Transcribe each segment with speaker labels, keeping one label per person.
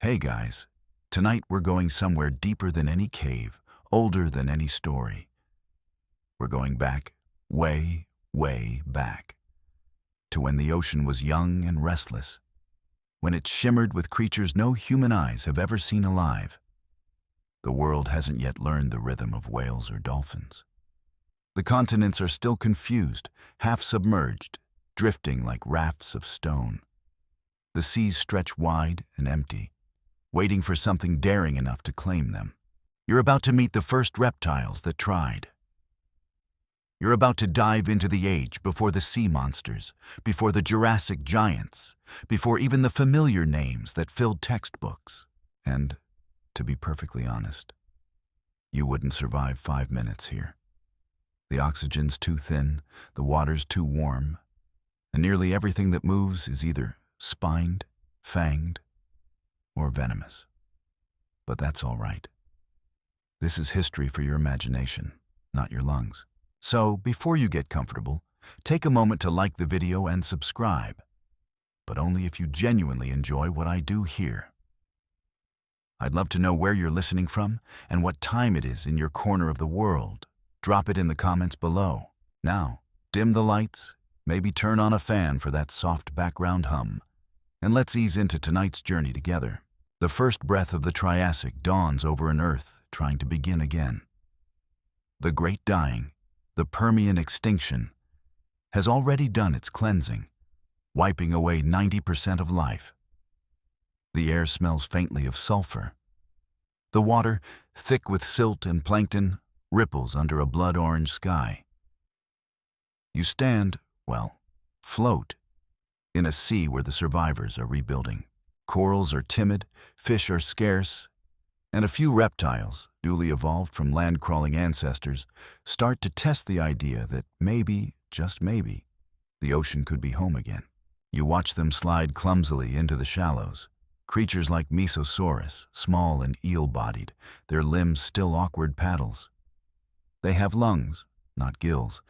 Speaker 1: Hey guys, tonight we're going somewhere deeper than any cave, older than any story. We're going back, way, way back, to when the ocean was young and restless, when it shimmered with creatures no human eyes have ever seen alive. The world hasn't yet learned the rhythm of whales or dolphins. The continents are still confused, half submerged, drifting like rafts of stone. The seas stretch wide and empty, waiting for something daring enough to claim them. You're about to meet the first reptiles that tried. You're about to dive into the age before the sea monsters, before the Jurassic giants, before even the familiar names that filled textbooks. And, to be perfectly honest, you wouldn't survive 5 minutes here. The oxygen's too thin, the water's too warm, and nearly everything that moves is either spined, fanged, or venomous. But that's all right. This is history for your imagination, not your lungs. So, before you get comfortable, take a moment to like the video and subscribe, but only if you genuinely enjoy what I do here. I'd love to know where you're listening from and what time it is in your corner of the world. Drop it in the comments below. Now, dim the lights, maybe turn on a fan for that soft background hum, and let's ease into tonight's journey together. The first breath of the Triassic dawns over an Earth trying to begin again. The Great Dying, the Permian extinction, has already done its cleansing, wiping away 90% of life. The air smells faintly of sulfur. The water, thick with silt and plankton, ripples under a blood-orange sky. You stand, well, float, in a sea where the survivors are rebuilding. Corals are timid, fish are scarce, and a few reptiles, newly evolved from land-crawling ancestors, start to test the idea that maybe, just maybe, the ocean could be home again. You watch them slide clumsily into the shallows. Creatures like Mosasaurs, small and eel-bodied, their limbs still awkward paddles. They have lungs, not gills,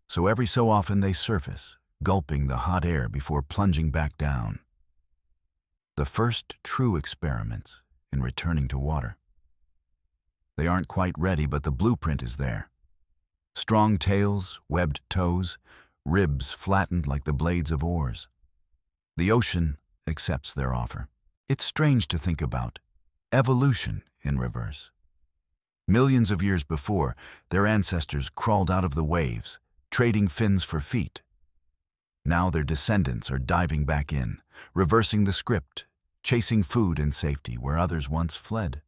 Speaker 1: so every so often they surface, gulping the hot air before plunging back down. The first true experiments in returning to water. They aren't quite ready, but the blueprint is there. Strong tails, webbed toes, ribs flattened like the blades of oars. The ocean accepts their offer. It's strange to think about. Evolution in reverse. Millions of years before, their ancestors crawled out of the waves, trading fins for feet. Now their descendants are diving back in, reversing the script, chasing food and safety where others once fled.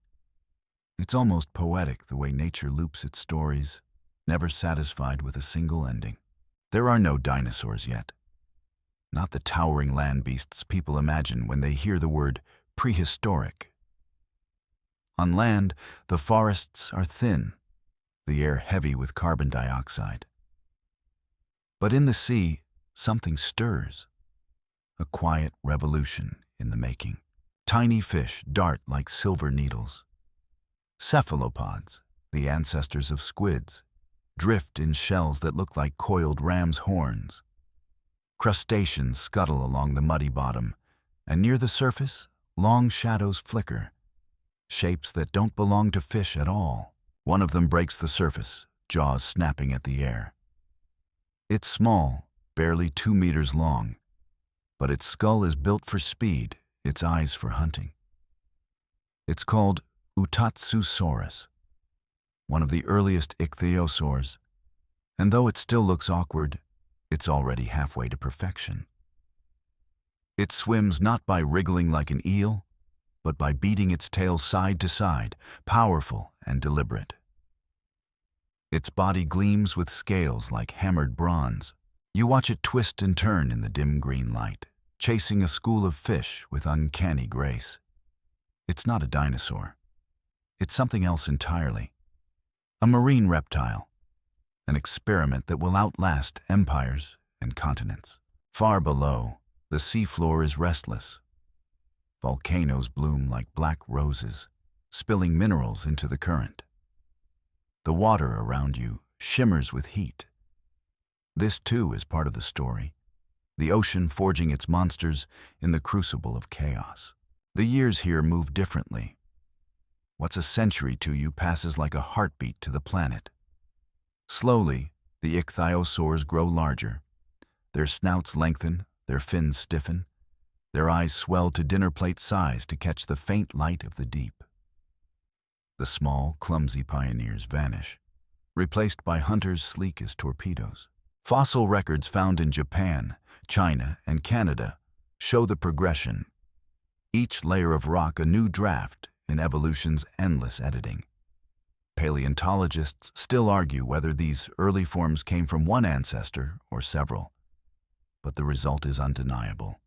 Speaker 1: It's almost poetic the way nature loops its stories, never satisfied with a single ending. There are no dinosaurs yet. Not the towering land beasts people imagine when they hear the word prehistoric. On land, the forests are thin, the air heavy with carbon dioxide. But in the sea, something stirs. A quiet revolution in the making. Tiny fish dart like silver needles. Cephalopods, the ancestors of squids, drift in shells that look like coiled ram's horns. Crustaceans scuttle along the muddy bottom, and near the surface, long shadows flicker, shapes that don't belong to fish at all. One of them breaks the surface, jaws snapping at the air. It's small, barely 2 meters long, but its skull is built for speed, its eyes for hunting. It's called Ichthyosaurs, one of the earliest ichthyosaurs, and though it still looks awkward, it's already halfway to perfection. It swims not by wriggling like an eel, but by beating its tail side to side, powerful and deliberate. Its body gleams with scales like hammered bronze. You watch it twist and turn in the dim green light, chasing a school of fish with uncanny grace. It's not a dinosaur. It's something else entirely. A marine reptile, an experiment that will outlast empires and continents. Far below, the seafloor is restless. Volcanoes bloom like black roses, spilling minerals into the current. The water around you shimmers with heat. This too is part of the story, the ocean forging its monsters in the crucible of chaos. The years here move differently. What's a century to you passes like a heartbeat to the planet. Slowly, the ichthyosaurs grow larger. Their snouts lengthen, their fins stiffen, their eyes swell to dinner plate size to catch the faint light of the deep. The small, clumsy pioneers vanish, replaced by hunters sleek as torpedoes. Fossil records found in Japan, China, and Canada show the progression. Each layer of rock a new draft in evolution's endless editing. Paleontologists still argue whether these early forms came from one ancestor or several, but the result is undeniable.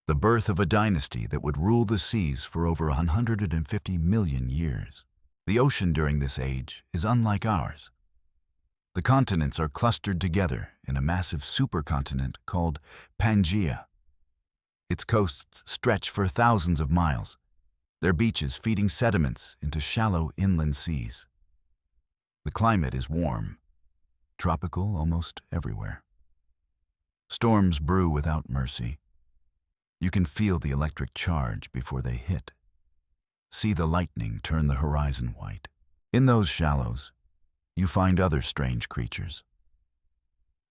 Speaker 1: The birth of a dynasty that would rule the seas for over 150 million years. The ocean during this age is unlike ours. The continents are clustered together in a massive supercontinent called Pangaea. Its coasts stretch for thousands of miles, their beaches feeding sediments into shallow inland seas. The climate is warm, tropical almost everywhere. Storms brew without mercy. You can feel the electric charge before they hit. See the lightning turn the horizon white. In those shallows, you find other strange creatures.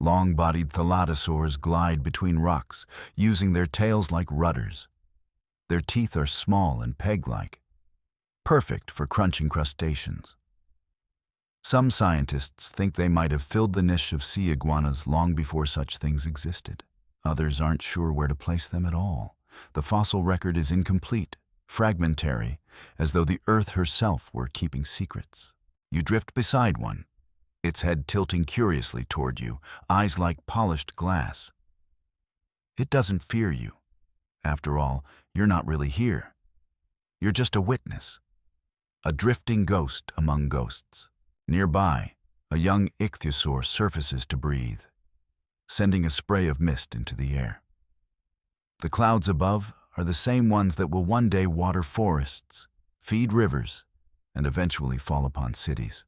Speaker 1: Long-bodied thalattosaurs glide between rocks, using their tails like rudders. Their teeth are small and peg-like, perfect for crunching crustaceans. Some scientists think they might have filled the niche of sea iguanas long before such things existed. Others aren't sure where to place them at all. The fossil record is incomplete, fragmentary, as though the Earth herself were keeping secrets. You drift beside one, its head tilting curiously toward you, eyes like polished glass. It doesn't fear you. After all, you're not really here. You're just a witness, a drifting ghost among ghosts. Nearby, a young ichthyosaur surfaces to breathe, sending a spray of mist into the air. The clouds above are the same ones that will one day water forests, feed rivers, and eventually fall upon cities.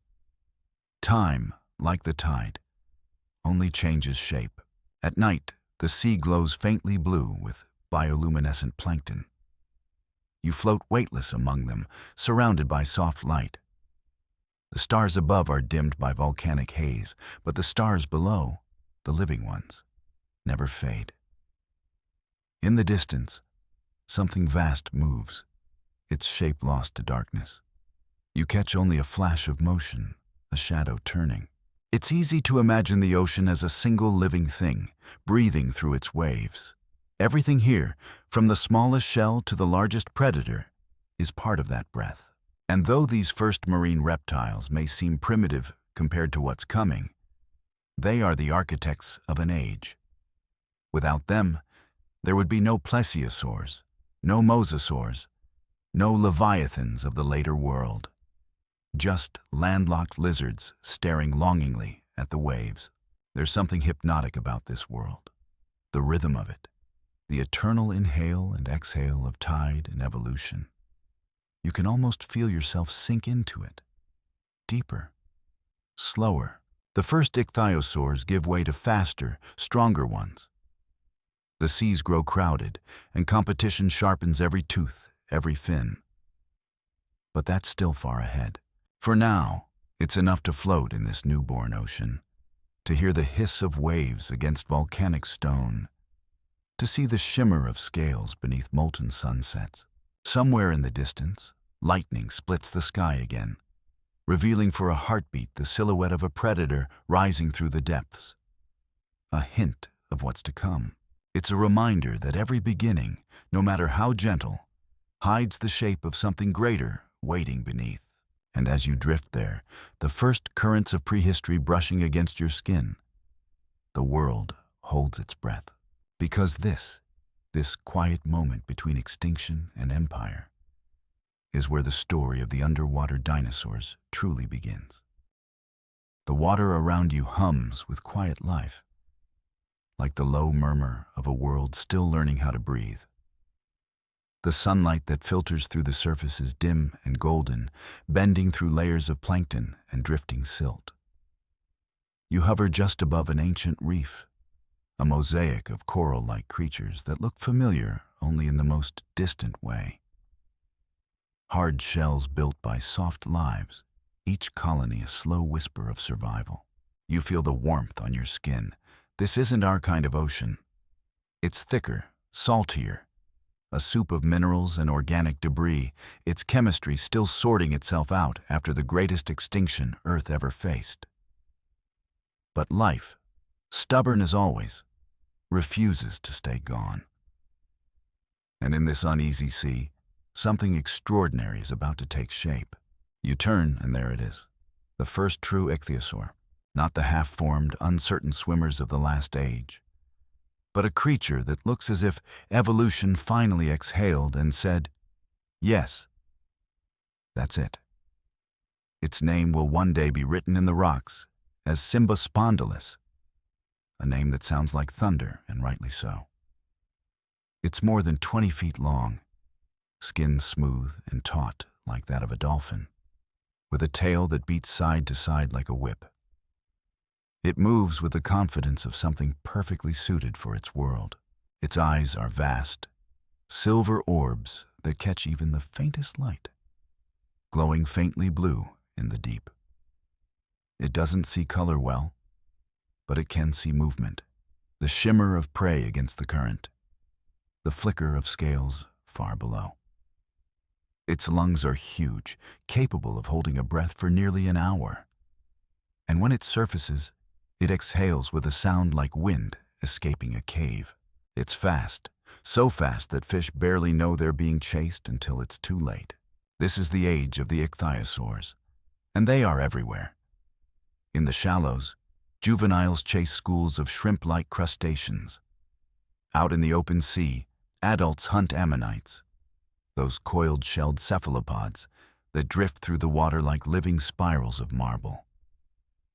Speaker 1: Time, like the tide, only changes shape. At night, the sea glows faintly blue with bioluminescent plankton. You float weightless among them, surrounded by soft light. The stars above are dimmed by volcanic haze, but the stars below, the living ones, never fade. In the distance, something vast moves, its shape lost to darkness. You catch only a flash of motion, a shadow turning. It's easy to imagine the ocean as a single living thing, breathing through its waves. Everything here, from the smallest shell to the largest predator, is part of that breath. And though these first marine reptiles may seem primitive compared to what's coming, they are the architects of an age. Without them, there would be no plesiosaurs, no mosasaurs, no leviathans of the later world. Just landlocked lizards staring longingly at the waves. There's something hypnotic about this world. The rhythm of it, the eternal inhale and exhale of tide and evolution. You can almost feel yourself sink into it. Deeper, slower. The first ichthyosaurs give way to faster, stronger ones. The seas grow crowded, and competition sharpens every tooth, every fin. But that's still far ahead. For now, it's enough to float in this newborn ocean, to hear the hiss of waves against volcanic stone, to see the shimmer of scales beneath molten sunsets. Somewhere in the distance, lightning splits the sky again, revealing for a heartbeat the silhouette of a predator rising through the depths. A hint of what's to come. It's a reminder that every beginning, no matter how gentle, hides the shape of something greater waiting beneath. And as you drift there, the first currents of prehistory brushing against your skin, the world holds its breath. Because this quiet moment between extinction and empire, is where the story of the underwater dinosaurs truly begins. The water around you hums with quiet life, like the low murmur of a world still learning how to breathe. The sunlight that filters through the surface is dim and golden, bending through layers of plankton and drifting silt. You hover just above an ancient reef, a mosaic of coral-like creatures that look familiar only in the most distant way. hard shells built by soft lives, each colony a slow whisper of survival. You feel the warmth on your skin. This isn't our kind of ocean. It's thicker, saltier, a soup of minerals and organic debris, its chemistry still sorting itself out after the greatest extinction Earth ever faced. But life, stubborn as always, refuses to stay gone. And in this uneasy sea, something extraordinary is about to take shape. You turn, and there it is, the first true ichthyosaur, not the half-formed, uncertain swimmers of the last age, but a creature that looks as if evolution finally exhaled and said, yes, that's it. Its name will one day be written in the rocks as Spondylus, a name that sounds like thunder, and rightly so. It's more than 20 feet long, skin smooth and taut like that of a dolphin, with a tail that beats side to side like a whip. It moves with the confidence of something perfectly suited for its world. Its eyes are vast, silver orbs that catch even the faintest light, glowing faintly blue in the deep. It doesn't see color well, but it can see movement, the shimmer of prey against the current, the flicker of scales far below. Its lungs are huge, capable of holding a breath for nearly an hour. And when it surfaces, it exhales with a sound like wind escaping a cave. It's fast, so fast that fish barely know they're being chased until it's too late. This is the age of the ichthyosaurs, and they are everywhere. In the shallows, juveniles chase schools of shrimp-like crustaceans. Out in the open sea, adults hunt ammonites, those coiled-shelled cephalopods that drift through the water like living spirals of marble.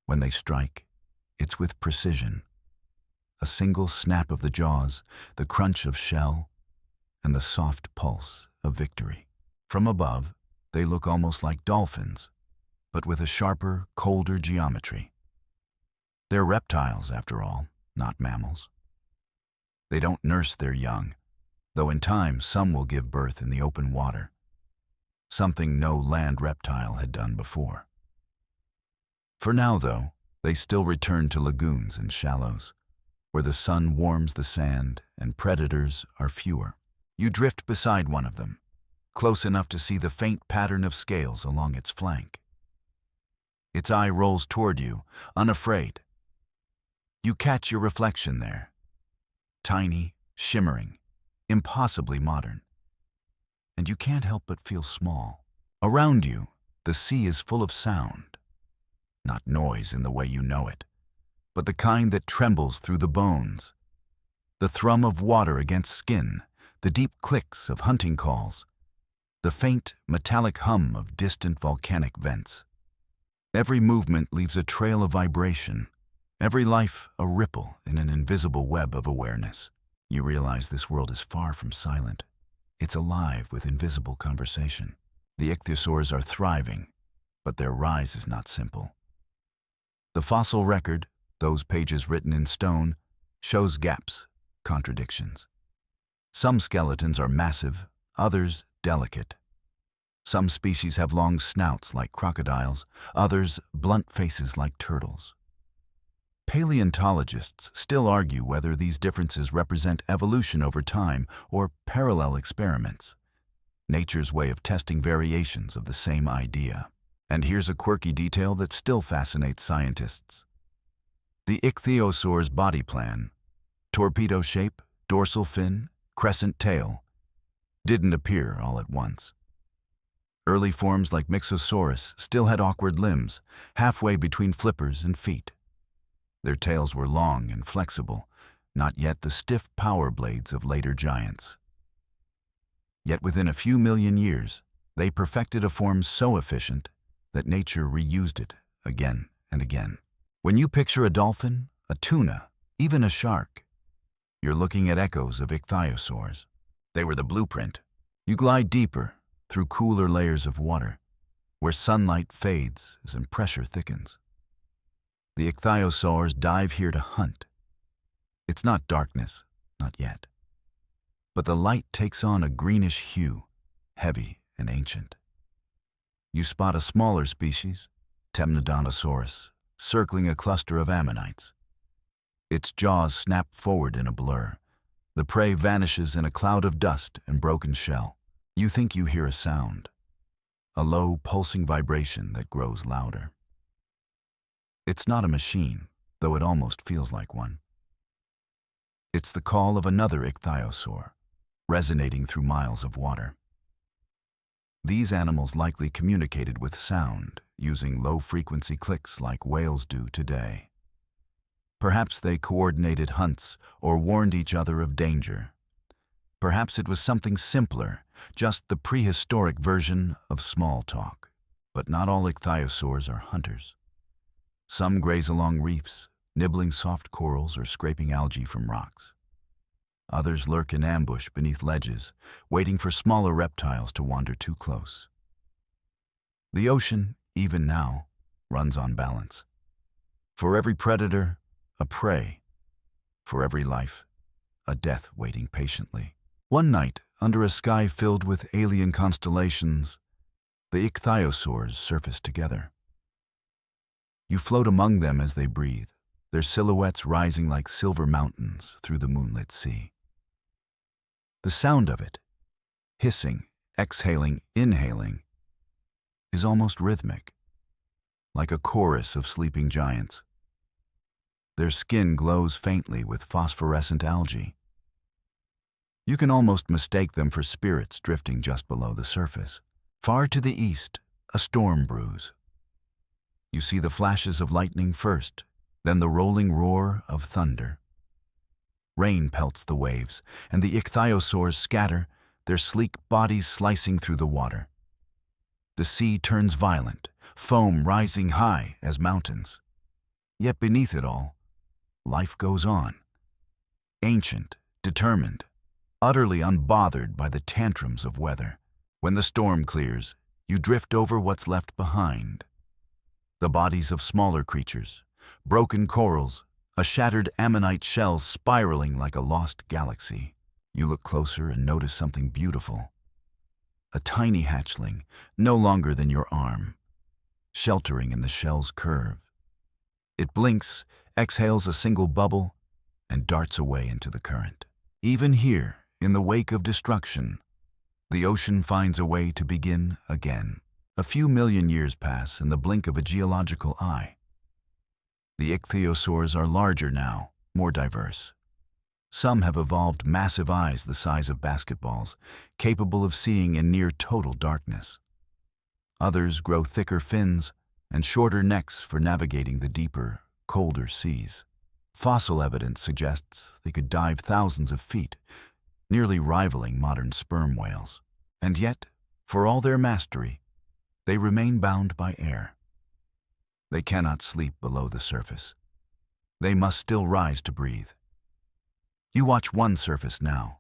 Speaker 1: When they strike, it's with precision. A single snap of the jaws, the crunch of shell, and the soft pulse of victory. From above, they look almost like dolphins, but with a sharper, colder geometry. They're reptiles, after all, not mammals. They don't nurse their young, though in time some will give birth in the open water, something no land reptile had done before. For now, though, they still return to lagoons and shallows, where the sun warms the sand and predators are fewer. You drift beside one of them, close enough to see the faint pattern of scales along its flank. Its eye rolls toward you, unafraid. You catch your reflection there, tiny, shimmering, impossibly modern. And you can't help but feel small. Around you, the sea is full of sound. Not noise in the way you know it, but the kind that trembles through the bones. The thrum of water against skin, the deep clicks of hunting calls, the faint, metallic hum of distant volcanic vents. Every movement leaves a trail of vibration, every life a ripple in an invisible web of awareness. You realize this world is far from silent. It's alive with invisible conversation. The ichthyosaurs are thriving, but their rise is not simple. The fossil record, those pages written in stone, shows gaps, contradictions. Some skeletons are massive, others delicate. Some species have long snouts like crocodiles, others blunt faces like turtles. Paleontologists still argue whether these differences represent evolution over time or parallel experiments, nature's way of testing variations of the same idea. And here's a quirky detail that still fascinates scientists. The ichthyosaur's body plan, torpedo shape, dorsal fin, crescent tail, didn't appear all at once. Early forms like Mosasaurs still had awkward limbs, halfway between flippers and feet. Their tails were long and flexible, not yet the stiff power blades of later giants. Yet within a few million years, they perfected a form so efficient that nature reused it again and again. When you picture a dolphin, a tuna, even a shark, you're looking at echoes of ichthyosaurs. They were the blueprint. You glide deeper, through cooler layers of water, where sunlight fades as pressure thickens. The ichthyosaurs dive here to hunt. It's not darkness, not yet. But the light takes on a greenish hue, heavy and ancient. You spot a smaller species, Dinosaurs, circling a cluster of ammonites. Its jaws snap forward in a blur. The prey vanishes in a cloud of dust and broken shell. You think you hear a sound, a low, pulsing vibration that grows louder. It's not a machine, though it almost feels like one. It's the call of another ichthyosaur, resonating through miles of water. These animals likely communicated with sound, using low-frequency clicks like whales do today. Perhaps they coordinated hunts or warned each other of danger. Perhaps it was something simpler, just the prehistoric version of small talk. But not all ichthyosaurs are hunters. Some graze along reefs, nibbling soft corals or scraping algae from rocks. Others lurk in ambush beneath ledges, waiting for smaller reptiles to wander too close. The ocean, even now, runs on balance. For every predator, a prey. For every life, a death waiting patiently. One night, under a sky filled with alien constellations, the ichthyosaurs surface together. You float among them as they breathe, their silhouettes rising like silver mountains through the moonlit sea. The sound of it, hissing, exhaling, inhaling, is almost rhythmic, like a chorus of sleeping giants. Their skin glows faintly with phosphorescent algae. You can almost mistake them for spirits drifting just below the surface. Far to the east, a storm brews. You see the flashes of lightning first, then the rolling roar of thunder. Rain pelts the waves, and the ichthyosaurs scatter, their sleek bodies slicing through the water. The sea turns violent, foam rising high as mountains. Yet beneath it all, life goes on. Ancient, determined, utterly unbothered by the tantrums of weather. When the storm clears, you drift over what's left behind. The bodies of smaller creatures, broken corals, a shattered ammonite shell spiraling like a lost galaxy. You look closer and notice something beautiful. A tiny hatchling, no longer than your arm, sheltering in the shell's curve. It blinks, exhales a single bubble, and darts away into the current. Even here, in the wake of destruction, the ocean finds a way to begin again. A few million years pass in the blink of a geological eye. The ichthyosaurs are larger now, more diverse. Some have evolved massive eyes the size of basketballs, capable of seeing in near total darkness. Others grow thicker fins and shorter necks for navigating the deeper, colder seas. Fossil evidence suggests they could dive thousands of feet, nearly rivaling modern sperm whales. And yet, for all their mastery, they remain bound by air. They cannot sleep below the surface. They must still rise to breathe. You watch one surface now,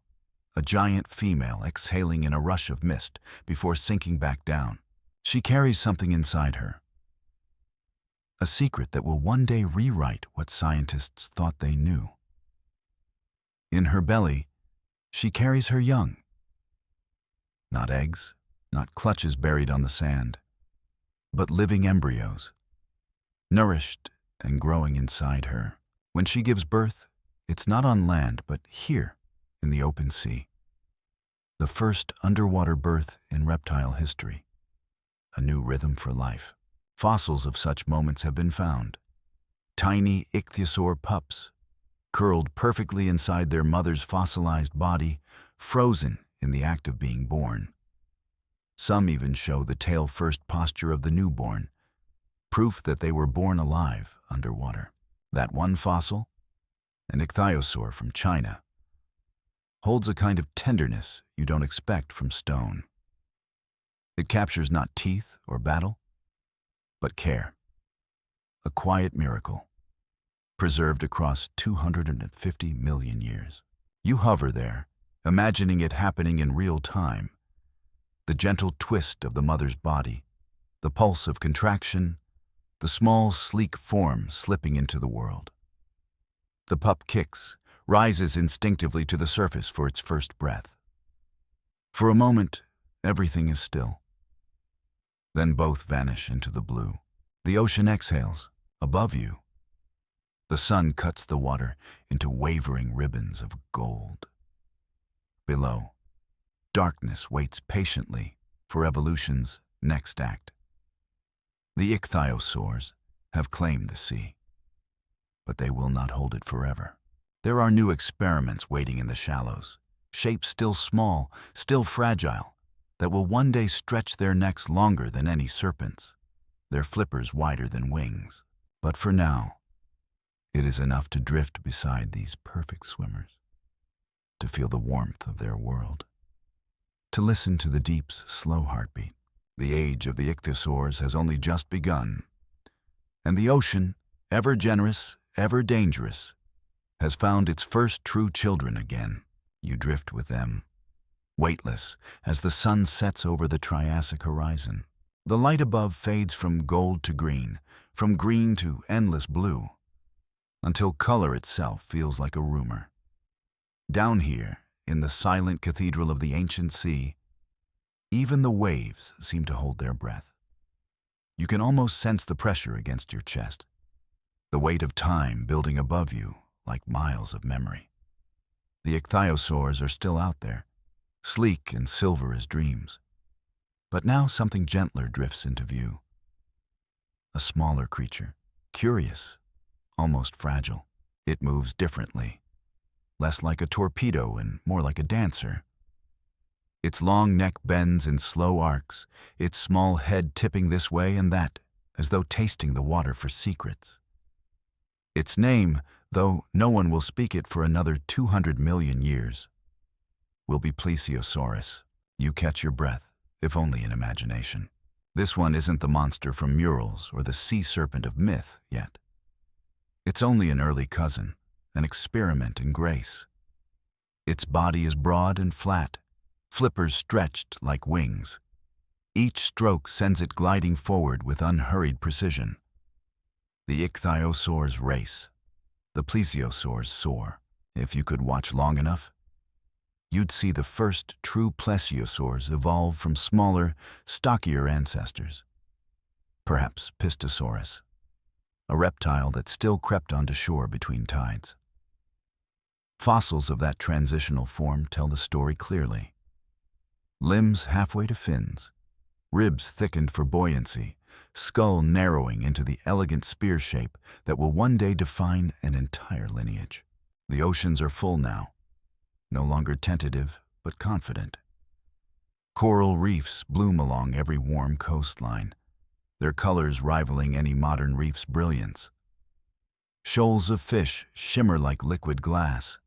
Speaker 1: a giant female exhaling in a rush of mist before sinking back down. She carries something inside her, a secret that will one day rewrite what scientists thought they knew. In her belly, she carries her young. Not eggs, not clutches buried on the sand, but living embryos, nourished and growing inside her. When she gives birth, it's not on land, but here, in the open sea. The first underwater birth in reptile history. A new rhythm for life. Fossils of such moments have been found. Tiny ichthyosaur pups, curled perfectly inside their mother's fossilized body, frozen in the act of being born. Some even show the tail-first posture of the newborn, proof that they were born alive underwater. That one fossil, an ichthyosaur from China, holds a kind of tenderness you don't expect from stone. It captures not teeth or battle, but care. A quiet miracle, preserved across 250 million years. You hover there, imagining it happening in real time. The gentle twist of the mother's body, the pulse of contraction, the small, sleek form slipping into the world. The pup kicks, rises instinctively to the surface for its first breath. For a moment, everything is still. Then both vanish into the blue. The ocean exhales. Above you, the sun cuts the water into wavering ribbons of gold. Below, darkness waits patiently for evolution's next act. The ichthyosaurs have claimed the sea, but they will not hold it forever. There are new experiments waiting in the shallows, shapes still small, still fragile, that will one day stretch their necks longer than any serpent's, their flippers wider than wings. But for now, it is enough to drift beside these perfect swimmers, to feel the warmth of their world, to listen to the deep's slow heartbeat. The age of the ichthyosaurs has only just begun, and the ocean, ever generous, ever dangerous, has found its first true children again. You drift with them, weightless, as the sun sets over the Triassic horizon. The light above fades from gold to green, from green to endless blue, until color itself feels like a rumor. Down here, in the silent cathedral of the ancient sea, even the waves seem to hold their breath. You can almost sense the pressure against your chest, the weight of time building above you like miles of memory. The ichthyosaurs are still out there, sleek and silver as dreams. But now something gentler drifts into view. A smaller creature, curious, almost fragile. It moves differently, less like a torpedo and more like a dancer. Its long neck bends in slow arcs, its small head tipping this way and that, as though tasting the water for secrets. Its name, though no one will speak it for another 200 million years, will be plesiosaurs. You catch your breath, if only in imagination. This one isn't the monster from murals or the sea serpent of myth yet. It's only an early cousin, an experiment in grace. Its body is broad and flat, flippers stretched like wings. Each stroke sends it gliding forward with unhurried precision. The ichthyosaurs race. The plesiosaurs soar. If you could watch long enough, you'd see the first true plesiosaurs evolve from smaller, stockier ancestors. Perhaps Pistosaurus, a reptile that still crept onto shore between tides. Fossils of that transitional form tell the story clearly. Limbs halfway to fins, ribs thickened for buoyancy, skull narrowing into the elegant spear shape that will one day define an entire lineage. The oceans are full now, no longer tentative but confident. Coral reefs bloom along every warm coastline, their colors rivaling any modern reef's brilliance. Shoals of fish shimmer like liquid glass.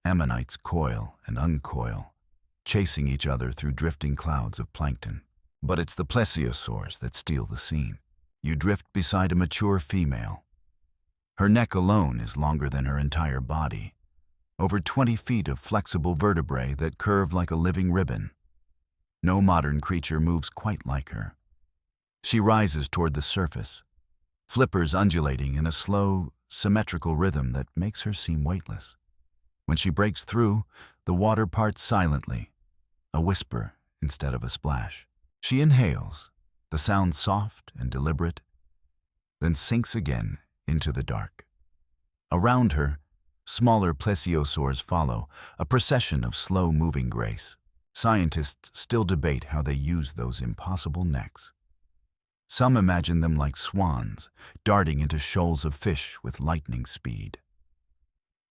Speaker 1: Ammonites coil and uncoil, chasing each other through drifting clouds of plankton. But it's the plesiosaurs that steal the scene. You drift beside a mature female. Her neck alone is longer than her entire body, over 20 feet of flexible vertebrae that curve like a living ribbon. No modern creature moves quite like her. She rises toward the surface, flippers undulating in a slow, symmetrical rhythm that makes her seem weightless. When she breaks through, the water parts silently, a whisper instead of a splash. She inhales, the sound soft and deliberate, then sinks again into the dark. Around her, smaller plesiosaurs follow, a procession of slow-moving grace. Scientists still debate how they use those impossible necks. Some imagine them like swans, darting into shoals of fish with lightning speed.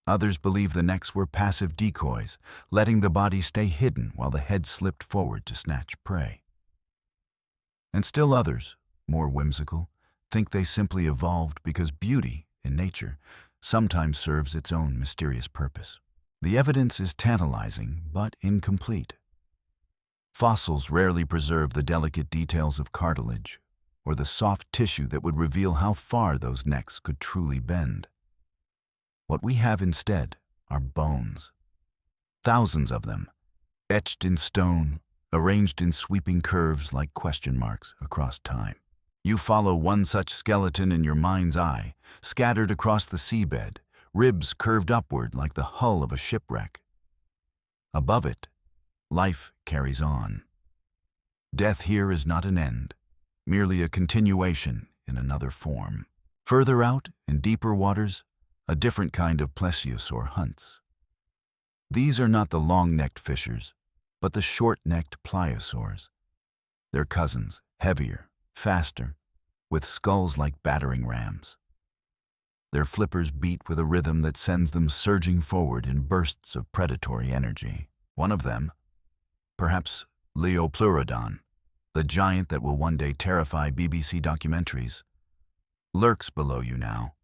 Speaker 1: Others believe the necks were passive decoys, letting the body stay hidden while the head slipped forward to snatch prey. And still others, more whimsical, think they simply evolved because beauty, in nature, sometimes serves its own mysterious purpose. The evidence is tantalizing but incomplete. Fossils rarely preserve the delicate details of cartilage or the soft tissue that would reveal how far those necks could truly bend. What we have instead are bones. Thousands of them, etched in stone, arranged in sweeping curves like question marks across time. You follow one such skeleton in your mind's eye, scattered across the seabed, ribs curved upward like the hull of a shipwreck. Above it, life carries on. Death here is not an end, merely a continuation in another form. Further out, in deeper waters, a different kind of plesiosaur hunts. These are not the long-necked fishers, but the short-necked plesiosaurs. They're cousins, heavier, faster, with skulls like battering rams. Their flippers beat with a rhythm that sends them surging forward in bursts of predatory energy. One of them, perhaps Leopleurodon, the giant that will one day terrify BBC documentaries, lurks below you now.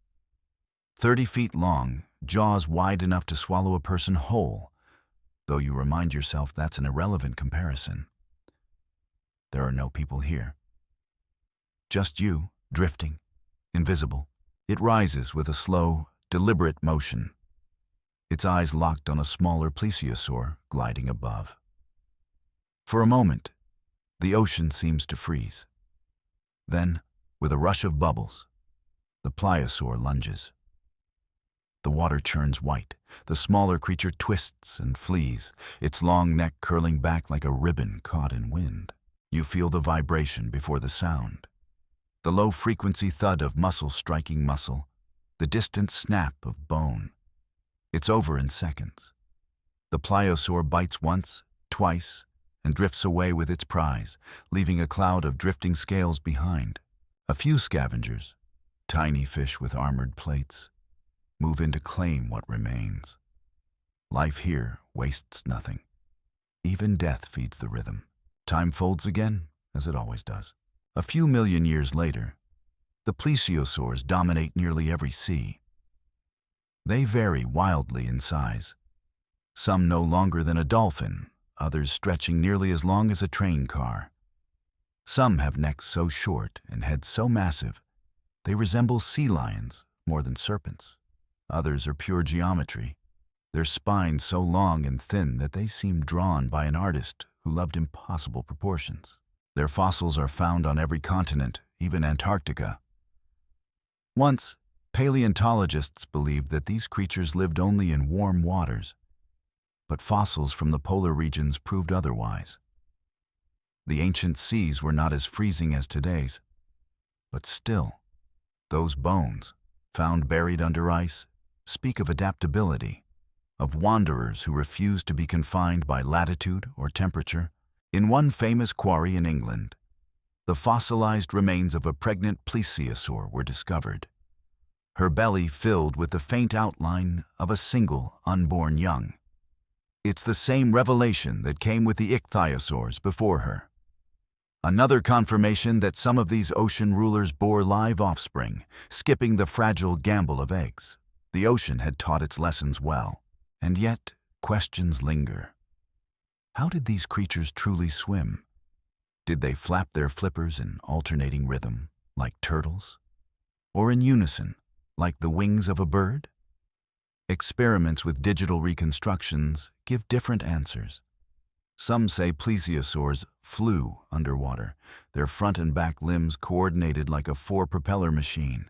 Speaker 1: 30 feet long, jaws wide enough to swallow a person whole, though you remind yourself that's an irrelevant comparison. There are no people here. Just you, drifting, invisible. It rises with a slow, deliberate motion, its eyes locked on a smaller plesiosaur gliding above. For a moment, the ocean seems to freeze. Then, with a rush of bubbles, the plesiosaur lunges. The water churns white. The smaller creature twists and flees, its long neck curling back like a ribbon caught in wind. You feel the vibration before the sound. The low-frequency thud of muscle striking muscle, the distant snap of bone. It's over in seconds. The plesiosaur bites once, twice, and drifts away with its prize, leaving a cloud of drifting scales behind. A few scavengers, tiny fish with armored plates, move in to claim what remains. Life here wastes nothing. Even death feeds the rhythm. Time folds again, as it always does. A few million years later, the plesiosaurs dominate nearly every sea. They vary wildly in size. Some no longer than a dolphin, others stretching nearly as long as a train car. Some have necks so short and heads so massive, they resemble sea lions more than serpents. Others are pure geometry, their spines so long and thin that they seem drawn by an artist who loved impossible proportions. Their fossils are found on every continent, even Antarctica. Once, paleontologists believed that these creatures lived only in warm waters, but fossils from the polar regions proved otherwise. The ancient seas were not as freezing as today's, but still, those bones, found buried under ice, speak of adaptability, of wanderers who refused to be confined by latitude or temperature. In one famous quarry in England, the fossilized remains of a pregnant plesiosaur were discovered, her belly filled with the faint outline of a single unborn young. It's the same revelation that came with the ichthyosaurs before her. Another confirmation that some of these ocean rulers bore live offspring, skipping the fragile gamble of eggs. The ocean had taught its lessons well, and yet questions linger. How did these creatures truly swim? Did they flap their flippers in alternating rhythm, like turtles? Or in unison, like the wings of a bird? Experiments with digital reconstructions give different answers. Some say plesiosaurs flew underwater, their front and back limbs coordinated like a four-propeller machine.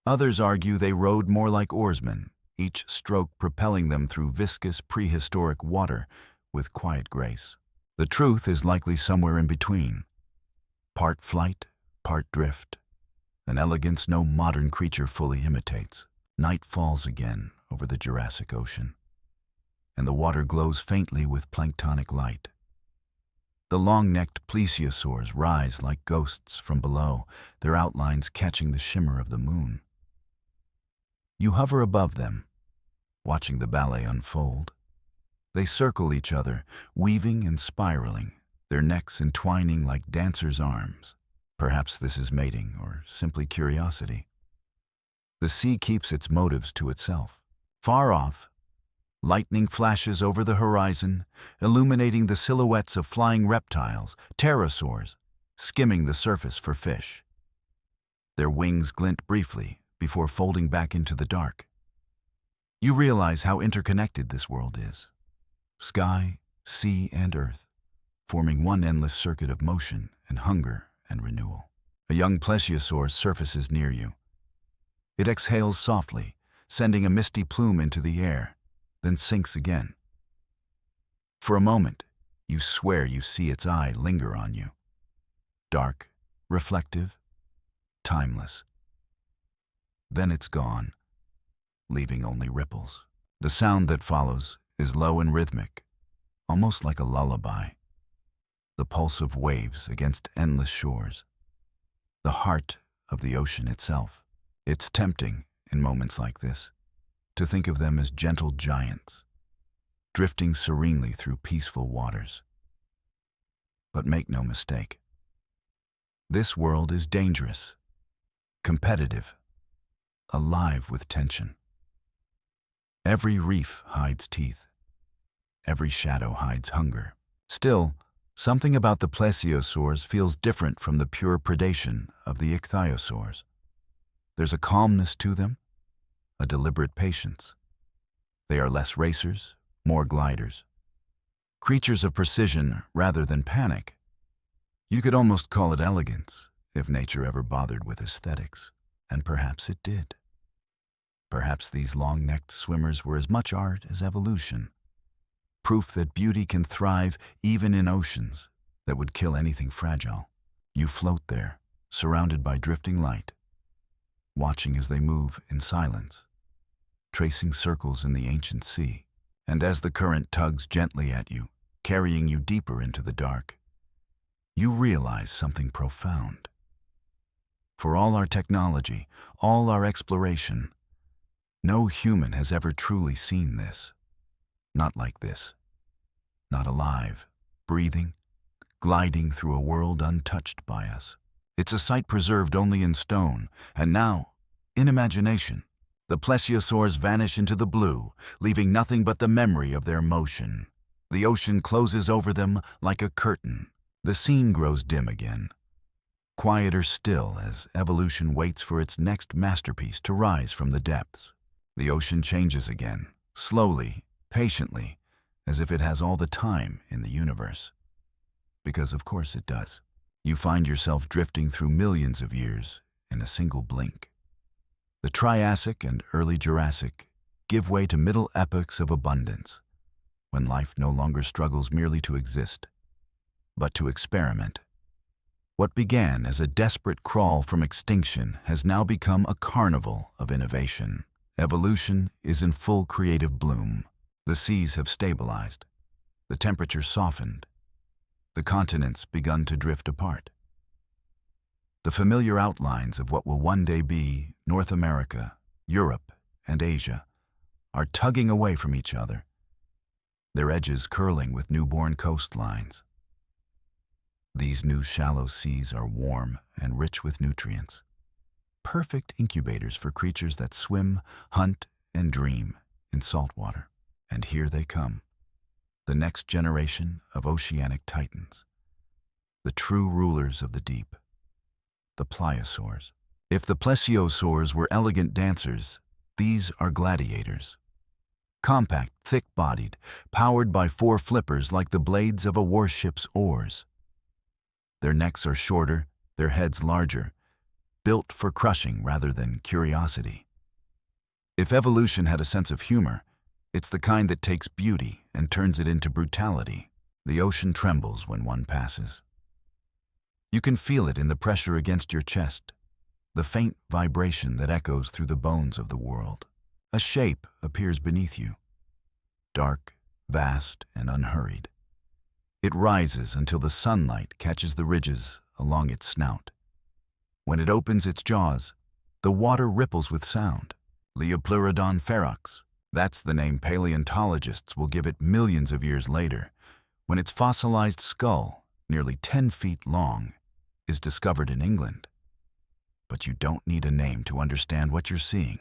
Speaker 1: Others argue they rode more like oarsmen, each stroke propelling them through viscous prehistoric water with quiet grace. The truth is likely somewhere in between. Part flight, part drift, an elegance no modern creature fully imitates. Night falls again over the Jurassic Ocean, and the water glows faintly with planktonic light. The long-necked plesiosaurs rise like ghosts from below, their outlines catching the shimmer of the moon. You hover above them, watching the ballet unfold. They circle each other, weaving and spiraling, their necks entwining like dancers' arms. Perhaps this is mating or simply curiosity. The sea keeps its motives to itself. Far off, lightning flashes over the horizon, illuminating the silhouettes of flying reptiles, pterosaurs, skimming the surface for fish. Their wings glint briefly before folding back into the dark. You realize how interconnected this world is. Sky, sea, and earth, forming one endless circuit of motion and hunger and renewal. A young plesiosaur surfaces near you. It exhales softly, sending a misty plume into the air, then sinks again. For a moment, you swear you see its eye linger on you. Dark, reflective, timeless. Then it's gone, leaving only ripples. The sound that follows is low and rhythmic, almost like a lullaby. The pulse of waves against endless shores. The heart of the ocean itself. It's tempting, in moments like this, to think of them as gentle giants, drifting serenely through peaceful waters. But make no mistake, this world is dangerous, competitive, alive with tension. Every reef hides teeth. Every shadow hides hunger. Still, something about the plesiosaurs feels different from the pure predation of the ichthyosaurs. There's a calmness to them, a deliberate patience. They are less racers, more gliders. Creatures of precision rather than panic. You could almost call it elegance, if nature ever bothered with aesthetics, and perhaps it did. Perhaps these long-necked swimmers were as much art as evolution. Proof that beauty can thrive even in oceans that would kill anything fragile. You float there, surrounded by drifting light, watching as they move in silence, tracing circles in the ancient sea. And as the current tugs gently at you, carrying you deeper into the dark, you realize something profound. For all our technology, all our exploration, no human has ever truly seen this. Not like this. Not alive, breathing, gliding through a world untouched by us. It's a sight preserved only in stone, and now, in imagination, the plesiosaurs vanish into the blue, leaving nothing but the memory of their motion. The ocean closes over them like a curtain. The scene grows dim again, quieter still as evolution waits for its next masterpiece to rise from the depths. The ocean changes again, slowly, patiently, as if it has all the time in the universe. Because of course it does. You find yourself drifting through millions of years in a single blink. The Triassic and early Jurassic give way to middle epochs of abundance, when life no longer struggles merely to exist, but to experiment. What began as a desperate crawl from extinction has now become a carnival of innovation. Evolution is in full creative bloom. The seas have stabilized. The temperature softened. The continents begun to drift apart. The familiar outlines of what will one day be North America, Europe, and Asia are tugging away from each other, their edges curling with newborn coastlines. These new shallow seas are warm and rich with nutrients, perfect incubators for creatures that swim, hunt, and dream in salt water. And here they come, the next generation of oceanic titans, the true rulers of the deep, the plesiosaurs. If the plesiosaurs were elegant dancers, these are gladiators. Compact, thick-bodied, powered by 4 flippers like the blades of a warship's oars. Their necks are shorter, their heads larger, built for crushing rather than curiosity. If evolution had a sense of humor, it's the kind that takes beauty and turns it into brutality. The ocean trembles when one passes. You can feel it in the pressure against your chest, the faint vibration that echoes through the bones of the world. A shape appears beneath you, dark, vast, and unhurried. It rises until the sunlight catches the ridges along its snout. When it opens its jaws, the water ripples with sound. Leopleurodon ferox. That's the name paleontologists will give it millions of years later, when its fossilized skull, nearly 10 feet long, is discovered in England. But you don't need a name to understand what you're seeing.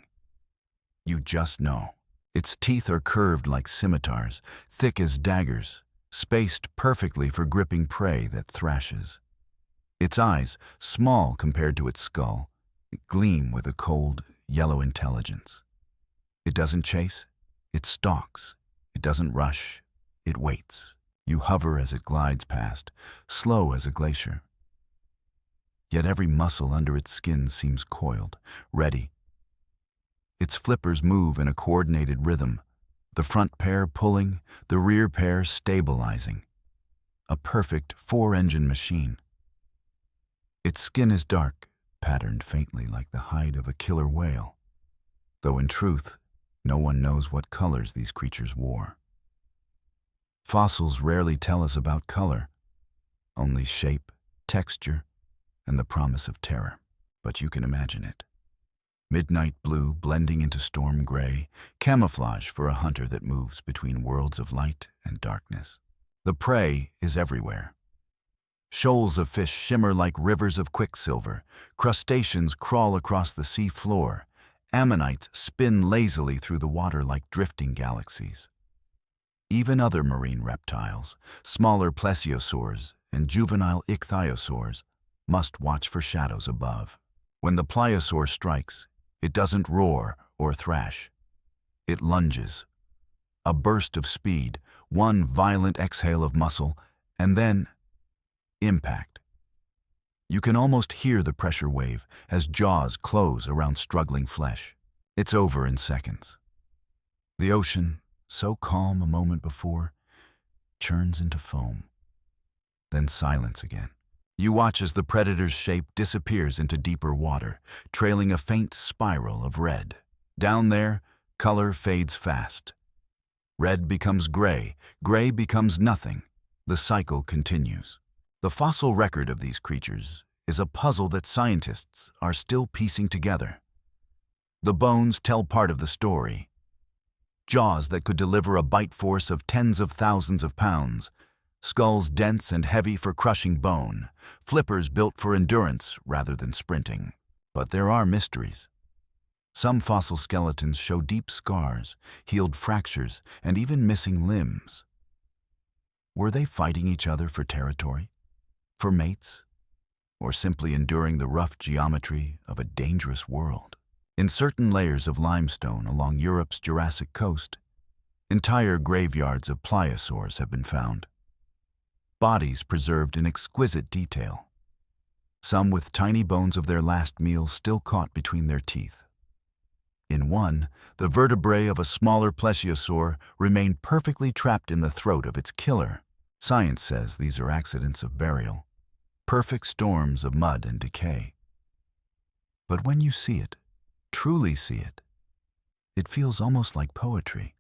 Speaker 1: You just know. Its teeth are curved like scimitars, thick as daggers, spaced perfectly for gripping prey that thrashes. Its eyes, small compared to its skull, gleam with a cold, yellow intelligence. It doesn't chase, it stalks. It doesn't rush, it waits. You hover as it glides past, slow as a glacier. Yet every muscle under its skin seems coiled, ready. Its flippers move in a coordinated rhythm, the front pair pulling, the rear pair stabilizing. A perfect 4-engine machine. Its skin is dark, patterned faintly like the hide of a killer whale, though in truth, no one knows what colors these creatures wore. Fossils rarely tell us about color, only shape, texture, and the promise of terror. But you can imagine it. Midnight blue blending into storm gray, camouflage for a hunter that moves between worlds of light and darkness. The prey is everywhere. Shoals of fish shimmer like rivers of quicksilver, crustaceans crawl across the sea floor, ammonites spin lazily through the water like drifting galaxies. Even other marine reptiles, smaller plesiosaurs and juvenile ichthyosaurs, must watch for shadows above. When the plesiosaur strikes, it doesn't roar or thrash. It lunges. A burst of speed, one violent exhale of muscle, and then impact. You can almost hear the pressure wave as jaws close around struggling flesh. It's over in seconds. The ocean, so calm a moment before, churns into foam. Then silence again. You watch as the predator's shape disappears into deeper water, trailing a faint spiral of red. Down there, color fades fast. Red becomes gray, gray becomes nothing. The cycle continues. The fossil record of these creatures is a puzzle that scientists are still piecing together. The bones tell part of the story. Jaws that could deliver a bite force of tens of thousands of pounds, skulls dense and heavy for crushing bone, flippers built for endurance rather than sprinting. But there are mysteries. Some fossil skeletons show deep scars, healed fractures, and even missing limbs. Were they fighting each other for territory, for mates, or simply enduring the rough geometry of a dangerous world? In certain layers of limestone along Europe's Jurassic coast, entire graveyards of plesiosaurs have been found. Bodies preserved in exquisite detail, some with tiny bones of their last meal still caught between their teeth. In one, the vertebrae of a smaller plesiosaur remain perfectly trapped in the throat of its killer. Science says these are accidents of burial, perfect storms of mud and decay. But when you see it, truly see it, it feels almost like poetry.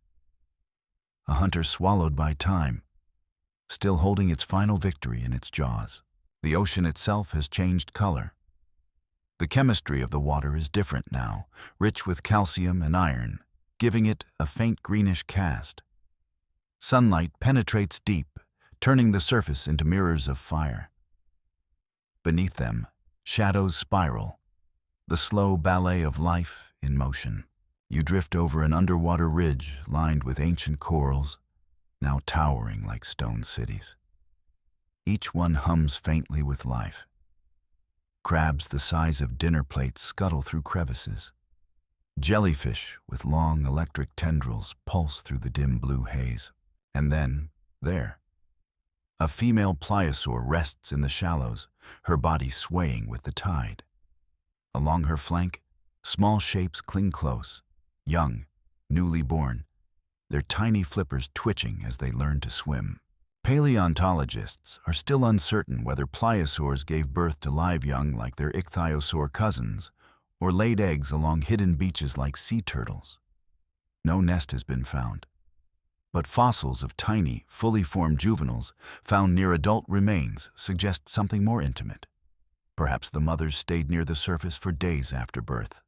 Speaker 1: A hunter swallowed by time, still holding its final victory in its jaws. The ocean itself has changed color. The chemistry of the water is different now, rich with calcium and iron, giving it a faint greenish cast. Sunlight penetrates deep, turning the surface into mirrors of fire. Beneath them, shadows spiral, the slow ballet of life in motion. You drift over an underwater ridge lined with ancient corals, now towering like stone cities. Each one hums faintly with life. Crabs the size of dinner plates scuttle through crevices. Jellyfish with long electric tendrils pulse through the dim blue haze. And then, there, a female plesiosaur rests in the shallows, her body swaying with the tide. Along her flank, small shapes cling close, young, newly born, their tiny flippers twitching as they learn to swim. Paleontologists are still uncertain whether plesiosaurs gave birth to live young like their ichthyosaur cousins or laid eggs along hidden beaches like sea turtles. No nest has been found, but fossils of tiny, fully formed juveniles found near adult remains suggest something more intimate. Perhaps the mothers stayed near the surface for days after birth,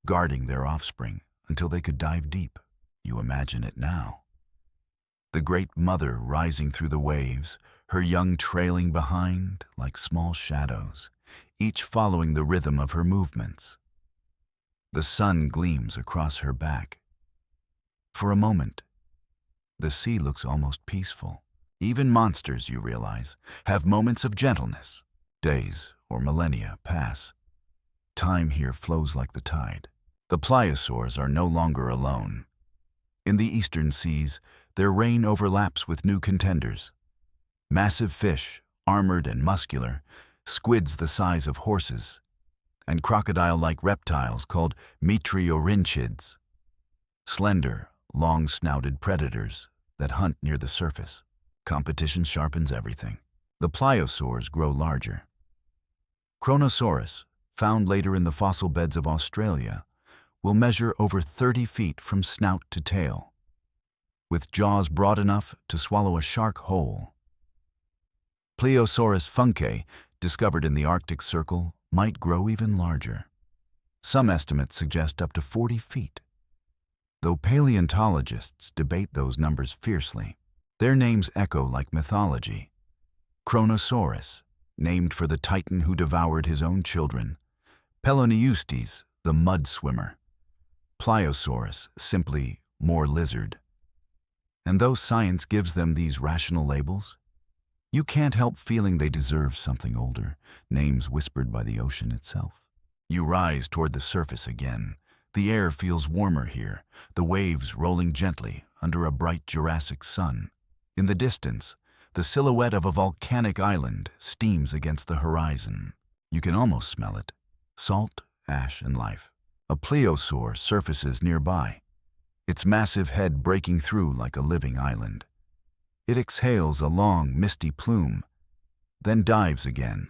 Speaker 1: guarding their offspring until they could dive deep. You imagine it now. The great mother rising through the waves, her young trailing behind like small shadows, each following the rhythm of her movements. The sun gleams across her back. For a moment, the sea looks almost peaceful. Even monsters, you realize, have moments of gentleness. Days or millennia pass. Time here flows like the tide. The plesiosaurs are no longer alone. In the eastern seas, their reign overlaps with new contenders. Massive fish, armored and muscular, squids the size of horses, and crocodile-like reptiles called metriorhynchids. Slender, long-snouted predators that hunt near the surface. Competition sharpens everything. The plesiosaurs grow larger. Kronosaurus, found later in the fossil beds of Australia, will measure over 30 feet from snout to tail, with jaws broad enough to swallow a shark whole. Plesiosaurus funke, discovered in the Arctic Circle, might grow even larger. Some estimates suggest up to 40 feet, though paleontologists debate those numbers fiercely. Their names echo like mythology. Kronosaurus, named for the titan who devoured his own children. Peloniustes, the mud swimmer. Plesiosaurus, simply more lizard. And though science gives them these rational labels, you can't help feeling they deserve something older, names whispered by the ocean itself. You rise toward the surface again. The air feels warmer here, the waves rolling gently under a bright Jurassic sun. In the distance, the silhouette of a volcanic island steams against the horizon. You can almost smell it. Salt, ash, and life. A plesiosaur surfaces nearby, its massive head breaking through like a living island. It exhales a long, misty plume, then dives again,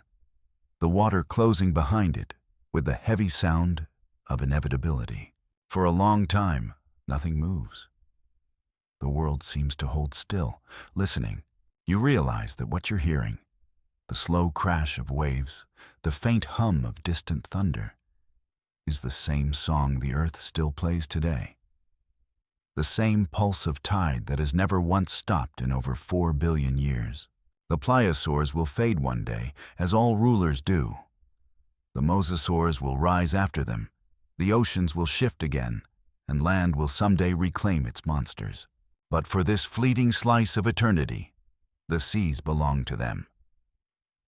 Speaker 1: the water closing behind it with the heavy sound of inevitability. For a long time, nothing moves. The world seems to hold still, listening. You realize that what you're hearing, the slow crash of waves, the faint hum of distant thunder, is the same song the earth still plays today. The same pulse of tide that has never once stopped in over 4 billion years. The plesiosaurs will fade one day, as all rulers do. The mosasaurs will rise after them, the oceans will shift again, and land will someday reclaim its monsters. But for this fleeting slice of eternity, the seas belong to them.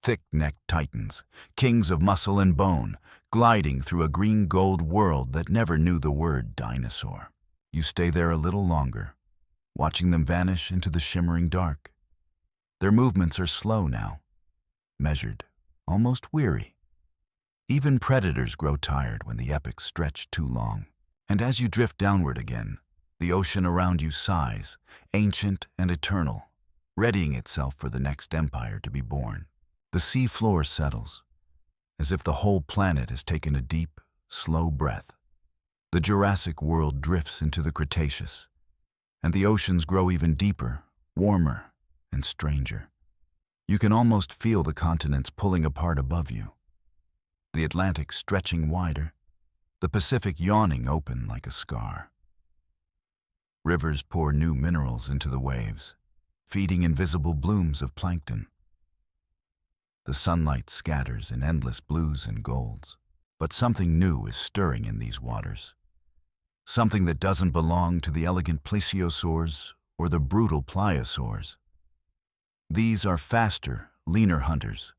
Speaker 1: Thick-necked titans, kings of muscle and bone, gliding through a green-gold world that never knew the word dinosaur. You stay there a little longer, watching them vanish into the shimmering dark. Their movements are slow now, measured, almost weary. Even predators grow tired when the epics stretch too long. And as you drift downward again, the ocean around you sighs, ancient and eternal, readying itself for the next empire to be born. The sea floor settles, as if the whole planet has taken a deep, slow breath. The Jurassic world drifts into the Cretaceous, and the oceans grow even deeper, warmer, and stranger. You can almost feel the continents pulling apart above you, the Atlantic stretching wider, the Pacific yawning open like a scar. Rivers pour new minerals into the waves, feeding invisible blooms of plankton. The sunlight scatters in endless blues and golds, but something new is stirring in these waters. Something that doesn't belong to the elegant plesiosaurs or the brutal plesiosaurs. These are faster, leaner hunters,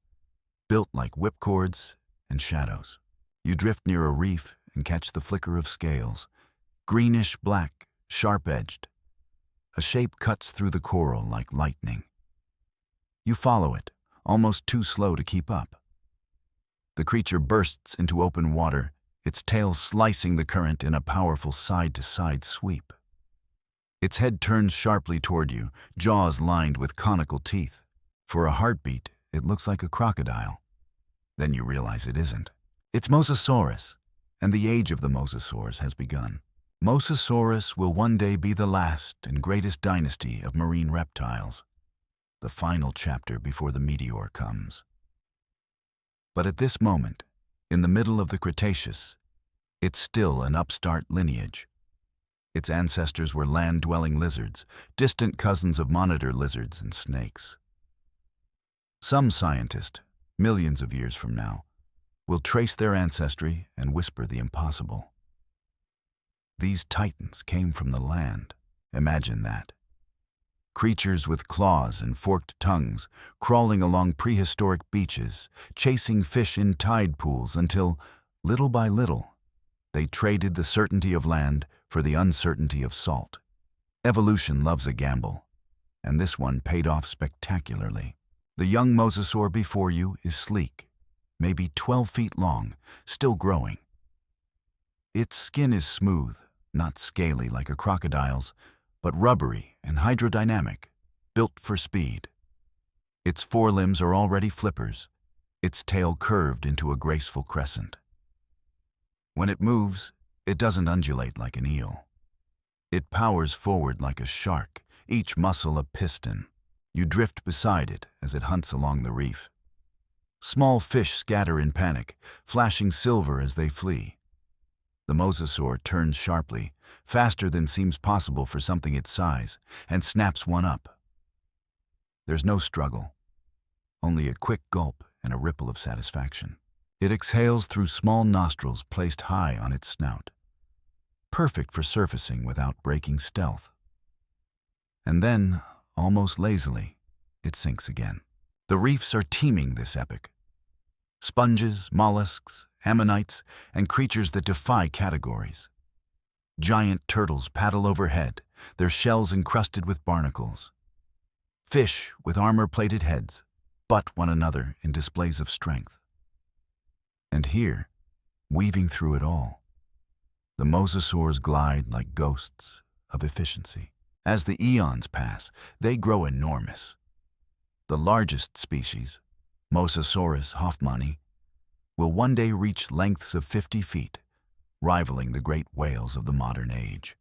Speaker 1: built like whipcords and shadows. You drift near a reef and catch the flicker of scales, greenish-black, sharp-edged. A shape cuts through the coral like lightning. You follow it, almost too slow to keep up. The creature bursts into open water, its tail slicing the current in a powerful side-to-side sweep. Its head turns sharply toward you, jaws lined with conical teeth. For a heartbeat, it looks like a crocodile. Then you realize it isn't. It's Mosasaurus, and the age of the Mosasaurs has begun. Mosasaurus will one day be the last and greatest dynasty of marine reptiles, the final chapter before the meteor comes. But at this moment, in the middle of the Cretaceous, it's still an upstart lineage. Its ancestors were land-dwelling lizards, distant cousins of monitor lizards and snakes. Some scientist, millions of years from now, will trace their ancestry and whisper the impossible. These titans came from the land. Imagine that. Creatures with claws and forked tongues, crawling along prehistoric beaches, chasing fish in tide pools until, little by little, they traded the certainty of land for the uncertainty of salt. Evolution loves a gamble, and this one paid off spectacularly. The young mosasaur before you is sleek, maybe 12 feet long, still growing. Its skin is smooth, not scaly like a crocodile's, but rubbery and hydrodynamic, built for speed. Its forelimbs are already flippers, its tail curved into a graceful crescent. When it moves, it doesn't undulate like an eel. It powers forward like a shark, each muscle a piston. You drift beside it as it hunts along the reef. Small fish scatter in panic, flashing silver as they flee. The mosasaur turns sharply, faster than seems possible for something its size, and snaps one up. There's no struggle, only a quick gulp and a ripple of satisfaction. It exhales through small nostrils placed high on its snout, perfect for surfacing without breaking stealth. And then, almost lazily, it sinks again. The reefs are teeming this epic. Sponges, mollusks, ammonites, and creatures that defy categories. Giant turtles paddle overhead, their shells encrusted with barnacles. Fish with armor-plated heads butt one another in displays of strength. And here, weaving through it all, the mosasaurs glide like ghosts of efficiency. As the eons pass, they grow enormous. The largest species, Mosasaurus hoffmanni, will one day reach lengths of 50 feet, rivaling the great whales of the modern age.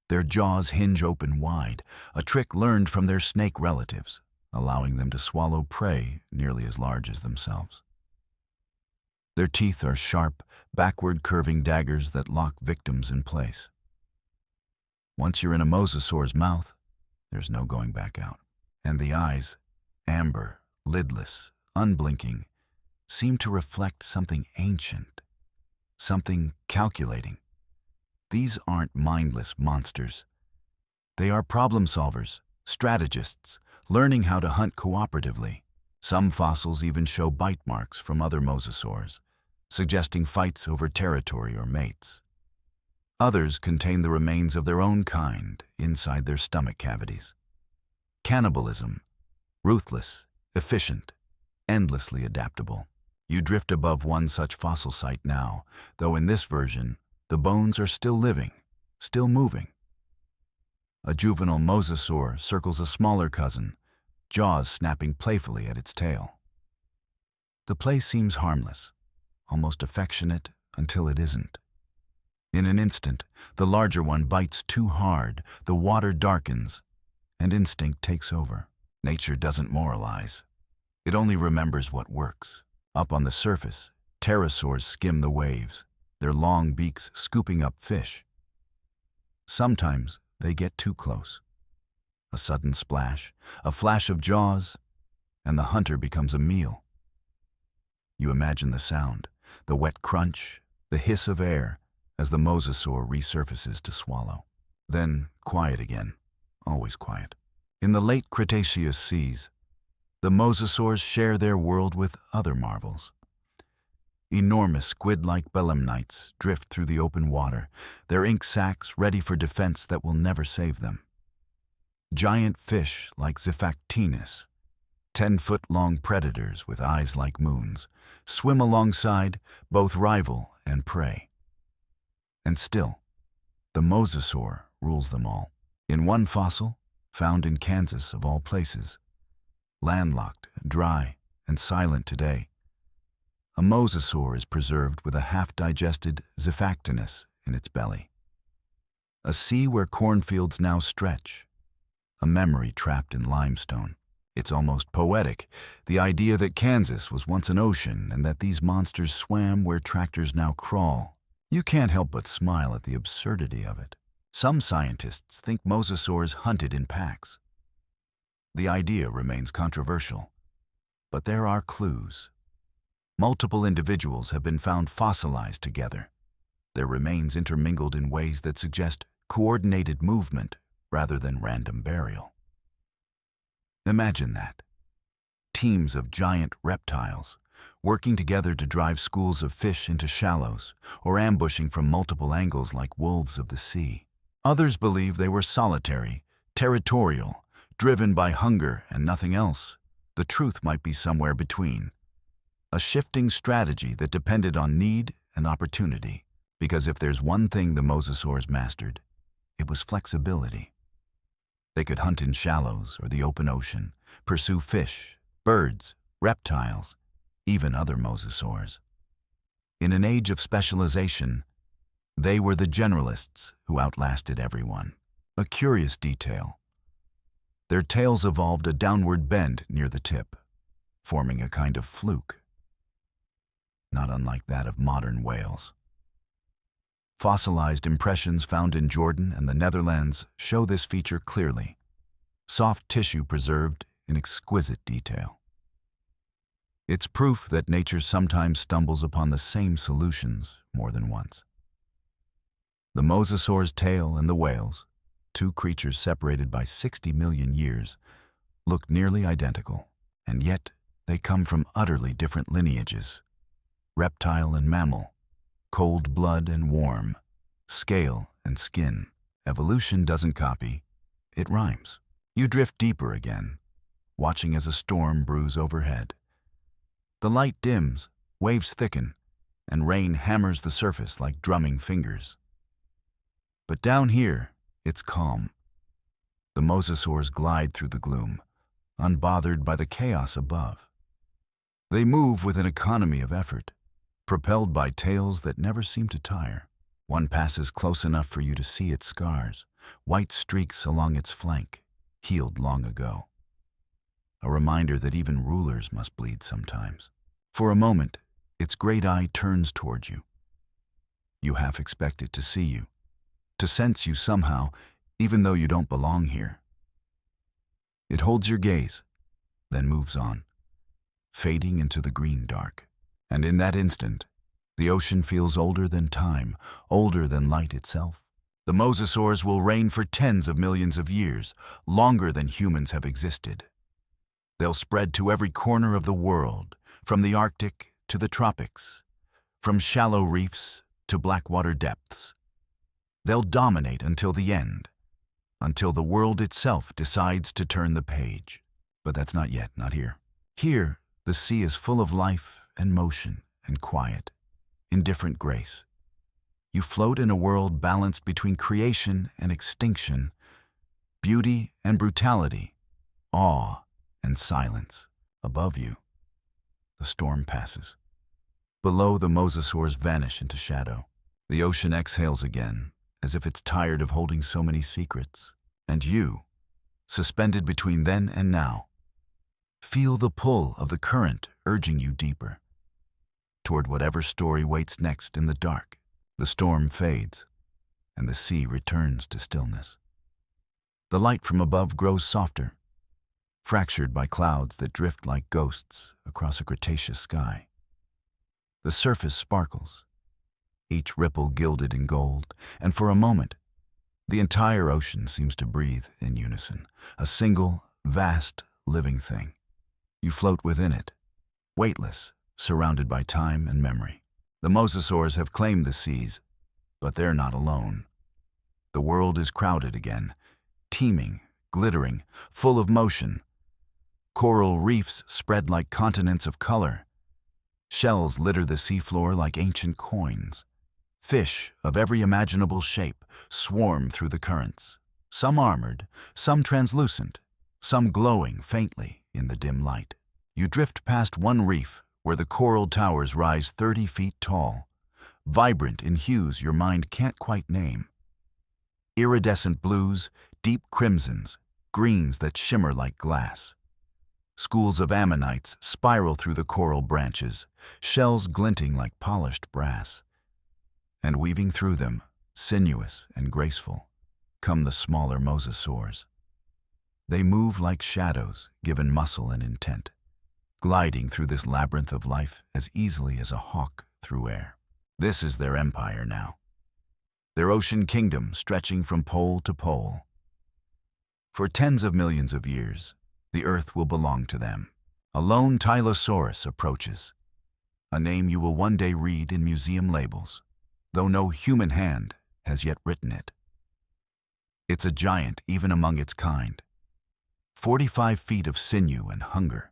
Speaker 1: Their jaws hinge open wide, a trick learned from their snake relatives, allowing them to swallow prey nearly as large as themselves. Their teeth are sharp, backward-curving daggers that lock victims in place. Once you're in a mosasaur's mouth, there's no going back out. And the eyes, amber, lidless, unblinking, seem to reflect something ancient, something calculating. These aren't mindless monsters. They are problem solvers, strategists, learning how to hunt cooperatively. Some fossils even show bite marks from other mosasaurs, suggesting fights over territory or mates. Others contain the remains of their own kind inside their stomach cavities. Cannibalism, ruthless, efficient, endlessly adaptable. You drift above one such fossil site now, though in this version, the bones are still living, still moving. A juvenile mosasaur circles a smaller cousin, jaws snapping playfully at its tail. The play seems harmless, almost affectionate until it isn't. In an instant, the larger one bites too hard, the water darkens, and instinct takes over. Nature doesn't moralize. It only remembers what works. Up on the surface, pterosaurs skim the waves, their long beaks scooping up fish. Sometimes they get too close. A sudden splash, a flash of jaws, and the hunter becomes a meal. You imagine the sound, the wet crunch, the hiss of air, as the mosasaur resurfaces to swallow. Then quiet again, always quiet. In the late Cretaceous seas, the mosasaurs share their world with other marvels. Enormous squid-like belemnites drift through the open water, their ink sacs ready for defense that will never save them. Giant fish like Xiphactinus, 10-foot-long predators with eyes like moons, swim alongside, both rival and prey. And still, the mosasaur rules them all. In one fossil, found in Kansas of all places, landlocked, dry, and silent today, a mosasaur is preserved with a half-digested Xiphactinus in its belly. A sea where cornfields now stretch, a memory trapped in limestone. It's almost poetic, the idea that Kansas was once an ocean and that these monsters swam where tractors now crawl. You can't help but smile at the absurdity of it. Some scientists think mosasaurs hunted in packs. The idea remains controversial, but there are clues. Multiple individuals have been found fossilized together, their remains intermingled in ways that suggest coordinated movement rather than random burial. Imagine that. Teams of giant reptiles, working together to drive schools of fish into shallows, or ambushing from multiple angles like wolves of the sea. Others believe they were solitary, territorial, driven by hunger and nothing else. The truth might be somewhere between. A shifting strategy that depended on need and opportunity. Because if there's one thing the mosasaurs mastered, it was flexibility. They could hunt in shallows or the open ocean, pursue fish, birds, reptiles, even other mosasaurs. In an age of specialization, they were the generalists who outlasted everyone. A curious detail. Their tails evolved a downward bend near the tip, forming a kind of fluke, not unlike that of modern whales. Fossilized impressions found in Jordan and the Netherlands show this feature clearly. Soft tissue preserved in exquisite detail. It's proof that nature sometimes stumbles upon the same solutions more than once. The mosasaur's tail and the whale's, two creatures separated by 60 million years, look nearly identical, and yet they come from utterly different lineages. Reptile and mammal, cold blood and warm, scale and skin. Evolution doesn't copy, it rhymes. You drift deeper again, watching as a storm brews overhead. The light dims, waves thicken, and rain hammers the surface like drumming fingers. But down here, it's calm. The mosasaurs glide through the gloom, unbothered by the chaos above. They move with an economy of effort, propelled by tails that never seem to tire. One passes close enough for you to see its scars, white streaks along its flank, healed long ago. A reminder that even rulers must bleed sometimes. For a moment, its great eye turns toward you. You half expect it to see you, to sense you somehow, even though you don't belong here. It holds your gaze, then moves on, fading into the green dark. And in that instant, the ocean feels older than time, older than light itself. The mosasaurs will reign for tens of millions of years, longer than humans have existed. They'll spread to every corner of the world, from the Arctic to the tropics, from shallow reefs to blackwater depths. They'll dominate until the end, until the world itself decides to turn the page. But that's not yet, not here. Here, the sea is full of life and motion and quiet, indifferent grace. You float in a world balanced between creation and extinction, beauty and brutality, awe and silence. Above you, the storm passes. Below, the mosasaurs vanish into shadow. The ocean exhales again, as if it's tired of holding so many secrets. And you, suspended between then and now, feel the pull of the current urging you deeper, toward whatever story waits next in the dark. The storm fades, and the sea returns to stillness. The light from above grows softer, fractured by clouds that drift like ghosts across a Cretaceous sky. The surface sparkles, each ripple gilded in gold, and for a moment, the entire ocean seems to breathe in unison, a single, vast, living thing. You float within it, weightless, surrounded by time and memory. The mosasaurs have claimed the seas, but they're not alone. The world is crowded again, teeming, glittering, full of motion. Coral reefs spread like continents of color. Shells litter the seafloor like ancient coins. Fish of every imaginable shape swarm through the currents, some armored, some translucent, some glowing faintly in the dim light. You drift past one reef where the coral towers rise 30 feet tall, vibrant in hues your mind can't quite name. Iridescent blues, deep crimsons, greens that shimmer like glass. Schools of ammonites spiral through the coral branches, shells glinting like polished brass. And weaving through them, sinuous and graceful, come the smaller mosasaurs. They move like shadows given muscle and intent, gliding through this labyrinth of life as easily as a hawk through air. This is their empire now, their ocean kingdom stretching from pole to pole. For tens of millions of years, the earth will belong to them. A lone Tylosaurus approaches, a name you will one day read in museum labels, though no human hand has yet written it. It's a giant even among its kind, 45 feet of sinew and hunger.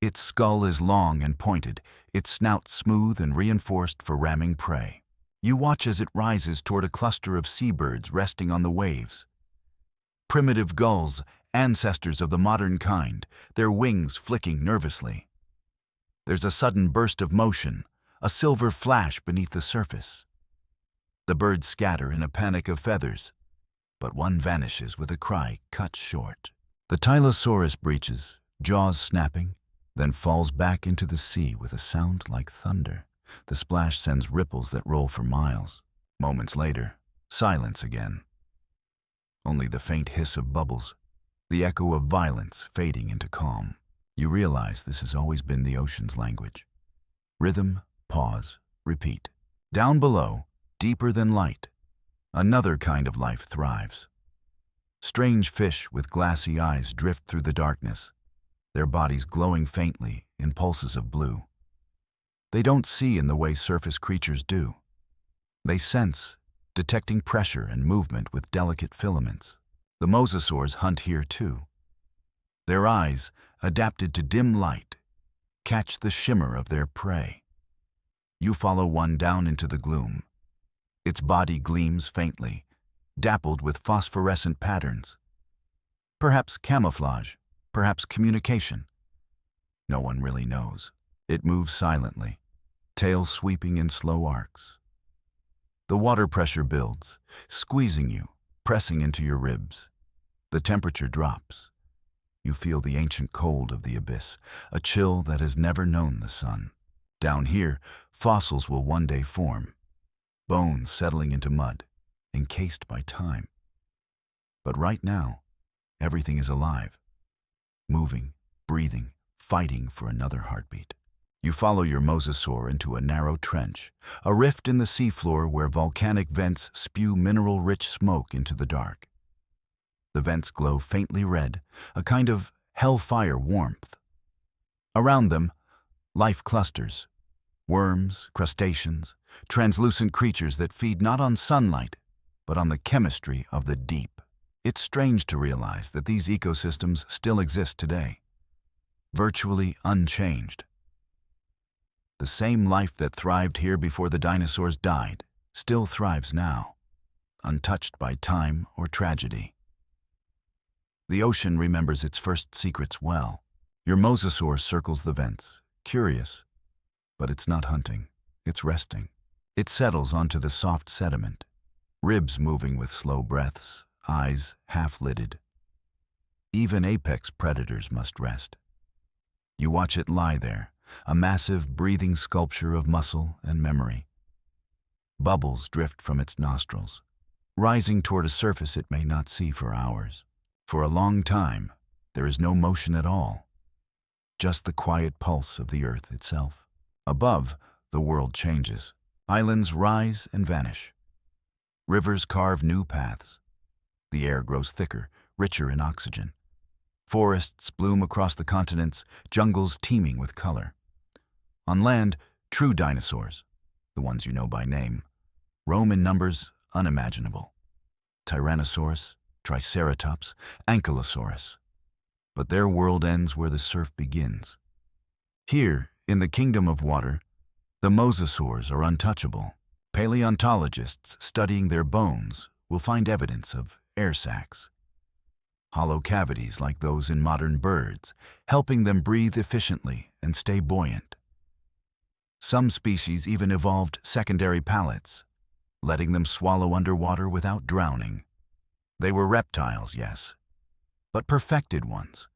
Speaker 1: Its skull is long and pointed, its snout smooth and reinforced for ramming prey. You watch as it rises toward a cluster of seabirds resting on the waves. Primitive gulls, ancestors of the modern kind, their wings flicking nervously. There's a sudden burst of motion, a silver flash beneath the surface. The birds scatter in a panic of feathers, but one vanishes with a cry cut short. The Tylosaurus breaches, jaws snapping, then falls back into the sea with a sound like thunder. The splash sends ripples that roll for miles. Moments later, silence again. Only the faint hiss of bubbles, the echo of violence fading into calm. You realize this has always been the ocean's language. Rhythm, pause, repeat. Down below, deeper than light, another kind of life thrives. Strange fish with glassy eyes drift through the darkness, their bodies glowing faintly in pulses of blue. They don't see in the way surface creatures do. They sense, detecting pressure and movement with delicate filaments. The Mosasaurs hunt here too. Their eyes, adapted to dim light, catch the shimmer of their prey. You follow one down into the gloom. Its body gleams faintly, dappled with phosphorescent patterns. Perhaps camouflage, perhaps communication. No one really knows. It moves silently, tail sweeping in slow arcs. The water pressure builds, squeezing you, pressing into your ribs. The temperature drops. You feel the ancient cold of the abyss, a chill that has never known the sun. Down here, fossils will one day form, bones settling into mud, encased by time. But right now, everything is alive, moving, breathing, fighting for another heartbeat. You follow your mosasaur into a narrow trench, a rift in the seafloor where volcanic vents spew mineral-rich smoke into the dark. The vents glow faintly red, a kind of hellfire warmth. Around them, life clusters. Worms, crustaceans, translucent creatures that feed not on sunlight, but on the chemistry of the deep. It's strange to realize that these ecosystems still exist today, virtually unchanged. The same life that thrived here before the dinosaurs died still thrives now, untouched by time or tragedy. The ocean remembers its first secrets well. Your mosasaur circles the vents, curious, but it's not hunting, it's resting. It settles onto the soft sediment, ribs moving with slow breaths, eyes half-lidded. Even apex predators must rest. You watch it lie there, a massive breathing sculpture of muscle and memory. Bubbles drift from its nostrils, rising toward a surface it may not see for hours. For a long time, there is no motion at all, just the quiet pulse of the earth itself. Above, the world changes. Islands rise and vanish. Rivers carve new paths. The air grows thicker, richer in oxygen. Forests bloom across the continents, jungles teeming with color. On land, true dinosaurs, the ones you know by name, roam in numbers unimaginable. Tyrannosaurus, Triceratops, Ankylosaurus. But their world ends where the surf begins. Here, in the kingdom of water, the mosasaurs are untouchable. Paleontologists studying their bones will find evidence of air sacs, hollow cavities like those in modern birds, helping them breathe efficiently and stay buoyant. Some species even evolved secondary palates, letting them swallow underwater without drowning. They were reptiles, yes, but perfected ones.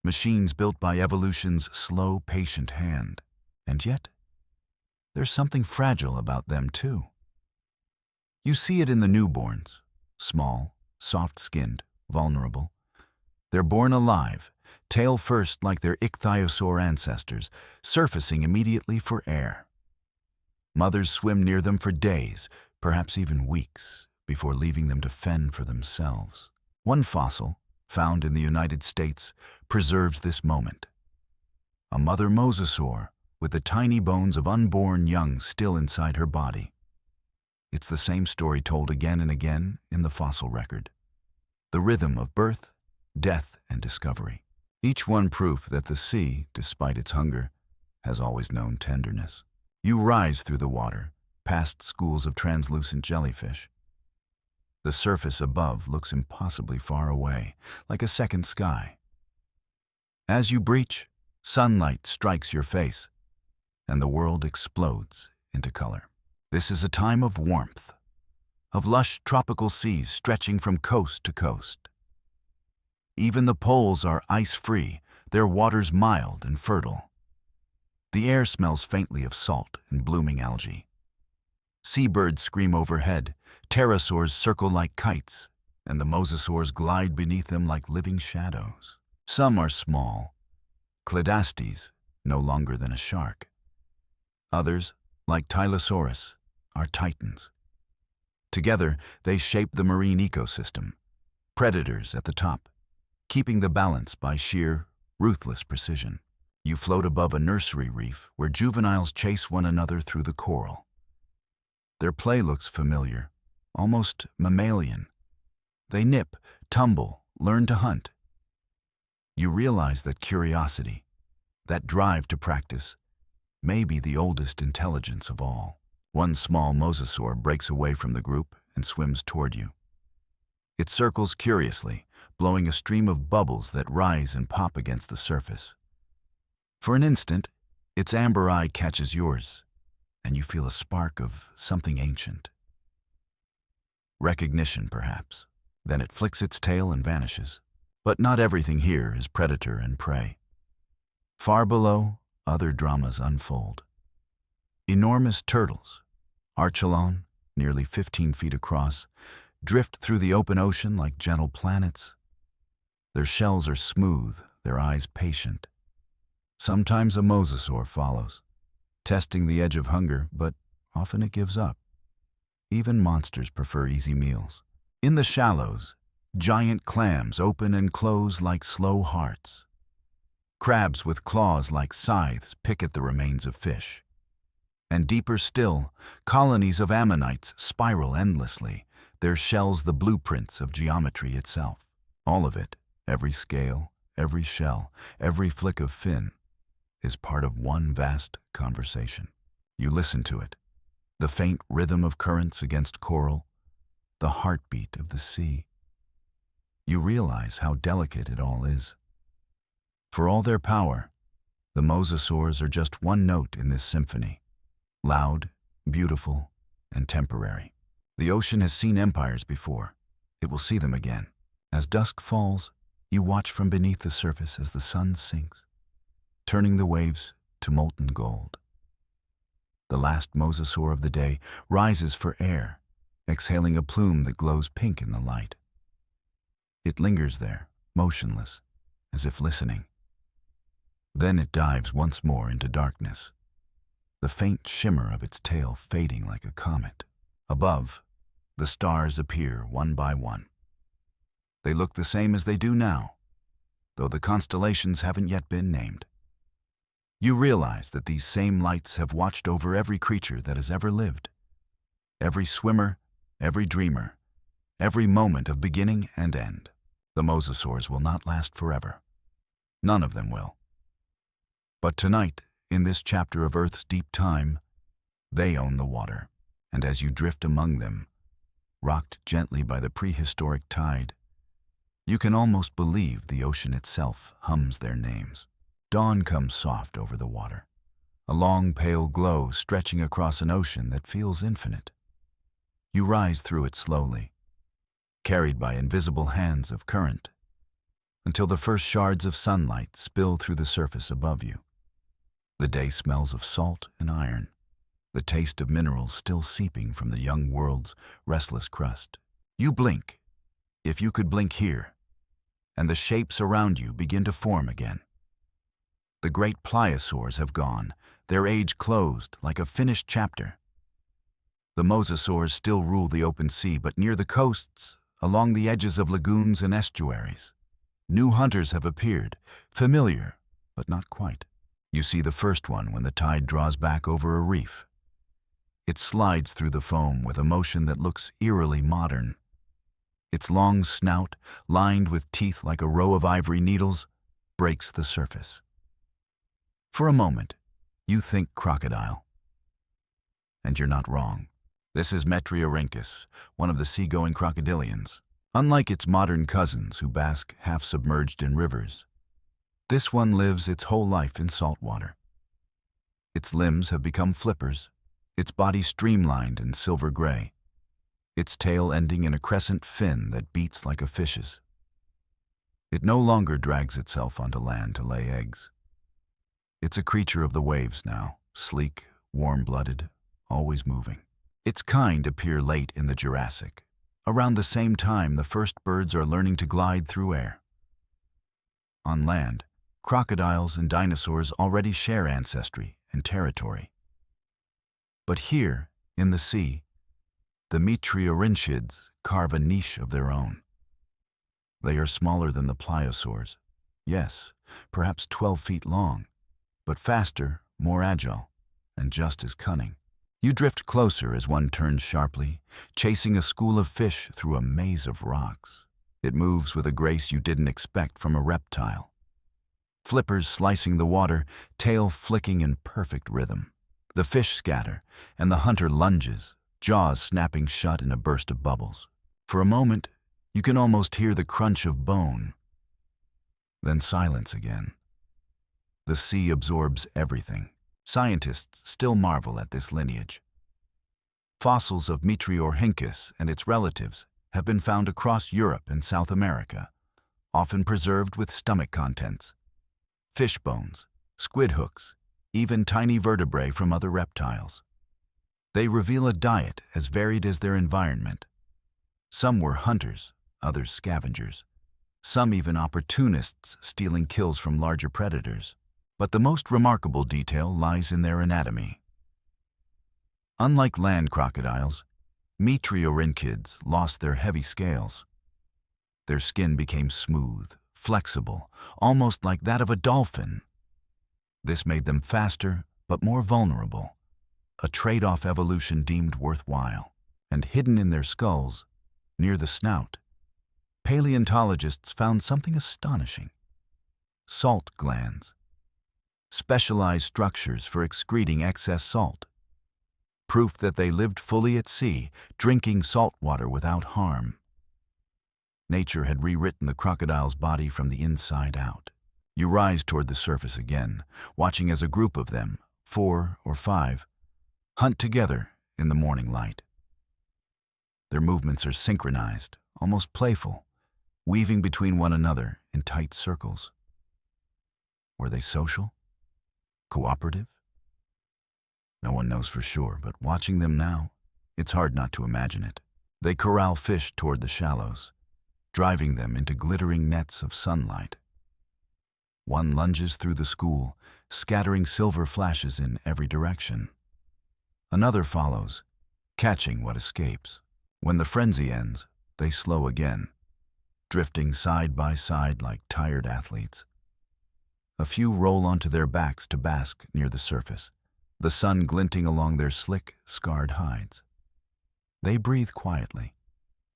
Speaker 1: Machines built by evolution's slow, patient hand. And yet, there's something fragile about them too. You see it in the newborns, small, soft-skinned, vulnerable. They're born alive, tail first like their ichthyosaur ancestors, surfacing immediately for air. Mothers swim near them for days, perhaps even weeks, before leaving them to fend for themselves. One fossil, found in the United States, preserves this moment. A mother mosasaur with the tiny bones of unborn young still inside her body. It's the same story told again and again in the fossil record. The rhythm of birth, death, and discovery. Each one proof that the sea, despite its hunger, has always known tenderness. You rise through the water, past schools of translucent jellyfish. The surface above looks impossibly far away, like a second sky. As you breach, Sunlight strikes your face, and the world explodes into color. This is a time of warmth, of lush tropical seas stretching from coast to coast. Even the poles are ice-free, their waters mild and fertile. The air smells faintly of salt and blooming algae. Seabirds scream overhead, pterosaurs circle like kites, and the mosasaurs glide beneath them like living shadows. Some are small, cladastes, no longer than a shark. Others, like Tylosaurus, are titans. Together, they shape the marine ecosystem, predators at the top, keeping the balance by sheer, ruthless precision. You float above a nursery reef where juveniles chase one another through the coral. Their play looks familiar, almost mammalian. They nip, tumble, learn to hunt. You realize that curiosity, that drive to practice, may be the oldest intelligence of all. One small mosasaur breaks away from the group and swims toward you. It circles curiously, blowing a stream of bubbles that rise and pop against the surface. For an instant, its amber eye catches yours, and you feel a spark of something ancient. Recognition, perhaps. Then it flicks its tail and vanishes. But not everything here is predator and prey. Far below, other dramas unfold. Enormous turtles, archelon, nearly 15 feet across, drift through the open ocean like gentle planets. Their shells are smooth, their eyes patient. Sometimes a mosasaur follows, testing the edge of hunger, but often it gives up. Even monsters prefer easy meals. In the shallows, giant clams open and close like slow hearts. Crabs with claws like scythes pick at the remains of fish. And deeper still, colonies of ammonites spiral endlessly, their shells the blueprints of geometry itself. All of it, every scale, every shell, every flick of fin, is part of one vast conversation. You listen to it, the faint rhythm of currents against coral, the heartbeat of the sea. You realize how delicate it all is. For all their power, the mosasaurs are just one note in this symphony, loud, beautiful, and temporary. The ocean has seen empires before. It will see them again. As dusk falls, you watch from beneath the surface as the sun sinks, turning the waves to molten gold. The last mosasaur of the day rises for air, exhaling a plume that glows pink in the light. It lingers there, motionless, as if listening. Then it dives once more into darkness, the faint shimmer of its tail fading like a comet. Above, the stars appear one by one. They look the same as they do now, though the constellations haven't yet been named. You realize that these same lights have watched over every creature that has ever lived. Every swimmer, every dreamer, every moment of beginning and end. The mosasaurs will not last forever. None of them will. But tonight, in this chapter of Earth's deep time, they own the water. And as you drift among them, rocked gently by the prehistoric tide, you can almost believe the ocean itself hums their names. Dawn comes soft over the water, a long pale glow stretching across an ocean that feels infinite. You rise through it slowly, carried by invisible hands of current, until the first shards of sunlight spill through the surface above you. The day smells of salt and iron, the taste of minerals still seeping from the young world's restless crust. You blink, if you could blink here, and the shapes around you begin to form again. The great plesiosaurs have gone, their age closed like a finished chapter. The mosasaurs still rule the open sea, but near the coasts, along the edges of lagoons and estuaries, new hunters have appeared, familiar, but not quite. You see the first one when the tide draws back over a reef. It slides through the foam with a motion that looks eerily modern. Its long snout, lined with teeth like a row of ivory needles, breaks the surface. For a moment, you think crocodile. And you're not wrong. This is Metriorhynchus, one of the seagoing crocodilians. Unlike its modern cousins who bask half-submerged in rivers, This one lives its whole life in salt water. Its limbs have become flippers, its body streamlined and silver gray, its tail ending in a crescent fin that beats like a fish's. It no longer drags itself onto land to lay eggs. It's a creature of the waves now, sleek, warm-blooded, always moving. Its kind appear late in the Jurassic. Around the same time, the first birds are learning to glide through air. On land, crocodiles and dinosaurs already share ancestry and territory. But here, in the sea, the metriorhynchids carve a niche of their own. They are smaller than the plesiosaurs, yes, perhaps 12 feet long, but faster, more agile, and just as cunning. You drift closer as one turns sharply, chasing a school of fish through a maze of rocks. It moves with a grace you didn't expect from a reptile. Flippers slicing the water, tail flicking in perfect rhythm. The fish scatter, and the hunter lunges, jaws snapping shut in a burst of bubbles. For a moment, you can almost hear the crunch of bone. Then silence again. The sea absorbs everything. Scientists still marvel at this lineage. Fossils of Metriorhynchus and its relatives have been found across Europe and South America, often preserved with stomach contents. Fish bones, squid hooks, even tiny vertebrae from other reptiles. They reveal a diet as varied as their environment. Some were hunters, others scavengers. Some even opportunists stealing kills from larger predators. But the most remarkable detail lies in their anatomy. Unlike land crocodiles, metriorhynchids lost their heavy scales. Their skin became smooth, flexible, almost like that of a dolphin. This made them faster, but more vulnerable, a trade-off evolution deemed worthwhile. And hidden in their skulls, near the snout, paleontologists found something astonishing: salt glands. Specialized structures for excreting excess salt. Proof that they lived fully at sea, drinking salt water without harm. Nature had rewritten the crocodile's body from the inside out. You rise toward the surface again, watching as a group of them, 4 or 5, hunt together in the morning light. Their movements are synchronized, almost playful, weaving between one another in tight circles. Were they social? Cooperative? No one knows for sure, but watching them now, it's hard not to imagine it. They corral fish toward the shallows, driving them into glittering nets of sunlight. One lunges through the school, scattering silver flashes in every direction. Another follows, catching what escapes. When the frenzy ends, they slow again, drifting side by side like tired athletes. A few roll onto their backs to bask near the surface, the sun glinting along their slick, scarred hides. They breathe quietly,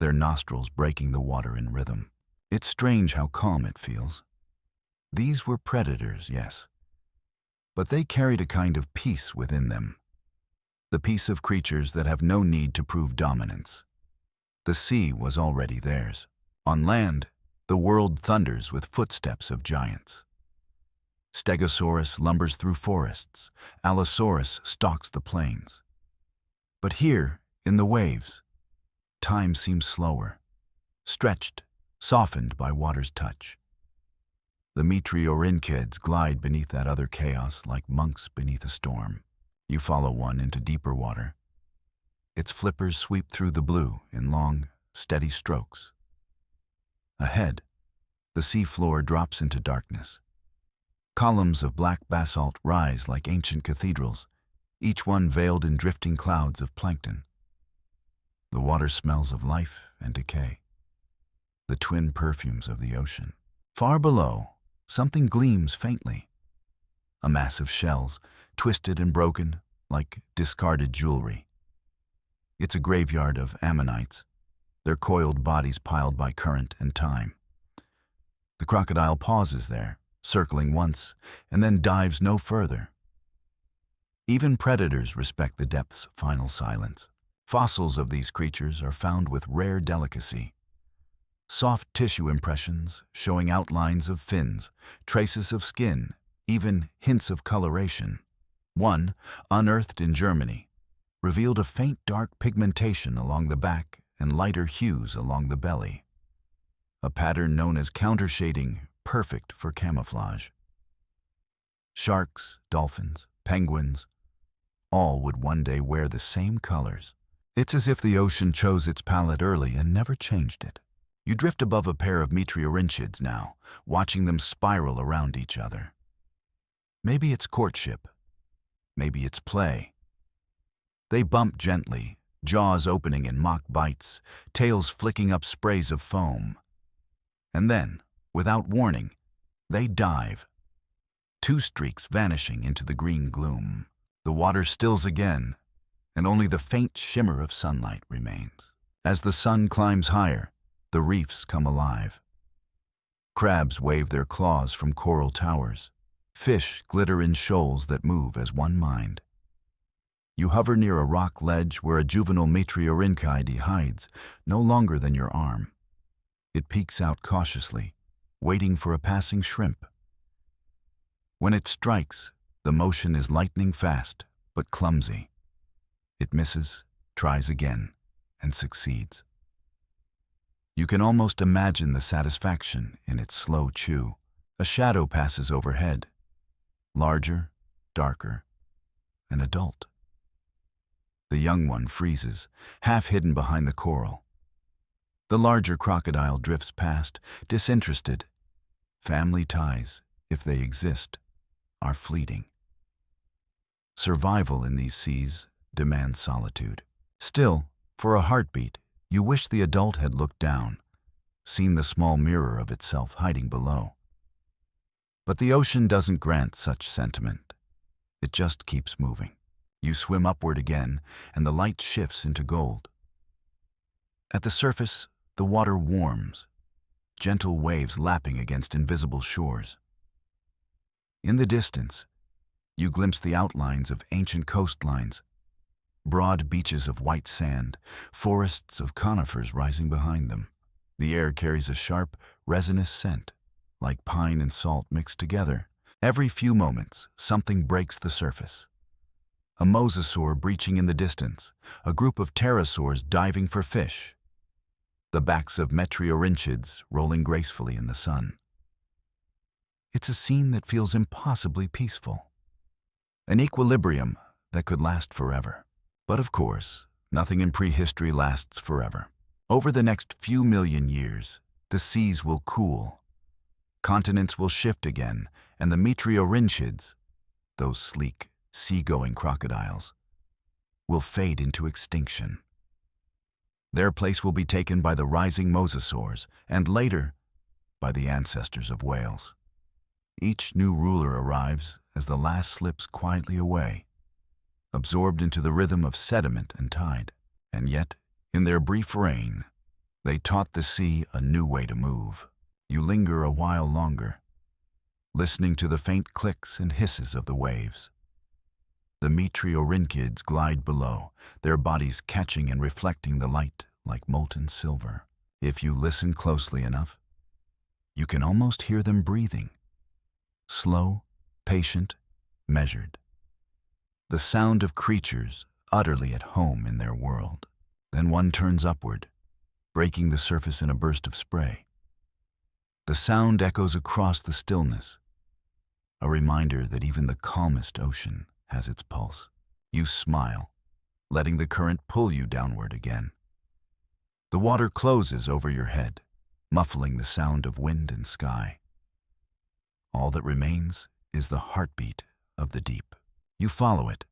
Speaker 1: their nostrils breaking the water in rhythm. It's strange how calm it feels. These were predators, yes, but they carried a kind of peace within them, the peace of creatures that have no need to prove dominance. The sea was already theirs. On land, the world thunders with footsteps of giants. Stegosaurus lumbers through forests, Allosaurus stalks the plains. But here, in the waves, time seems slower, stretched, softened by water's touch. The metriorhynchids glide beneath that other chaos like monks beneath a storm. You follow one into deeper water. Its flippers sweep through the blue in long, steady strokes. Ahead, the seafloor drops into darkness. Columns of black basalt rise like ancient cathedrals, each one veiled in drifting clouds of plankton. The water smells of life and decay, the twin perfumes of the ocean. Far below, something gleams faintly. A mass of shells, twisted and broken, like discarded jewelry. It's a graveyard of ammonites, their coiled bodies piled by current and time. The crocodile pauses there, circling once, and then dives no further. Even predators respect the depth's final silence. Fossils of these creatures are found with rare delicacy. Soft tissue impressions showing outlines of fins, traces of skin, even hints of coloration. One, unearthed in Germany, revealed a faint dark pigmentation along the back and lighter hues along the belly. A pattern known as countershading, perfect for camouflage. Sharks, dolphins, penguins, all would one day wear the same colors. It's as if the ocean chose its palette early and never changed it. You drift above a pair of meteorynchids now, watching them spiral around each other. Maybe it's courtship. Maybe it's play. They bump gently, jaws opening in mock bites, tails flicking up sprays of foam. And then, without warning, they dive. Two streaks vanishing into the green gloom. The water stills again, and only the faint shimmer of sunlight remains. As the sun climbs higher, the reefs come alive. Crabs wave their claws from coral towers. Fish glitter in shoals that move as one mind. You hover near a rock ledge where a juvenile meteorynchide hides, no longer than your arm. It peeks out cautiously, waiting for a passing shrimp. When it strikes, the motion is lightning fast, but clumsy. It misses, tries again, and succeeds. You can almost imagine the satisfaction in its slow chew. A shadow passes overhead, larger, darker, an adult. The young one freezes, half hidden behind the coral. The larger crocodile drifts past, disinterested. Family ties, if they exist, are fleeting. Survival in these seas demands solitude. Still, for a heartbeat, you wish the adult had looked down, seen the small mirror of itself hiding below. But the ocean doesn't grant such sentiment. It just keeps moving. You swim upward again, and the light shifts into gold. At the surface, the water warms, gentle waves lapping against invisible shores. In the distance, you glimpse the outlines of ancient coastlines, broad beaches of white sand, forests of conifers rising behind them. The air carries a sharp, resinous scent, like pine and salt mixed together. Every few moments, something breaks the surface. A mosasaur breaching in the distance, a group of pterosaurs diving for fish, the backs of meteorynchids rolling gracefully in the sun. It's a scene that feels impossibly peaceful, an equilibrium that could last forever. But of course, nothing in prehistory lasts forever. Over the next few million years, the seas will cool, continents will shift again, and the meteorynchids, those sleek, sea-going crocodiles, will fade into extinction. Their place will be taken by the rising mosasaurs, and later, by the ancestors of whales. Each new ruler arrives as the last slips quietly away, absorbed into the rhythm of sediment and tide. And yet, in their brief reign, they taught the sea a new way to move. You linger a while longer, listening to the faint clicks and hisses of the waves. The meteorynchids glide below, their bodies catching and reflecting the light like molten silver. If you listen closely enough, you can almost hear them breathing. Slow, patient, measured. The sound of creatures utterly at home in their world. Then one turns upward, breaking the surface in a burst of spray. The sound echoes across the stillness, a reminder that even the calmest ocean has its pulse. You smile, letting the current pull you downward again. The water closes over your head, muffling the sound of wind and sky. All that remains is the heartbeat of the deep. You follow it,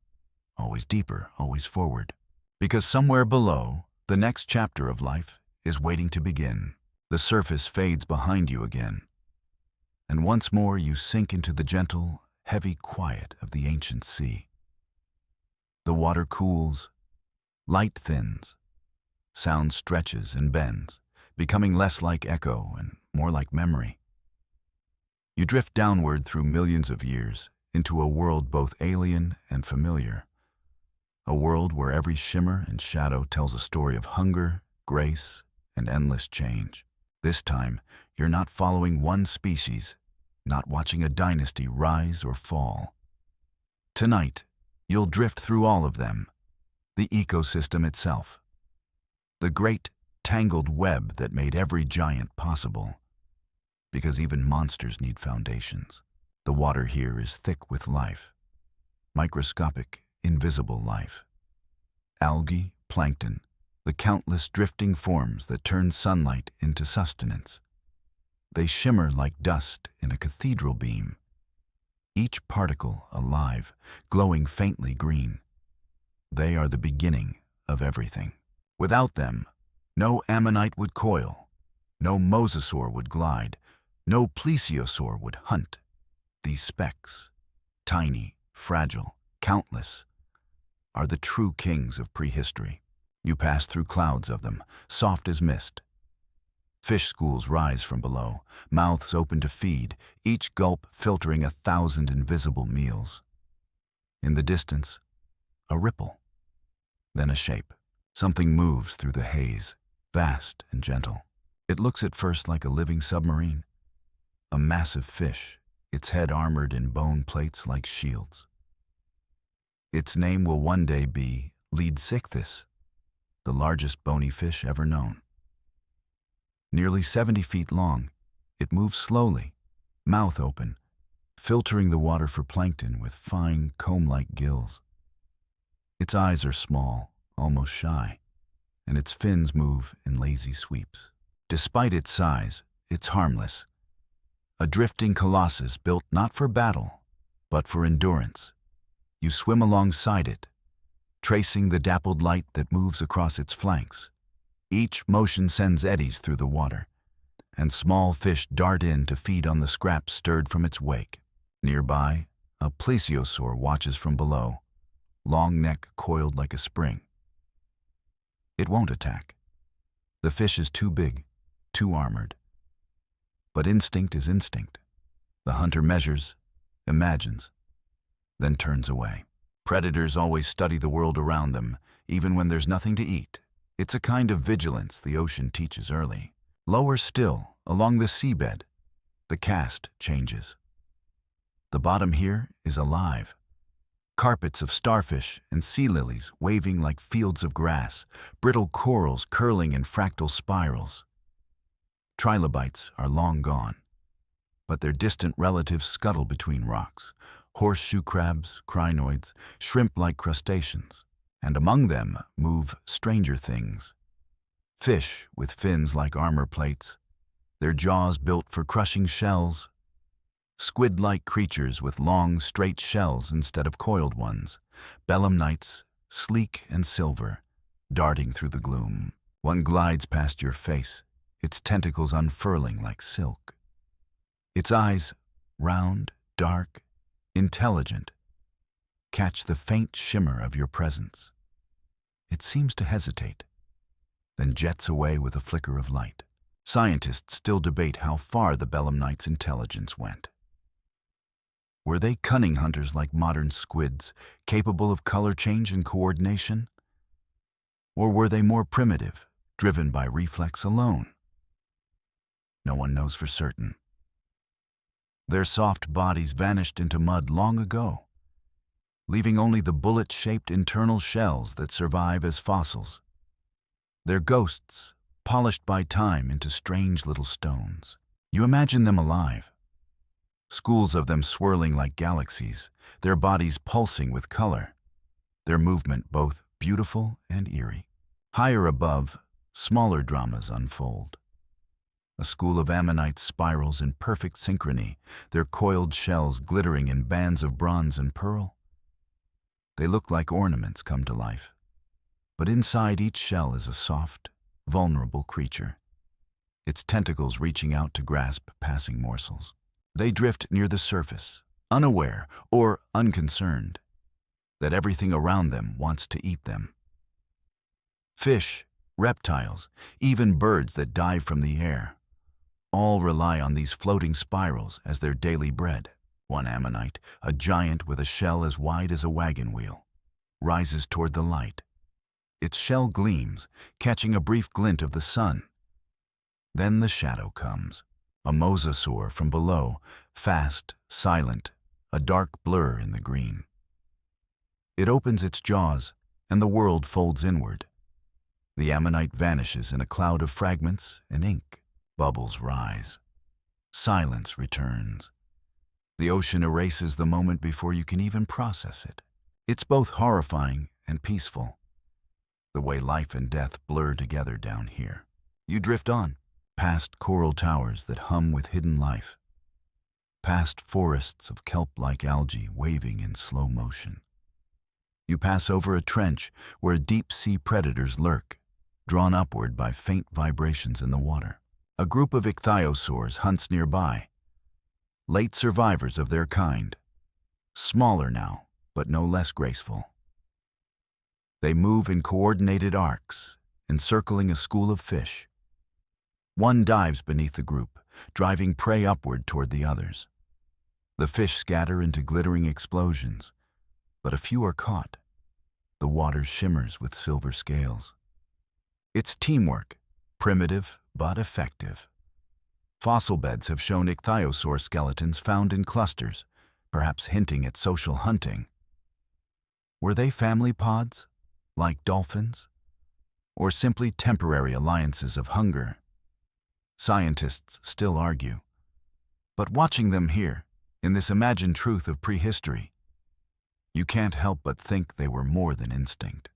Speaker 1: always deeper, always forward, because somewhere below, the next chapter of life is waiting to begin. The surface fades behind you again, and once more you sink into the gentle, heavy quiet of the ancient sea. The water cools, light thins, sound stretches and bends, becoming less like echo and more like memory. You drift downward through millions of years into a world both alien and familiar, a world where every shimmer and shadow tells a story of hunger, grace, and endless change. This time, you're not following one species, not watching a dynasty rise or fall. Tonight, you'll drift through all of them, the ecosystem itself, the great, tangled web that made every giant possible. Because even monsters need foundations. The water here is thick with life, microscopic, invisible life. Algae, plankton, the countless drifting forms that turn sunlight into sustenance. They shimmer like dust in a cathedral beam, each particle alive, glowing faintly green. They are the beginning of everything. Without them, no ammonite would coil, no mosasaur would glide, no plesiosaur would hunt. These specks, tiny, fragile, countless, are the true kings of prehistory. You pass through clouds of them, soft as mist. Fish schools rise from below, mouths open to feed, each gulp filtering 1,000 invisible meals. In the distance, a ripple, then a shape. Something moves through the haze, vast and gentle. It looks at first like a living submarine, a massive fish, its head armored in bone plates like shields. Its name will one day be Leadsichthys, the largest bony fish ever known. Nearly 70 feet long, it moves slowly, mouth open, filtering the water for plankton with fine, comb-like gills. Its eyes are small, almost shy, and its fins move in lazy sweeps. Despite its size, it's harmless. A drifting colossus built not for battle, but for endurance. You swim alongside it, tracing the dappled light that moves across its flanks. Each motion sends eddies through the water, and small fish dart in to feed on the scraps stirred from its wake. Nearby, a plesiosaur watches from below, long neck coiled like a spring. It won't attack. The fish is too big, too armored. But instinct is instinct. The hunter measures, imagines, then turns away. Predators always study the world around them, even when there's nothing to eat. It's a kind of vigilance the ocean teaches early. Lower still, along the seabed, the cast changes. The bottom here is alive. Carpets of starfish and sea lilies waving like fields of grass, brittle corals curling in fractal spirals. Trilobites are long gone, but their distant relatives scuttle between rocks, horseshoe crabs, crinoids, shrimp-like crustaceans, and among them move stranger things. Fish with fins like armor plates, their jaws built for crushing shells. Squid-like creatures with long, straight shells instead of coiled ones. Belemnites, sleek and silver, darting through the gloom. One glides past your face, its tentacles unfurling like silk. Its eyes, round, dark, intelligent, catch the faint shimmer of your presence. It seems to hesitate, then jets away with a flicker of light. Scientists still debate how far the belemnite's intelligence went. Were they cunning hunters like modern squids, capable of color change and coordination? Or were they more primitive, driven by reflex alone? No one knows for certain. Their soft bodies vanished into mud long ago, leaving only the bullet-shaped internal shells that survive as fossils. Their ghosts, polished by time into strange little stones. You imagine them alive. Schools of them swirling like galaxies, their bodies pulsing with color, their movement both beautiful and eerie. Higher above, smaller dramas unfold. A school of ammonites spirals in perfect synchrony, their coiled shells glittering in bands of bronze and pearl. They look like ornaments come to life, but inside each shell is a soft, vulnerable creature, its tentacles reaching out to grasp passing morsels. They drift near the surface, unaware or unconcerned that everything around them wants to eat them. Fish, reptiles, even birds that dive from the air, all rely on these floating spirals as their daily bread. One ammonite, a giant with a shell as wide as a wagon wheel, rises toward the light. Its shell gleams, catching a brief glint of the sun. Then the shadow comes. A mosasaur from below, fast, silent, a dark blur in the green. It opens its jaws, and the world folds inward. The ammonite vanishes in a cloud of fragments and ink. Bubbles rise. Silence returns. The ocean erases the moment before you can even process it. It's both horrifying and peaceful, the way life and death blur together down here. You drift on, past coral towers that hum with hidden life, past forests of kelp-like algae waving in slow motion. You pass over a trench where deep-sea predators lurk, drawn upward by faint vibrations in the water. A group of ichthyosaurs hunts nearby, late survivors of their kind, smaller now, but no less graceful. They move in coordinated arcs, encircling a school of fish. One dives beneath the group, driving prey upward toward the others. The fish scatter into glittering explosions, but a few are caught. The water shimmers with silver scales. It's teamwork, primitive but effective. Fossil beds have shown ichthyosaur skeletons found in clusters, perhaps hinting at social hunting. Were they family pods, like dolphins? Or simply temporary alliances of hunger? Scientists still argue. But watching them here, in this imagined truth of prehistory, you can't help but think they were more than instinct.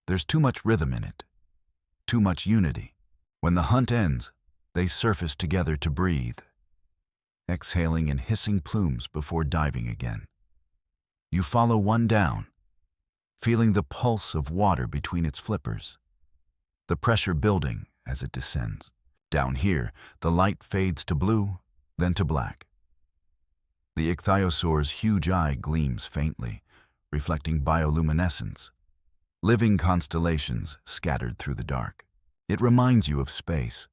Speaker 1: There's too much rhythm in it, too much unity. When the hunt ends, they surface together to breathe, exhaling in hissing plumes before diving again. You follow one down, feeling the pulse of water between its flippers, the pressure building as it descends. Down here, the light fades to blue, then to black. The ichthyosaur's huge eye gleams faintly, reflecting bioluminescence, living constellations scattered through the dark. It reminds you of space.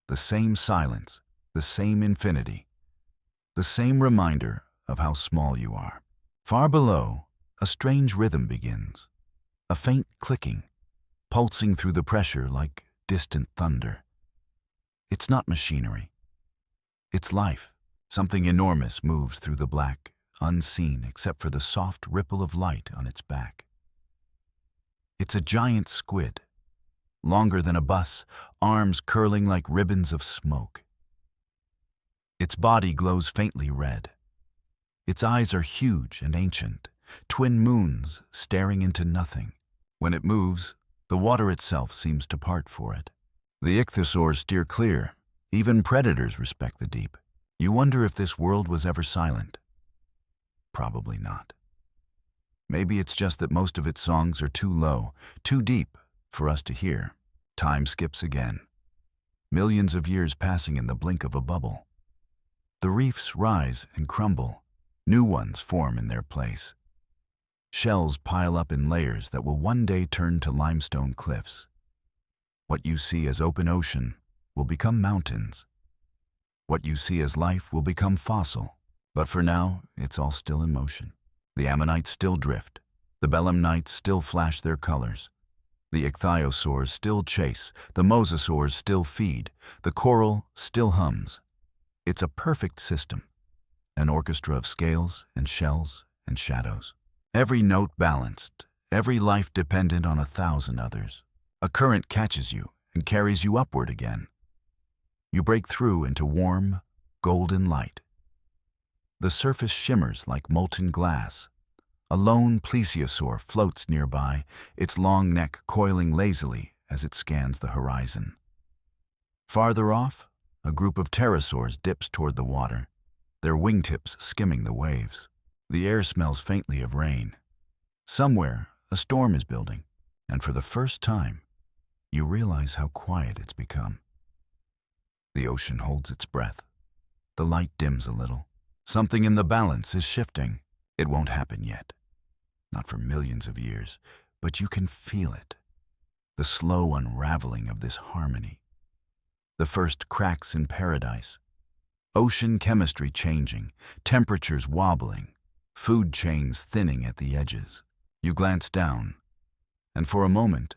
Speaker 1: The same silence, the same infinity, the same reminder of how small you are. Far below, a strange rhythm begins, a faint clicking, pulsing through the pressure like distant thunder. It's not machinery. It's life. Something enormous moves through the black, unseen except for the soft ripple of light on its back. It's a giant squid, longer than a bus, arms curling like ribbons of smoke. Its body glows faintly red. Its eyes are huge and ancient, twin moons staring into nothing. When it moves, the water itself seems to part for it. The ichthyosaurs steer clear. Even predators respect the deep. You wonder if this world was ever silent. Probably not. Maybe it's just that most of its songs are too low, too deep for us to hear. Time skips again. Millions of years passing in the blink of a bubble. The reefs rise and crumble. New ones form in their place. Shells pile up in layers that will one day turn to limestone cliffs. What you see as open ocean will become mountains. What you see as life will become fossil. But for now, it's all still in motion. The ammonites still drift. The belemnites still flash their colors. The ichthyosaurs still chase. The mosasaurs still feed. The coral still hums. It's a perfect system. An orchestra of scales and shells and shadows. Every note balanced. Every life dependent on 1,000 others. A current catches you and carries you upward again. You break through into warm, golden light. The surface shimmers like molten glass. A lone plesiosaur floats nearby, its long neck coiling lazily as it scans the horizon. Farther off, a group of pterosaurs dips toward the water, their wingtips skimming the waves. The air smells faintly of rain. Somewhere, a storm is building, and for the first time, you realize how quiet it's become. The ocean holds its breath. The light dims a little. Something in the balance is shifting. It won't happen yet. Not for millions of years, but you can feel it. The slow unraveling of this harmony. The first cracks in paradise. Ocean chemistry changing, temperatures wobbling, food chains thinning at the edges. You glance down, and for a moment,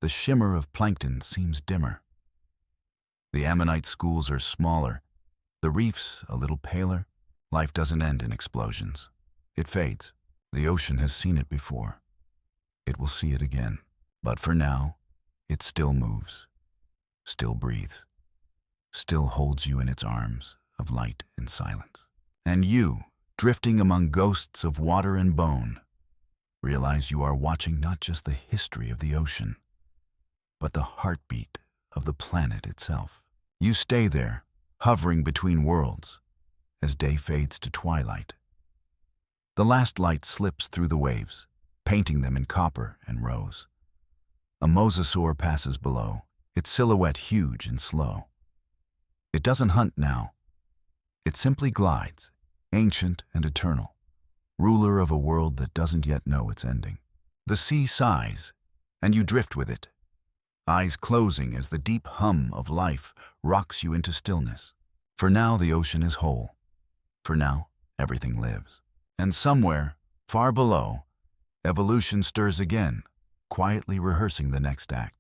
Speaker 1: the shimmer of plankton seems dimmer. The ammonite schools are smaller, the reefs a little paler. Life doesn't end in explosions. It fades. The ocean has seen it before. It will see it again. But for now, it still moves, still breathes, still holds you in its arms of light and silence. And you, drifting among ghosts of water and bone, realize you are watching not just the history of the ocean, but the heartbeat of the planet itself. You stay there, hovering between worlds, as day fades to twilight. The last light slips through the waves, painting them in copper and rose. A mosasaur passes below, its silhouette huge and slow. It doesn't hunt now. It simply glides, ancient and eternal, ruler of a world that doesn't yet know its ending. The sea sighs, and you drift with it, eyes closing as the deep hum of life rocks you into stillness. For now, the ocean is whole. For now, everything lives. And somewhere, far below, evolution stirs again, quietly rehearsing the next act.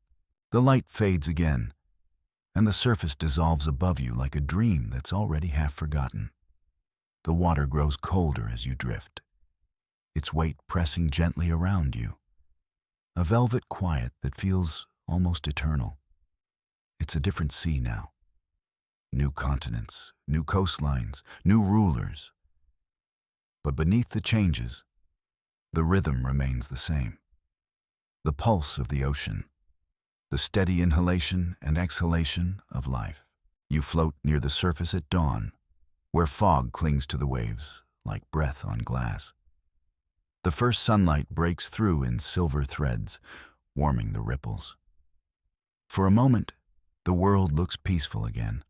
Speaker 1: The light fades again, and the surface dissolves above you like a dream that's already half forgotten. The water grows colder as you drift, its weight pressing gently around you. A velvet quiet that feels almost eternal. It's a different sea now. New continents, new coastlines, new rulers. But beneath the changes, the rhythm remains the same. The pulse of the ocean, the steady inhalation and exhalation of life. You float near the surface at dawn, where fog clings to the waves like breath on glass. The first sunlight breaks through in silver threads, warming the ripples. For a moment, the world looks peaceful again,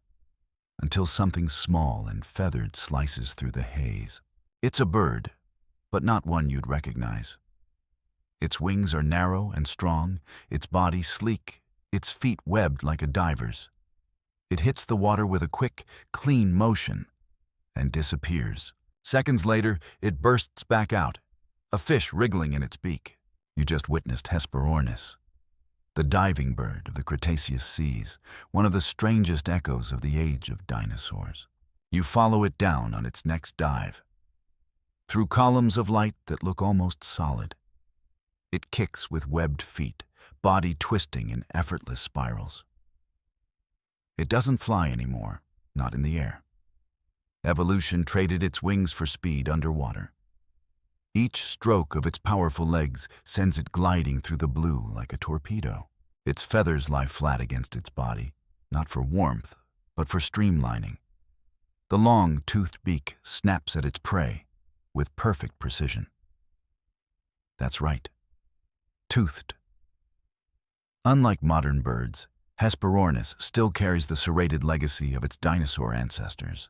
Speaker 1: until something small and feathered slices through the haze. It's a bird, but not one you'd recognize. Its wings are narrow and strong, its body sleek, its feet webbed like a diver's. It hits the water with a quick, clean motion and disappears. Seconds later, it bursts back out, a fish wriggling in its beak. You just witnessed Hesperornis, the diving bird of the Cretaceous seas, one of the strangest echoes of the age of dinosaurs. You follow it down on its next dive. Through columns of light that look almost solid, it kicks with webbed feet, body twisting in effortless spirals. It doesn't fly anymore, not in the air. Evolution traded its wings for speed underwater. Each stroke of its powerful legs sends it gliding through the blue like a torpedo. Its feathers lie flat against its body, not for warmth, but for streamlining. The long, toothed beak snaps at its prey with perfect precision. That's right, toothed. Unlike modern birds, Hesperornis still carries the serrated legacy of its dinosaur ancestors.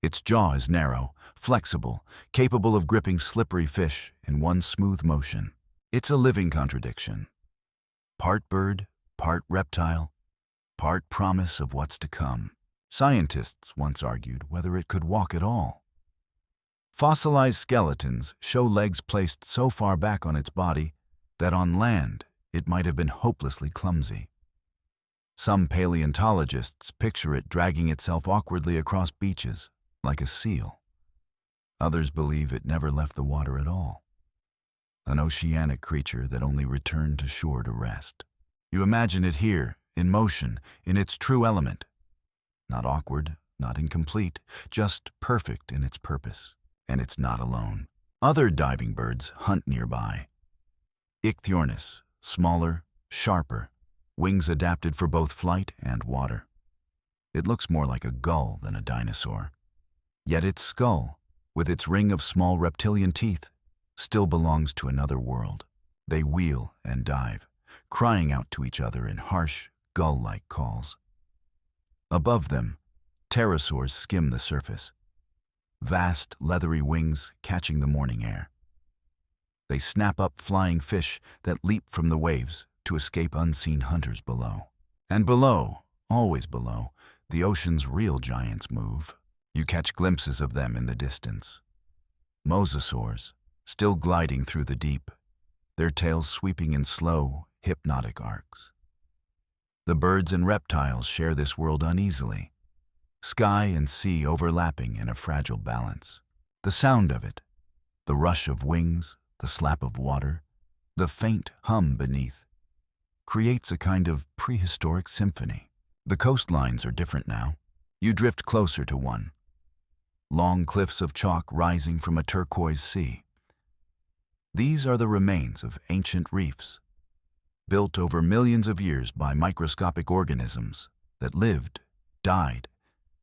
Speaker 1: Its jaw is narrow, flexible, capable of gripping slippery fish in one smooth motion. It's a living contradiction. Part bird, part reptile, part promise of what's to come. Scientists once argued whether it could walk at all. Fossilized skeletons show legs placed so far back on its body that on land it might have been hopelessly clumsy. Some paleontologists picture it dragging itself awkwardly across beaches, like a seal. Others believe it never left the water at all, an oceanic creature that only returned to shore to rest. You imagine it here, in motion, in its true element. Not awkward, not incomplete, just perfect in its purpose. And it's not alone. Other diving birds hunt nearby. Ichthyornis, smaller, sharper, wings adapted for both flight and water. It looks more like a gull than a dinosaur. Yet its skull, with its ring of small reptilian teeth, still belongs to another world. They wheel and dive, crying out to each other in harsh, gull-like calls. Above them, pterosaurs skim the surface, vast, leathery wings catching the morning air. They snap up flying fish that leap from the waves to escape unseen hunters below. And below, always below, the ocean's real giants move. You catch glimpses of them in the distance. Mosasaurs, still gliding through the deep, their tails sweeping in slow, hypnotic arcs. The birds and reptiles share this world uneasily, sky and sea overlapping in a fragile balance. The sound of it, the rush of wings, the slap of water, the faint hum beneath, creates a kind of prehistoric symphony. The coastlines are different now. You drift closer to one. Long cliffs of chalk rising from a turquoise sea. These are the remains of ancient reefs, built over millions of years by microscopic organisms that lived, died,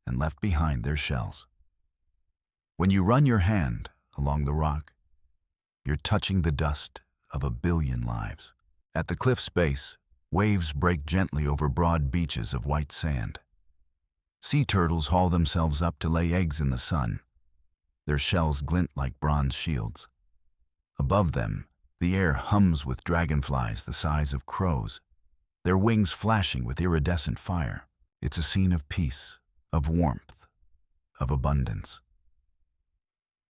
Speaker 1: and left behind their shells. When you run your hand along the rock, you're touching the dust of a billion lives. At the cliff's base, waves break gently over broad beaches of white sand. Sea turtles haul themselves up to lay eggs in the sun. Their shells glint like bronze shields. Above them, the air hums with dragonflies the size of crows, their wings flashing with iridescent fire. It's a scene of peace, of warmth, of abundance.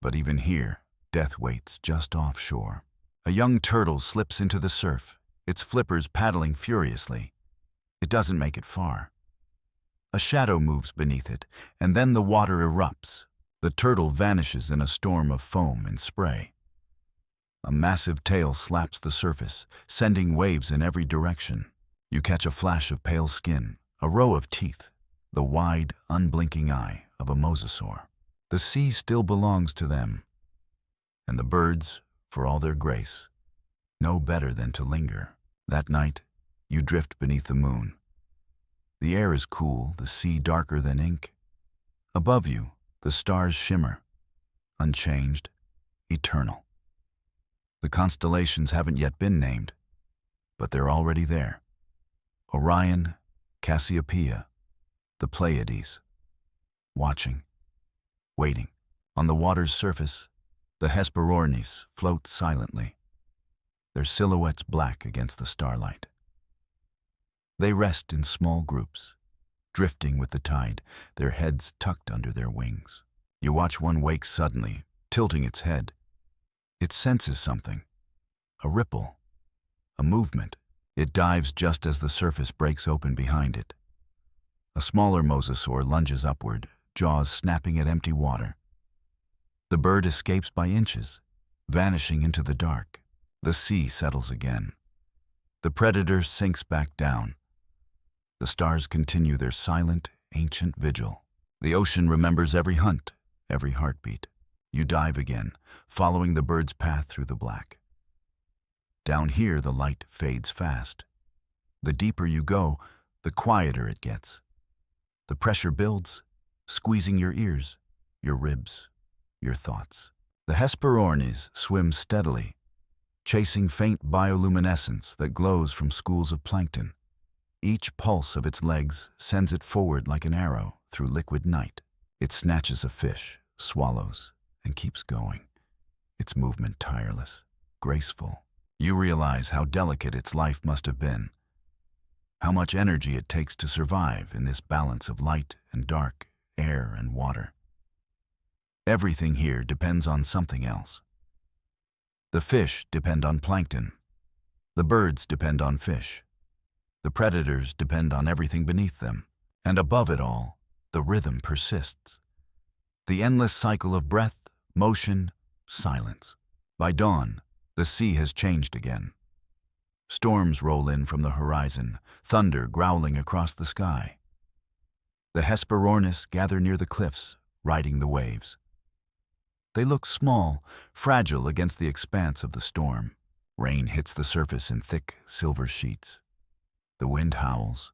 Speaker 1: But even here, death waits just offshore. A young turtle slips into the surf, its flippers paddling furiously. It doesn't make it far. A shadow moves beneath it, and then the water erupts. The turtle vanishes in a storm of foam and spray. A massive tail slaps the surface, sending waves in every direction. You catch a flash of pale skin, a row of teeth, the wide, unblinking eye of a mosasaur. The sea still belongs to them, and the birds, for all their grace, know better than to linger. That night, you drift beneath the moon. The air is cool, the sea darker than ink. Above you, the stars shimmer, unchanged, eternal. The constellations haven't yet been named, but they're already there. Orion, Cassiopeia, the Pleiades, watching, waiting. On the water's surface, the Hesperornis float silently, their silhouettes black against the starlight. They rest in small groups, drifting with the tide, their heads tucked under their wings. You watch one wake suddenly, tilting its head. It senses something, a ripple, a movement. It dives just as the surface breaks open behind it. A smaller mosasaur lunges upward, jaws snapping at empty water. The bird escapes by inches, vanishing into the dark. The sea settles again. The predator sinks back down. The stars continue their silent, ancient vigil. The ocean remembers every hunt, every heartbeat. You dive again, following the bird's path through the black. Down here, the light fades fast. The deeper you go, the quieter it gets. The pressure builds, squeezing your ears, your ribs, your thoughts. The Hesperornis swim steadily, chasing faint bioluminescence that glows from schools of plankton. Each pulse of its legs sends it forward like an arrow through liquid night. It snatches a fish, swallows, and keeps going, its movement tireless, graceful. You realize how delicate its life must have been, how much energy it takes to survive in this balance of light and dark, air and water. Everything here depends on something else. The fish depend on plankton. The birds depend on fish. The predators depend on everything beneath them. And above it all, the rhythm persists. The endless cycle of breath, motion, silence. By dawn, the sea has changed again. Storms roll in from the horizon, thunder growling across the sky. The Hesperornis gather near the cliffs, riding the waves. They look small, fragile against the expanse of the storm. Rain hits the surface in thick, silver sheets. The wind howls.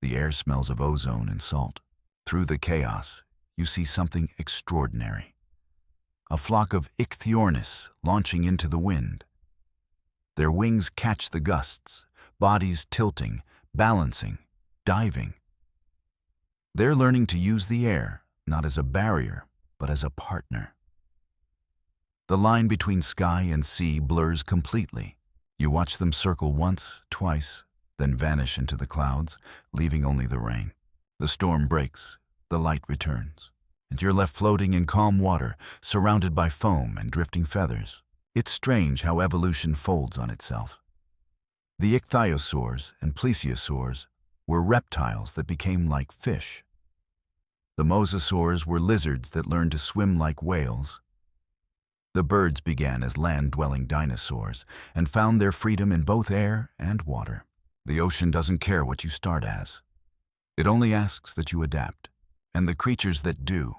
Speaker 1: The air smells of ozone and salt. Through the chaos, you see something extraordinary. A flock of ichthyosaurs launching into the wind. Their wings catch the gusts, bodies tilting, balancing, diving. They're learning to use the air, not as a barrier, but as a partner. The line between sky and sea blurs completely. You watch them circle once, twice, then vanish into the clouds, leaving only the rain. The storm breaks, the light returns, and you're left floating in calm water, surrounded by foam and drifting feathers. It's strange how evolution folds on itself. The ichthyosaurs and plesiosaurs were reptiles that became like fish. The Mosasaurs were lizards that learned to swim like whales. The birds began as land-dwelling dinosaurs and found their freedom in both air and water. The ocean doesn't care what you start as. It only asks that you adapt. And the creatures that do,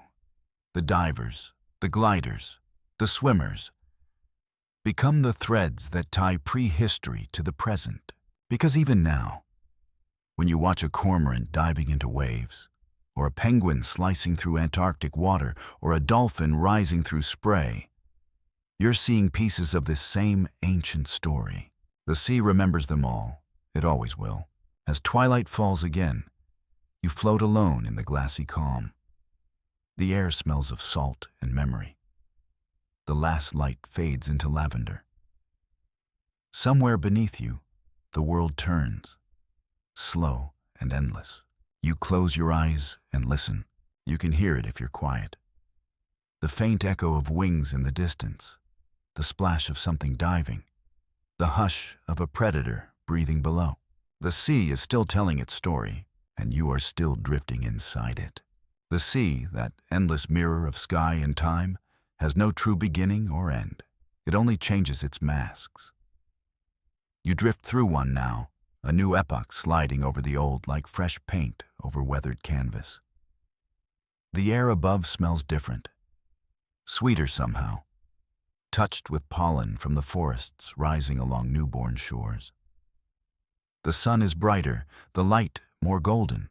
Speaker 1: the divers, the gliders, the swimmers, become the threads that tie prehistory to the present. Because even now, when you watch a cormorant diving into waves, or a penguin slicing through Antarctic water, or a dolphin rising through spray, you're seeing pieces of this same ancient story. The sea remembers them all. It always will. As twilight falls again, you float alone in the glassy calm. The air smells of salt and memory. The last light fades into lavender. Somewhere beneath you, the world turns, slow and endless. You close your eyes and listen. You can hear it if you're quiet. The faint echo of wings in the distance, the splash of something diving, the hush of a predator breathing below. The sea is still telling its story, and you are still drifting inside it. The sea, that endless mirror of sky and time, has no true beginning or end. It only changes its masks. You drift through one now, a new epoch sliding over the old like fresh paint over weathered canvas. The air above smells different, sweeter somehow, touched with pollen from the forests rising along newborn shores. The sun is brighter, the light more golden.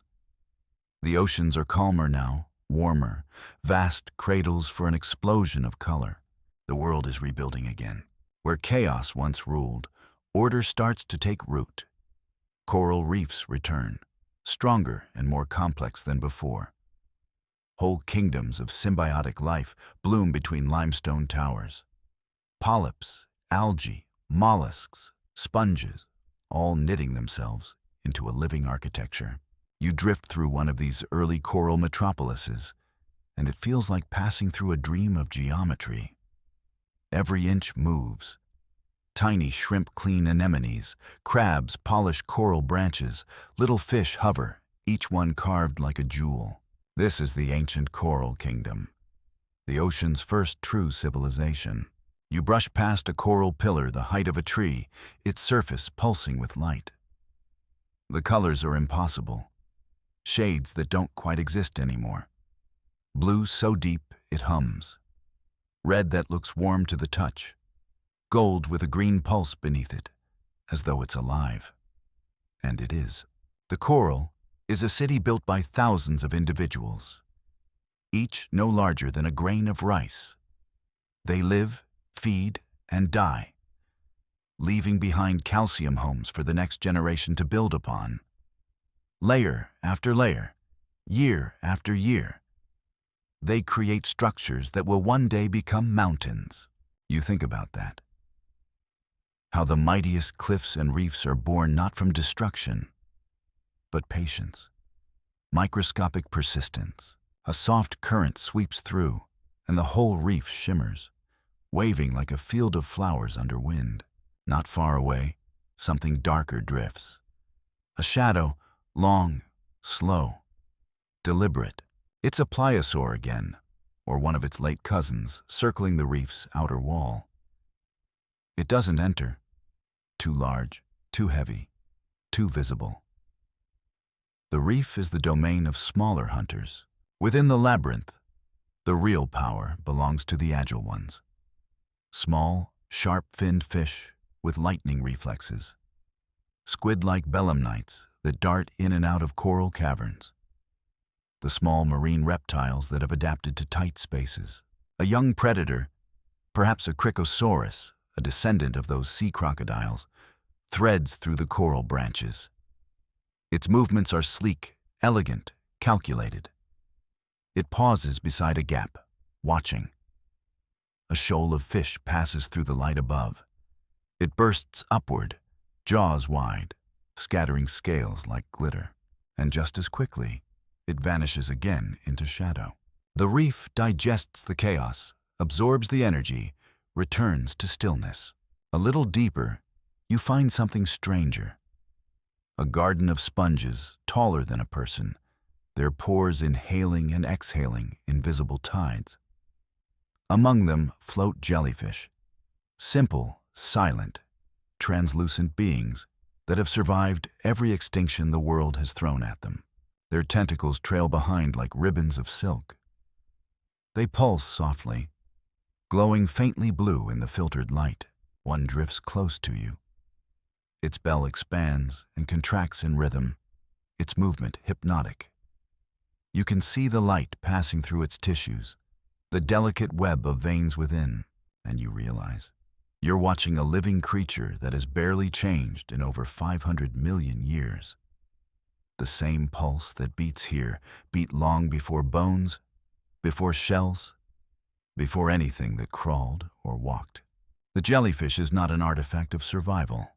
Speaker 1: The oceans are calmer now, warmer, vast cradles for an explosion of color. The world is rebuilding again. Where chaos once ruled, order starts to take root. Coral reefs return, stronger and more complex than before. Whole kingdoms of symbiotic life bloom between limestone towers. Polyps, algae, mollusks, sponges, all knitting themselves into a living architecture. You drift through one of these early coral metropolises, and it feels like passing through a dream of geometry. Every inch moves. Tiny shrimp-clean anemones, crabs polish coral branches, little fish hover, each one carved like a jewel. This is the ancient coral kingdom, the ocean's first true civilization. You brush past a coral pillar the height of a tree, its surface pulsing with light. The colors are impossible, shades that don't quite exist anymore. Blue so deep it hums, red that looks warm to the touch, gold with a green pulse beneath it, as though it's alive. And it is. The coral is a city built by thousands of individuals, each no larger than a grain of rice. They live, feed, and die, leaving behind calcium homes for the next generation to build upon. Layer after layer, year after year, they create structures that will one day become mountains. You think about that. How the mightiest cliffs and reefs are born not from destruction, but patience, microscopic persistence. A soft current sweeps through, and the whole reef shimmers, waving like a field of flowers under wind. Not far away, something darker drifts. A shadow, long, slow, deliberate. It's a plesiosaur again, or one of its late cousins, circling the reef's outer wall. It doesn't enter. Too large, too heavy, too visible. The reef is the domain of smaller hunters. Within the labyrinth, the real power belongs to the agile ones. Small, sharp-finned fish with lightning reflexes. Squid-like belemnites that dart in and out of coral caverns. The small marine reptiles that have adapted to tight spaces. A young predator, perhaps a cricosaurus, a descendant of those sea crocodiles, threads through the coral branches. Its movements are sleek, elegant, calculated. It pauses beside a gap, watching. A shoal of fish passes through the light above. It bursts upward, jaws wide, scattering scales like glitter. And just as quickly, it vanishes again into shadow. The reef digests the chaos, absorbs the energy, returns to stillness. A little deeper, you find something stranger. A garden of sponges, taller than a person, their pores inhaling and exhaling invisible tides. Among them float jellyfish, simple, silent, translucent beings that have survived every extinction the world has thrown at them. Their tentacles trail behind like ribbons of silk. They pulse softly, glowing faintly blue in the filtered light. One drifts close to you. Its bell expands and contracts in rhythm, its movement hypnotic. You can see the light passing through its tissues, the delicate web of veins within, and you realize you're watching a living creature that has barely changed in over 500 million years. The same pulse that beats here beat long before bones, before shells, before anything that crawled or walked. The jellyfish is not an artifact of survival.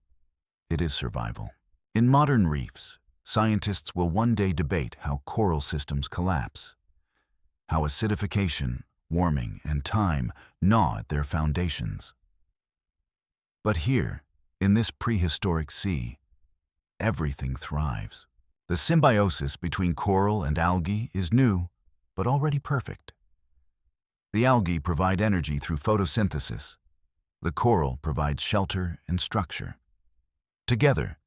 Speaker 1: It is survival. In modern reefs, scientists will one day debate how coral systems collapse, how acidification, warming, and time gnaw at their foundations. But here, in this prehistoric sea, everything thrives. The symbiosis between coral and algae is new, but already perfect. The algae provide energy through photosynthesis. The coral provides shelter and structure. Together,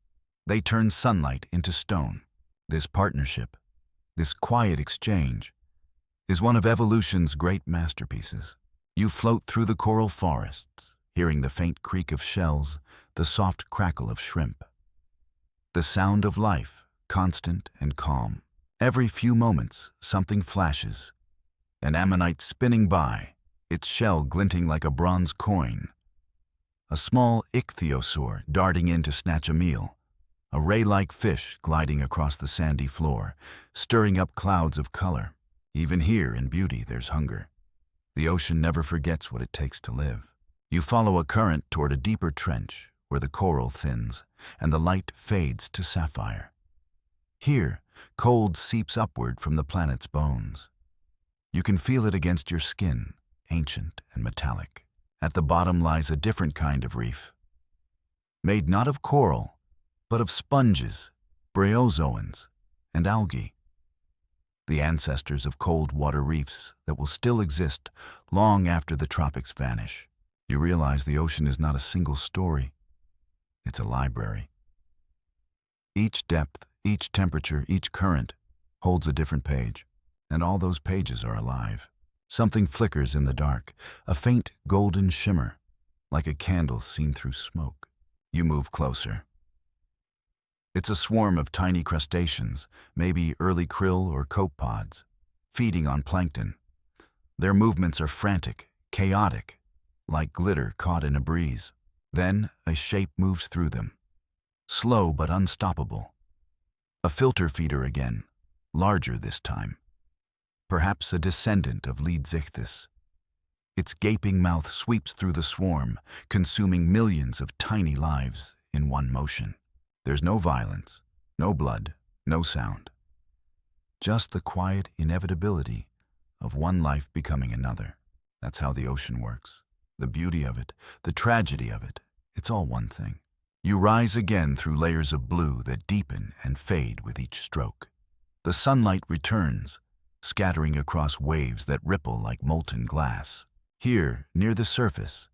Speaker 1: they turn sunlight into stone. This partnership, this quiet exchange, is one of evolution's great masterpieces. You float through the coral forests, hearing the faint creak of shells, the soft crackle of shrimp. The sound of life, constant and calm. Every few moments, something flashes. An ammonite spinning by, its shell glinting like a bronze coin. A small ichthyosaur darting in to snatch a meal. A ray-like fish gliding across the sandy floor, stirring up clouds of color. Even here in beauty there's hunger. The ocean never forgets what it takes to live. You follow a current toward a deeper trench where the coral thins and the light fades to sapphire. Here, cold seeps upward from the planet's bones. You can feel it against your skin, ancient and metallic. At the bottom lies a different kind of reef, made not of coral, but of sponges, bryozoans, and algae, the ancestors of cold water reefs that will still exist long after the tropics vanish. You realize the ocean is not a single story. It's a library. Each depth, each temperature, each current holds a different page, and all those pages are alive. Something flickers in the dark, a faint golden shimmer, like a candle seen through smoke. You move closer. It's a swarm of tiny crustaceans, maybe early krill or copepods, feeding on plankton. Their movements are frantic, chaotic, like glitter caught in a breeze. Then a shape moves through them, slow but unstoppable. A filter feeder again, larger this time. Perhaps a descendant of Leadsichthys. Its gaping mouth sweeps through the swarm, consuming millions of tiny lives in one motion. There's no violence, no blood, no sound. Just the quiet inevitability of one life becoming another. That's how the ocean works. The beauty of it, the tragedy of it, it's all one thing. You rise again through layers of blue that deepen and fade with each stroke. The sunlight returns, scattering across waves that ripple like molten glass. Here, near the surface,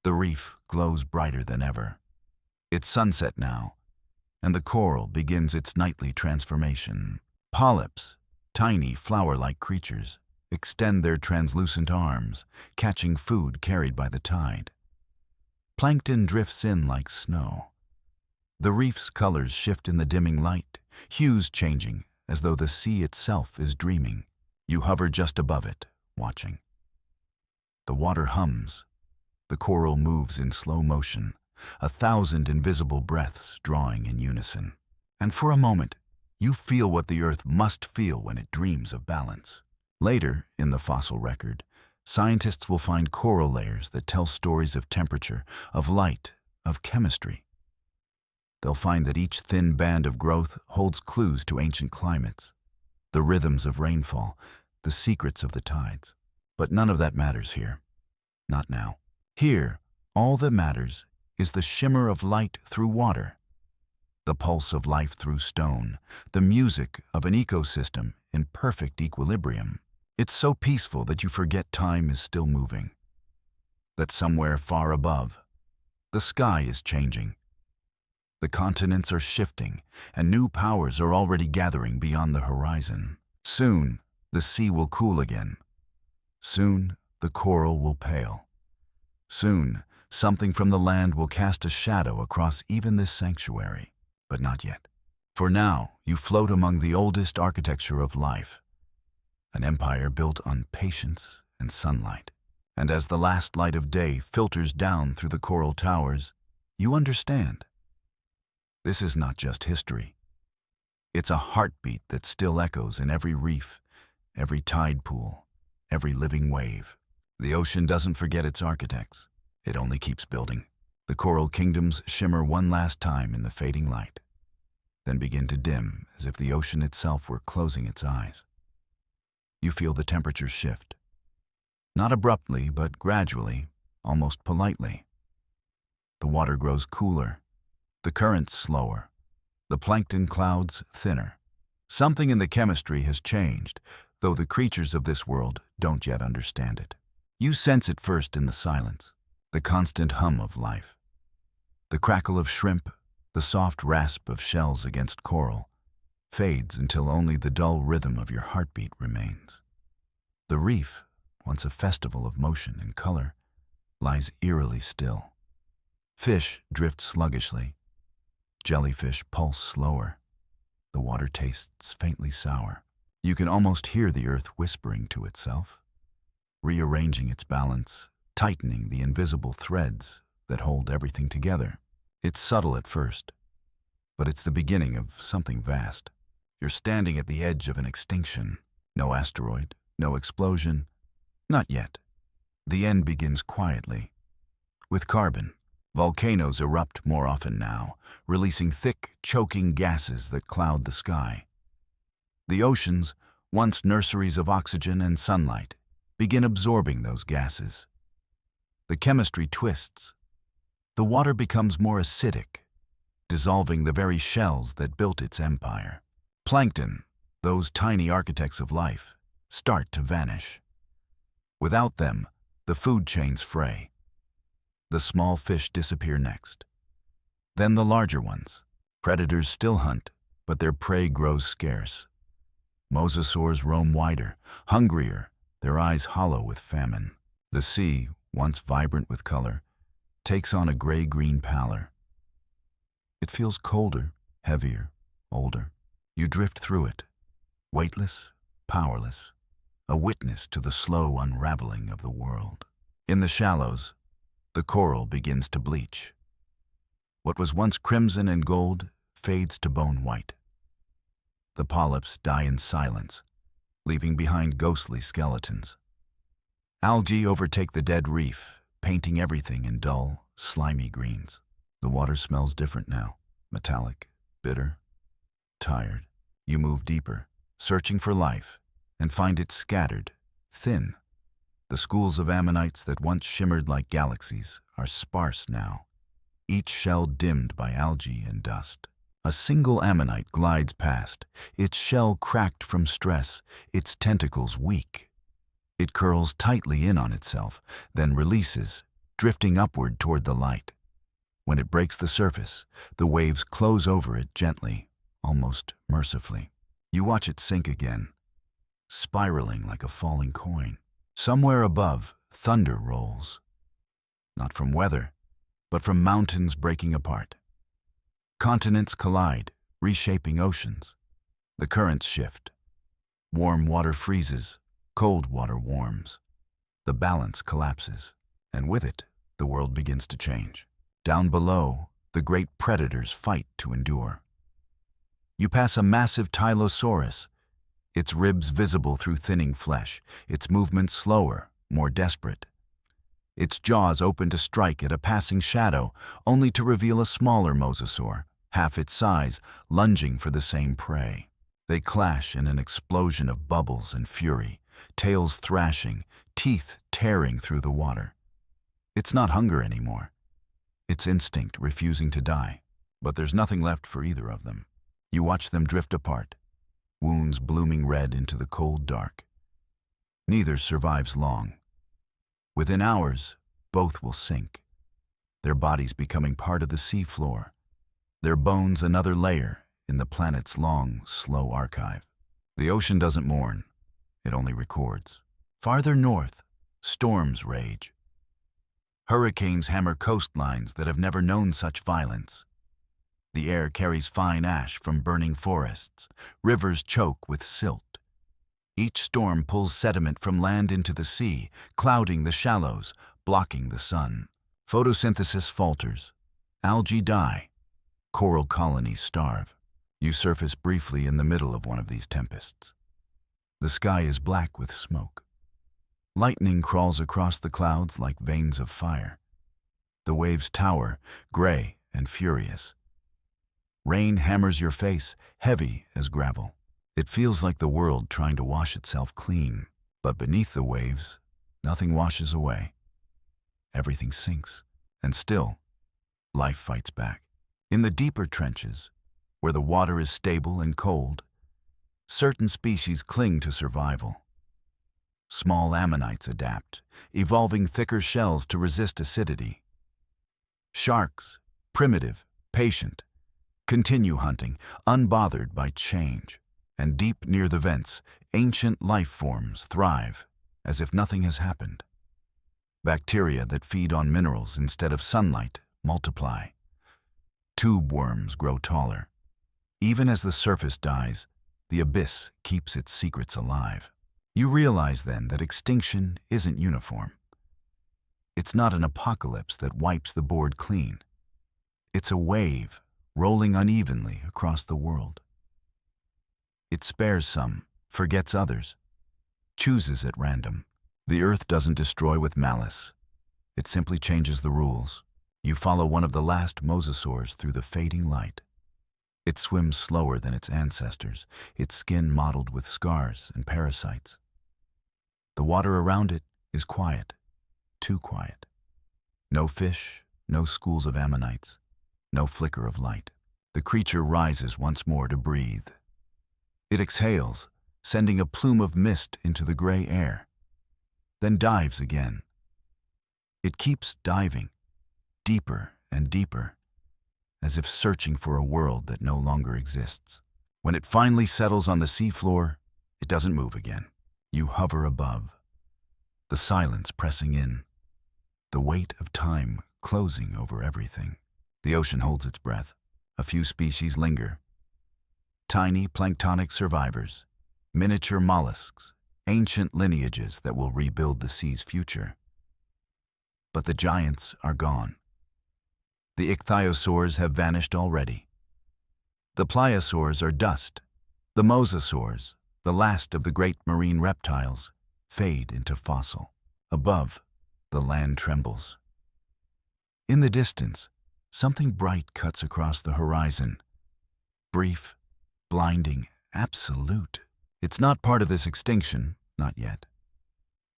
Speaker 1: the reef glows brighter than ever. It's sunset now, and the coral begins its nightly transformation. Polyps, tiny flower-like creatures, extend their translucent arms, catching food carried by the tide. Plankton drifts in like snow. The reef's colors shift in the dimming light, hues changing as though the sea itself is dreaming. You hover just above it, watching. The water hums. The coral moves in slow motion, 1,000 invisible breaths drawing in unison. And for a moment, you feel what the Earth must feel when it dreams of balance. Later, in the fossil record, scientists will find coral layers that tell stories of temperature, of light, of chemistry. They'll find that each thin band of growth holds clues to ancient climates, the rhythms of rainfall, the secrets of the tides. But none of that matters here. Not now. Here, all that matters is the shimmer of light through water, the pulse of life through stone, the music of an ecosystem in perfect equilibrium. It's so peaceful that you forget time is still moving, that somewhere far above, the sky is changing. The continents are shifting, and new powers are already gathering beyond the horizon. Soon, the sea will cool again. Soon, the coral will pale. Soon, something from the land will cast a shadow across even this sanctuary. But not yet. For now, you float among the oldest architecture of life, an empire built on patience and sunlight. And as the last light of day filters down through the coral towers, you understand. This is not just history. It's a heartbeat that still echoes in every reef, every tide pool, every living wave. The ocean doesn't forget its architects. It only keeps building. The coral kingdoms shimmer one last time in the fading light, then begin to dim as if the ocean itself were closing its eyes. You feel the temperature shift. Not abruptly, but gradually, almost politely. The water grows cooler, the currents slower, the plankton clouds thinner. Something in the chemistry has changed, though the creatures of this world don't yet understand it. You sense it first in the silence, the constant hum of life. The crackle of shrimp, the soft rasp of shells against coral, fades until only the dull rhythm of your heartbeat remains. The reef, once a festival of motion and color, lies eerily still. Fish drift sluggishly. Jellyfish pulse slower. The water tastes faintly sour. You can almost hear the earth whispering to itself, rearranging its balance, tightening the invisible threads that hold everything together. It's subtle at first, but it's the beginning of something vast. You're standing at the edge of an extinction. No asteroid, no explosion. Not yet. The end begins quietly, with carbon. Volcanoes erupt more often now, releasing thick, choking gases that cloud the sky. The oceans, once nurseries of oxygen and sunlight, begin absorbing those gases. The chemistry twists. The water becomes more acidic, dissolving the very shells that built its empire. Plankton, those tiny architects of life, start to vanish. Without them, the food chains fray. The small fish disappear next. Then the larger ones. Predators still hunt, but their prey grows scarce. Mosasaurs roam wider, hungrier, their eyes hollow with famine. The sea, once vibrant with color, takes on a gray-green pallor. It feels colder, heavier, older. You drift through it, weightless, powerless, a witness to the slow unraveling of the world. In the shallows, the coral begins to bleach. What was once crimson and gold fades to bone white. The polyps die in silence, leaving behind ghostly skeletons. Algae overtake the dead reef, painting everything in dull, slimy greens. The water smells different now, metallic, bitter, tired. You move deeper, searching for life, and find it scattered, thin. The schools of ammonites that once shimmered like galaxies are sparse now, each shell dimmed by algae and dust. A single ammonite glides past, its shell cracked from stress, its tentacles weak. It curls tightly in on itself, then releases, drifting upward toward the light. When it breaks the surface, the waves close over it gently, almost mercifully. You watch it sink again, spiraling like a falling coin. Somewhere above, thunder rolls. Not from weather, but from mountains breaking apart. Continents collide, reshaping oceans. The currents shift. Warm water freezes, cold water warms. The balance collapses, and with it, the world begins to change. Down below, the great predators fight to endure. You pass a massive Tylosaurus, its ribs visible through thinning flesh, its movements slower, more desperate. Its jaws open to strike at a passing shadow, only to reveal a smaller mosasaur, half its size, lunging for the same prey. They clash in an explosion of bubbles and fury, tails thrashing, teeth tearing through the water. It's not hunger anymore. It's instinct refusing to die. But there's nothing left for either of them. You watch them drift apart, wounds blooming red into the cold dark. Neither survives long. Within hours, both will sink, their bodies becoming part of the seafloor, their bones another layer in the planet's long, slow archive. The ocean doesn't mourn, it only records. Farther north, storms rage. Hurricanes hammer coastlines that have never known such violence. The air carries fine ash from burning forests. Rivers choke with silt. Each storm pulls sediment from land into the sea, clouding the shallows, blocking the sun. Photosynthesis falters. Algae die. Coral colonies starve. You surface briefly in the middle of one of these tempests. The sky is black with smoke. Lightning crawls across the clouds like veins of fire. The waves tower, gray and furious. Rain hammers your face, heavy as gravel. It feels like the world trying to wash itself clean. But beneath the waves, nothing washes away. Everything sinks. And still, life fights back. In the deeper trenches, where the water is stable and cold, certain species cling to survival. Small ammonites adapt, evolving thicker shells to resist acidity. Sharks, primitive, patient, continue hunting, unbothered by change. And deep near the vents, ancient life forms thrive as if nothing has happened. Bacteria that feed on minerals instead of sunlight multiply. Tube worms grow taller. Even as the surface dies, the abyss keeps its secrets alive. You realize then that extinction isn't uniform. It's not an apocalypse that wipes the board clean. It's a wave rolling unevenly across the world. It spares some, forgets others, chooses at random. The earth doesn't destroy with malice. It simply changes the rules. You follow one of the last Mosasaurs through the fading light. It swims slower than its ancestors, its skin mottled with scars and parasites. The water around it is quiet, too quiet. No fish, no schools of ammonites, no flicker of light. The creature rises once more to breathe. It exhales, sending a plume of mist into the gray air, then dives again. It keeps diving, deeper and deeper, as if searching for a world that no longer exists. When it finally settles on the seafloor, it doesn't move again. You hover above, the silence pressing in, the weight of time closing over everything. The ocean holds its breath. A few species linger. Tiny planktonic survivors, miniature mollusks, ancient lineages that will rebuild the sea's future. But the giants are gone. The ichthyosaurs have vanished already. The plesiosaurs are dust. The Mosasaurs, the last of the great marine reptiles, fade into fossil. Above, the land trembles. In the distance, something bright cuts across the horizon. Brief, blinding, absolute. It's not part of this extinction, not yet.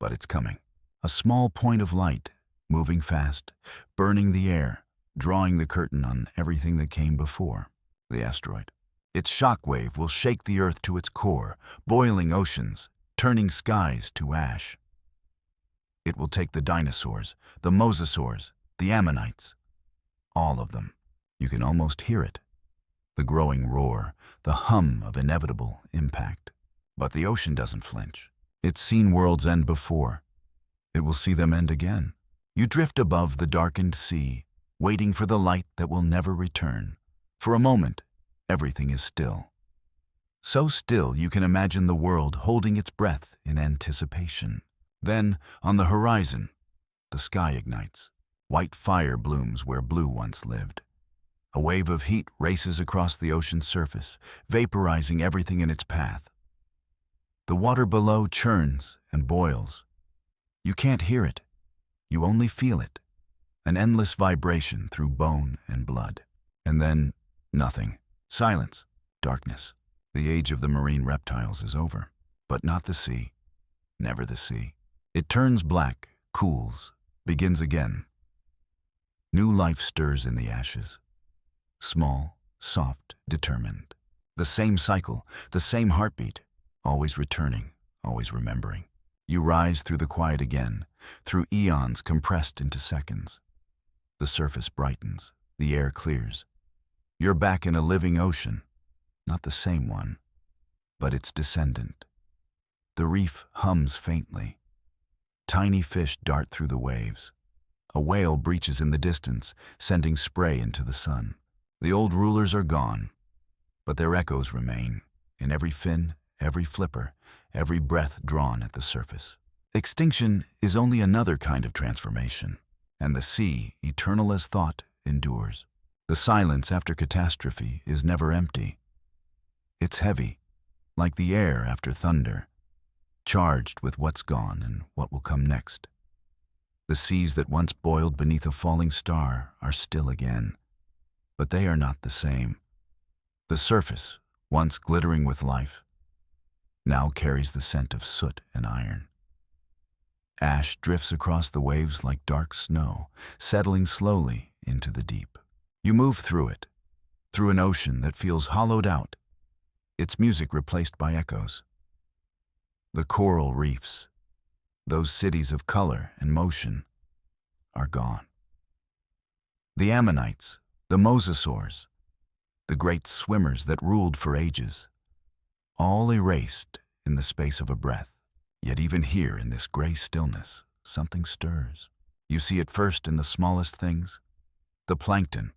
Speaker 1: But it's coming. A small point of light, moving fast, burning the air, drawing the curtain on everything that came before. The asteroid. Its shockwave will shake the Earth to its core, boiling oceans, turning skies to ash. It will take the dinosaurs, the mosasaurs, the ammonites, all of them. You can almost hear it. The growing roar, the hum of inevitable impact. But the ocean doesn't flinch. It's seen worlds end before. It will see them end again. You drift above the darkened sea, waiting for the light that will never return. For a moment, everything is still. So still you can imagine the world holding its breath in anticipation. Then, on the horizon, the sky ignites. White fire blooms where blue once lived. A wave of heat races across the ocean's surface, vaporizing everything in its path. The water below churns and boils. You can't hear it. You only feel it. An endless vibration through bone and blood. And then, nothing. Silence. Darkness. The age of the marine reptiles is over. But not the sea. Never the sea. It turns black, cools, begins again. New life stirs in the ashes. Small, soft, determined. The same cycle, the same heartbeat, always returning, always remembering. You rise through the quiet again, through eons compressed into seconds. The surface brightens, the air clears. You're back in a living ocean, not the same one, but its descendant. The reef hums faintly. Tiny fish dart through the waves. A whale breaches in the distance, sending spray into the sun. The old rulers are gone, but their echoes remain in every fin, every flipper, every breath drawn at the surface. Extinction is only another kind of transformation, and the sea, eternal as thought, endures. The silence after catastrophe is never empty. It's heavy, like the air after thunder, charged with what's gone and what will come next. The seas that once boiled beneath a falling star are still again, but they are not the same. The surface, once glittering with life, now carries the scent of soot and iron. Ash drifts across the waves like dark snow, settling slowly into the deep. You move through it, through an ocean that feels hollowed out, its music replaced by echoes. The coral reefs, those cities of color and motion, are gone. The ammonites, the mosasaurs, the great swimmers that ruled for ages, all erased in the space of a breath. Yet even here in this gray stillness, something stirs. You see it first in the smallest things. The plankton.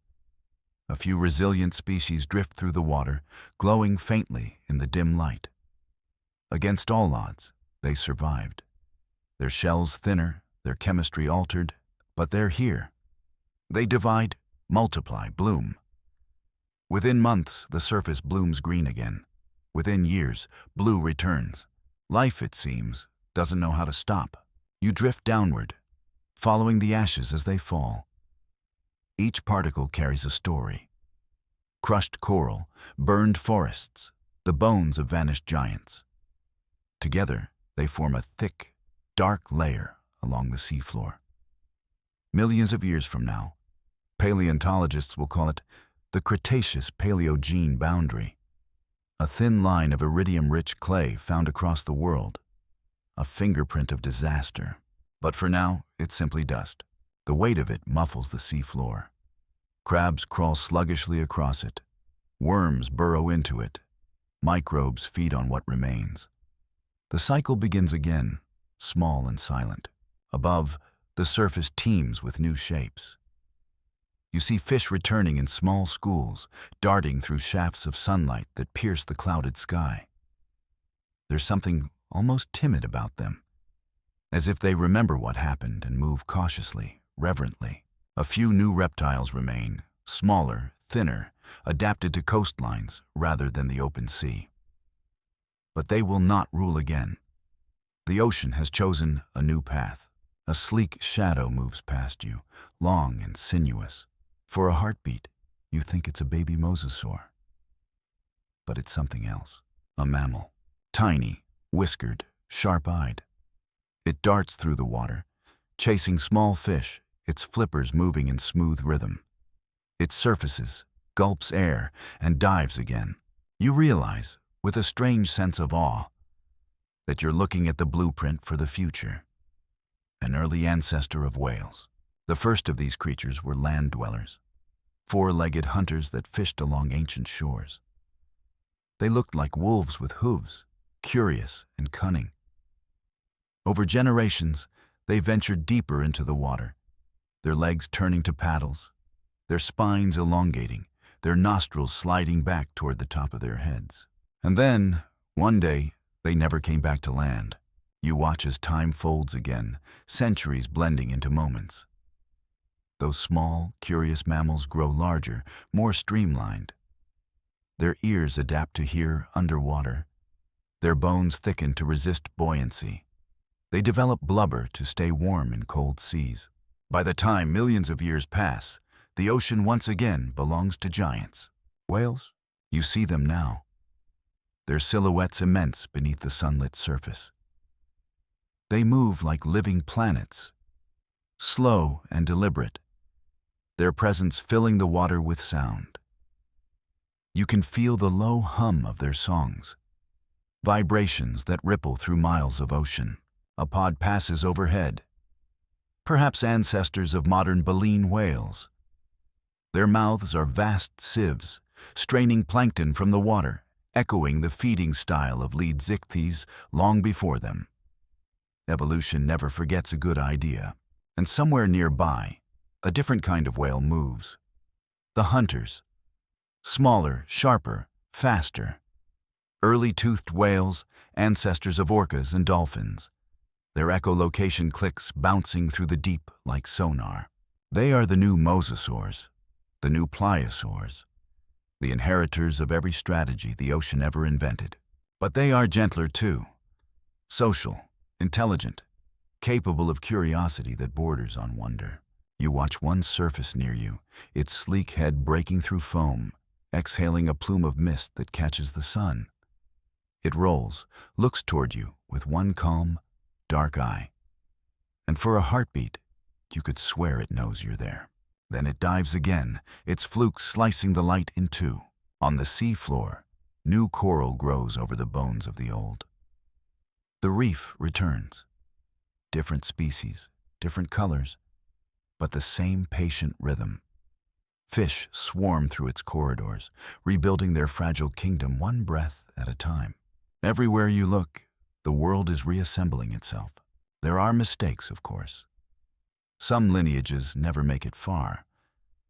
Speaker 1: A few resilient species drift through the water, glowing faintly in the dim light. Against all odds, they survived. Their shells thinner, their chemistry altered, but they're here. They divide, multiply, bloom. Within months, the surface blooms green again. Within years, blue returns. Life, it seems, doesn't know how to stop. You drift downward, following the ashes as they fall. Each particle carries a story. Crushed coral, burned forests, the bones of vanished giants. Together, they form a thick, dark layer along the seafloor. Millions of years from now, paleontologists will call it the Cretaceous-Paleogene boundary, a thin line of iridium-rich clay found across the world, a fingerprint of disaster. But for now, it's simply dust. The weight of it muffles the seafloor. Crabs crawl sluggishly across it. Worms burrow into it. Microbes feed on what remains. The cycle begins again, small and silent. Above, the surface teems with new shapes. You see fish returning in small schools, darting through shafts of sunlight that pierce the clouded sky. There's something almost timid about them, as if they remember what happened and move cautiously, reverently. A few new reptiles remain, smaller, thinner, adapted to coastlines rather than the open sea. But they will not rule again. The ocean has chosen a new path. A sleek shadow moves past you, long and sinuous. For a heartbeat, you think it's a baby mosasaur. But it's something else. A mammal. Tiny, whiskered, sharp-eyed. It darts through the water, chasing small fish, its flippers moving in smooth rhythm. It surfaces, gulps air, and dives again. You realize, with a strange sense of awe, that you're looking at the blueprint for the future. An early ancestor of whales. The first of these creatures were land dwellers, four-legged hunters that fished along ancient shores. They looked like wolves with hooves, curious and cunning. Over generations, they ventured deeper into the water, their legs turning to paddles, their spines elongating, their nostrils sliding back toward the top of their heads. And then, one day, they never came back to land. You watch as time folds again, centuries blending into moments. Those small, curious mammals grow larger, more streamlined. Their ears adapt to hear underwater. Their bones thicken to resist buoyancy. They develop blubber to stay warm in cold seas. By the time millions of years pass, the ocean once again belongs to giants. Whales? You see them now. Their silhouettes immense beneath the sunlit surface. They move like living planets, slow and deliberate, their presence filling the water with sound. You can feel the low hum of their songs, vibrations that ripple through miles of ocean. A pod passes overhead, perhaps ancestors of modern baleen whales. Their mouths are vast sieves, straining plankton from the water, echoing the feeding style of lead ichthys long before them. Evolution never forgets a good idea, and somewhere nearby, a different kind of whale moves. The hunters. Smaller, sharper, faster. Early-toothed whales, ancestors of orcas and dolphins. Their echolocation clicks bouncing through the deep like sonar. They are the new Mosasaurs, the new plesiosaurs, the inheritors of every strategy the ocean ever invented. But they are gentler too. Social, intelligent, capable of curiosity that borders on wonder. You watch one surface near you, its sleek head breaking through foam, exhaling a plume of mist that catches the sun. It rolls, looks toward you with one calm, dark eye. And for a heartbeat, you could swear it knows you're there. Then it dives again, its fluke slicing the light in two. On the sea floor, new coral grows over the bones of the old. The reef returns. Different species, different colors, but the same patient rhythm. Fish swarm through its corridors, rebuilding their fragile kingdom one breath at a time. Everywhere you look, the world is reassembling itself. There are mistakes, of course. Some lineages never make it far.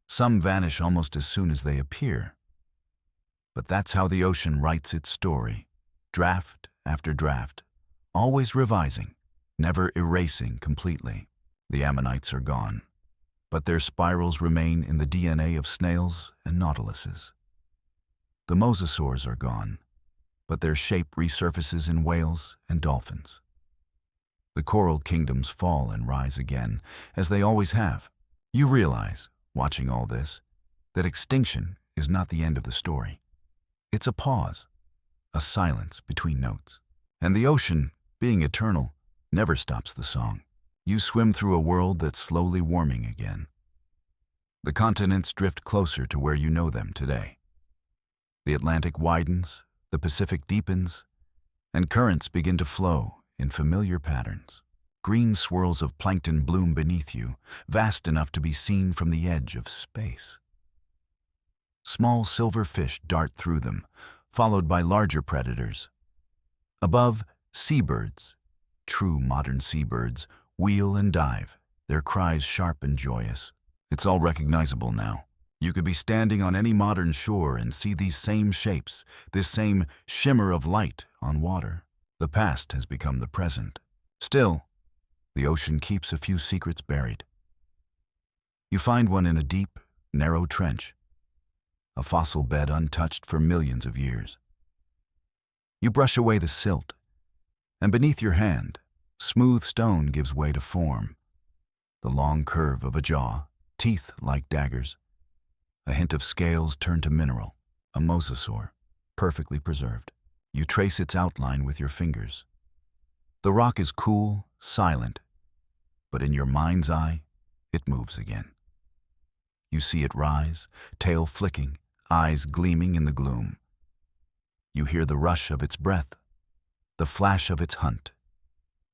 Speaker 1: Some vanish almost as soon as they appear. But that's how the ocean writes its story, draft after draft, always revising, never erasing completely. The ammonites are gone, but their spirals remain in the DNA of snails and nautiluses. The mosasaurs are gone, but their shape resurfaces in whales and dolphins. The coral kingdoms fall and rise again, as they always have. You realize, watching all this, that extinction is not the end of the story. It's a pause, a silence between notes. And the ocean, being eternal, never stops the song. You swim through a world that's slowly warming again. The continents drift closer to where you know them today. The Atlantic widens, the Pacific deepens, and currents begin to flow in familiar patterns. Green swirls of plankton bloom beneath you, vast enough to be seen from the edge of space. Small silver fish dart through them, followed by larger predators. Above, seabirds, true modern seabirds, wheel and dive, their cries sharp and joyous. It's all recognizable now. You could be standing on any modern shore and see these same shapes, this same shimmer of light on water. The past has become the present. Still, the ocean keeps a few secrets buried. You find one in a deep, narrow trench, a fossil bed untouched for millions of years. You brush away the silt, and beneath your hand, smooth stone gives way to form. The long curve of a jaw, teeth like daggers, a hint of scales turned to mineral, a mosasaur, perfectly preserved. You trace its outline with your fingers. The rock is cool, silent, but in your mind's eye, it moves again. You see it rise, tail flicking, eyes gleaming in the gloom. You hear the rush of its breath, the flash of its hunt,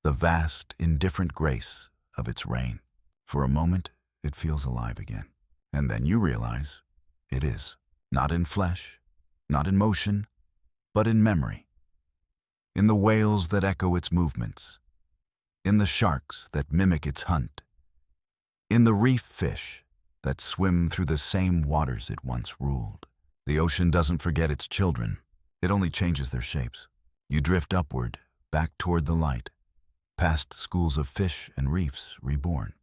Speaker 1: the vast, indifferent grace of its reign. For a moment, it feels alive again. And then you realize it is, not in flesh, not in motion, but in memory. In the whales that echo its movements, in the sharks that mimic its hunt, in the reef fish that swim through the same waters it once ruled. The ocean doesn't forget its children, it only changes their shapes. You drift upward, back toward the light, past schools of fish and reefs reborn.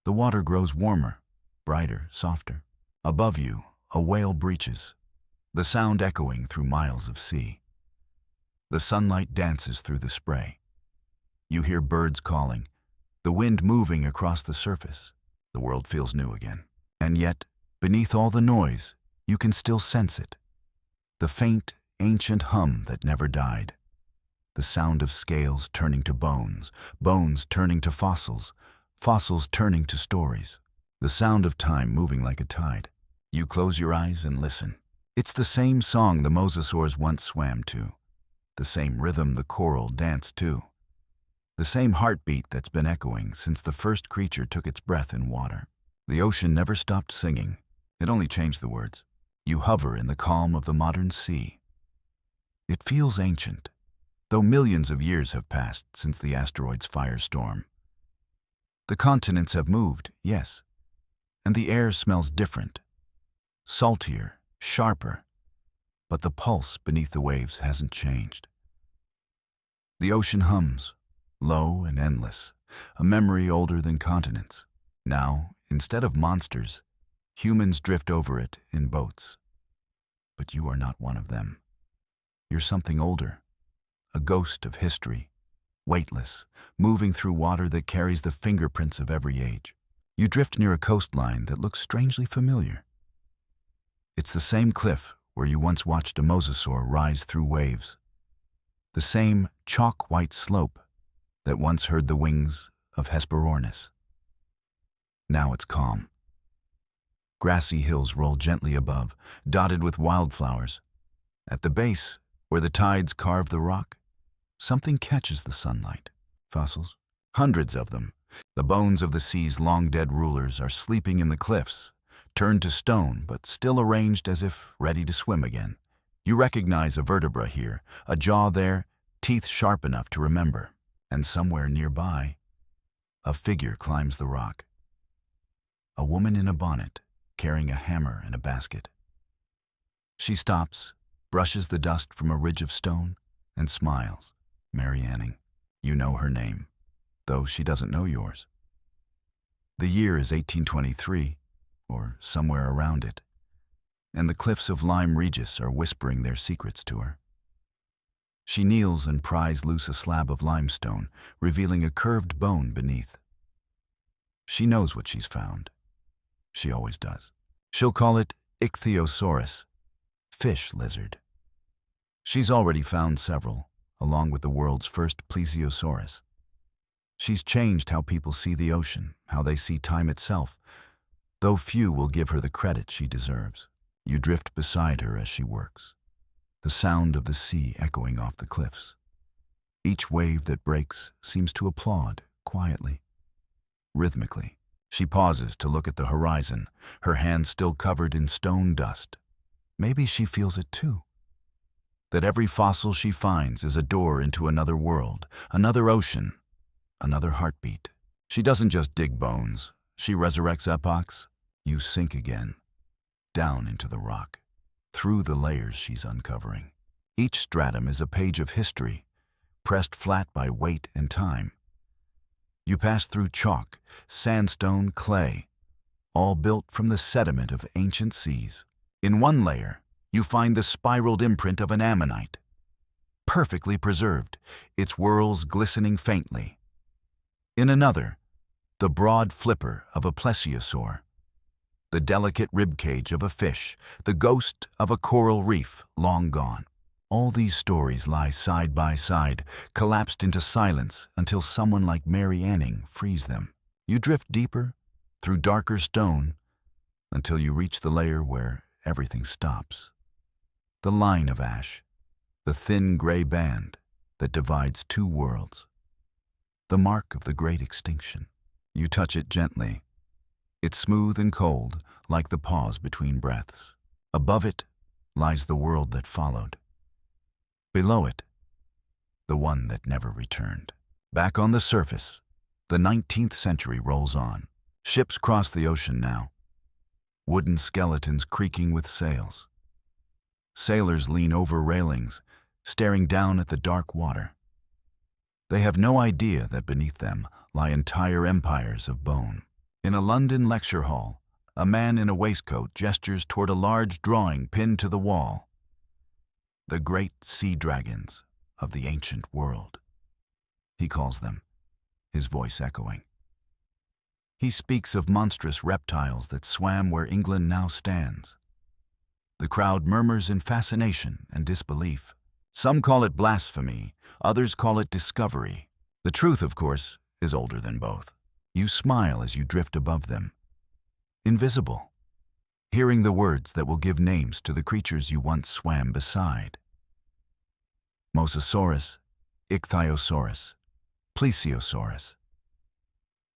Speaker 1: The water grows warmer, brighter, softer. Above you, a whale breaches, the sound echoing through miles of sea. The sunlight dances through the spray. You hear birds calling, the wind moving across the surface. The world feels new again. And yet, beneath all the noise, you can still sense it. The faint, ancient hum that never died. The sound of scales turning to bones, bones turning to fossils, fossils turning to stories. The sound of time moving like a tide. You close your eyes and listen. It's the same song the Mosasaurs once swam to, the same rhythm the coral danced to, the same heartbeat that's been echoing since the first creature took its breath in water. The ocean never stopped singing. It only changed the words. You hover in the calm of the modern sea. It feels ancient, though millions of years have passed since the asteroid's firestorm. The continents have moved, yes, and the air smells different, saltier, sharper, but the pulse beneath the waves hasn't changed. The ocean hums, low and endless, a memory older than continents. Now, instead of monsters, humans drift over it in boats. But you are not one of them. You're something older, a ghost of history, weightless, moving through water that carries the fingerprints of every age. You drift near a coastline that looks strangely familiar. It's the same cliff where you once watched a mosasaur rise through waves, the same chalk-white slope that once heard the wings of Hesperornis. Now it's calm. Grassy hills roll gently above, dotted with wildflowers. At the base, where the tides carve the rock, something catches the sunlight. Fossils? Hundreds of them. The bones of the sea's long-dead rulers are sleeping in the cliffs, turned to stone but still arranged as if ready to swim again. You recognize a vertebra here, a jaw there, teeth sharp enough to remember. And somewhere nearby, a figure climbs the rock. A woman in a bonnet, carrying a hammer and a basket. She stops, brushes the dust from a ridge of stone, and smiles. Mary Anning. You know her name, though she doesn't know yours. The year is 1823, or somewhere around it, and the cliffs of Lyme Regis are whispering their secrets to her. She kneels and pries loose a slab of limestone, revealing a curved bone beneath. She knows what she's found. She always does. She'll call it ichthyosaurs, fish lizard. She's already found several, along with the world's first plesiosaurs. She's changed how people see the ocean, how they see time itself, though few will give her the credit she deserves. You drift beside her as she works, the sound of the sea echoing off the cliffs. Each wave that breaks seems to applaud, quietly, rhythmically. She pauses to look at the horizon, her hands still covered in stone dust. Maybe she feels it too. That every fossil she finds is a door into another world, another ocean, another heartbeat. She doesn't just dig bones, she resurrects epochs. You sink again, down into the rock, through the layers she's uncovering. Each stratum is a page of history, pressed flat by weight and time. You pass through chalk, sandstone, clay, all built from the sediment of ancient seas. In one layer, you find the spiraled imprint of an ammonite, perfectly preserved, its whorls glistening faintly. In another, the broad flipper of a plesiosaur, the delicate ribcage of a fish, the ghost of a coral reef long gone. All these stories lie side by side, collapsed into silence until someone like Mary Anning frees them. You drift deeper, through darker stone, until you reach the layer where everything stops. The line of ash, the thin gray band that divides two worlds. The mark of the great extinction. You touch it gently. It's smooth and cold, like the pause between breaths. Above it lies the world that followed. Below it, the one that never returned. Back on the surface, the 19th century rolls on. Ships cross the ocean now, wooden skeletons creaking with sails. Sailors lean over railings, staring down at the dark water. They have no idea that beneath them lie entire empires of bone. In a London lecture hall, a man in a waistcoat gestures toward a large drawing pinned to the wall. The great sea dragons of the ancient world, he calls them, his voice echoing. He speaks of monstrous reptiles that swam where England now stands. The crowd murmurs in fascination and disbelief. Some call it blasphemy, others call it discovery. The truth, of course, is older than both. You smile as you drift above them. Invisible, hearing the words that will give names to the creatures you once swam beside. Mosasaurs, ichthyosaurs, plesiosaurs.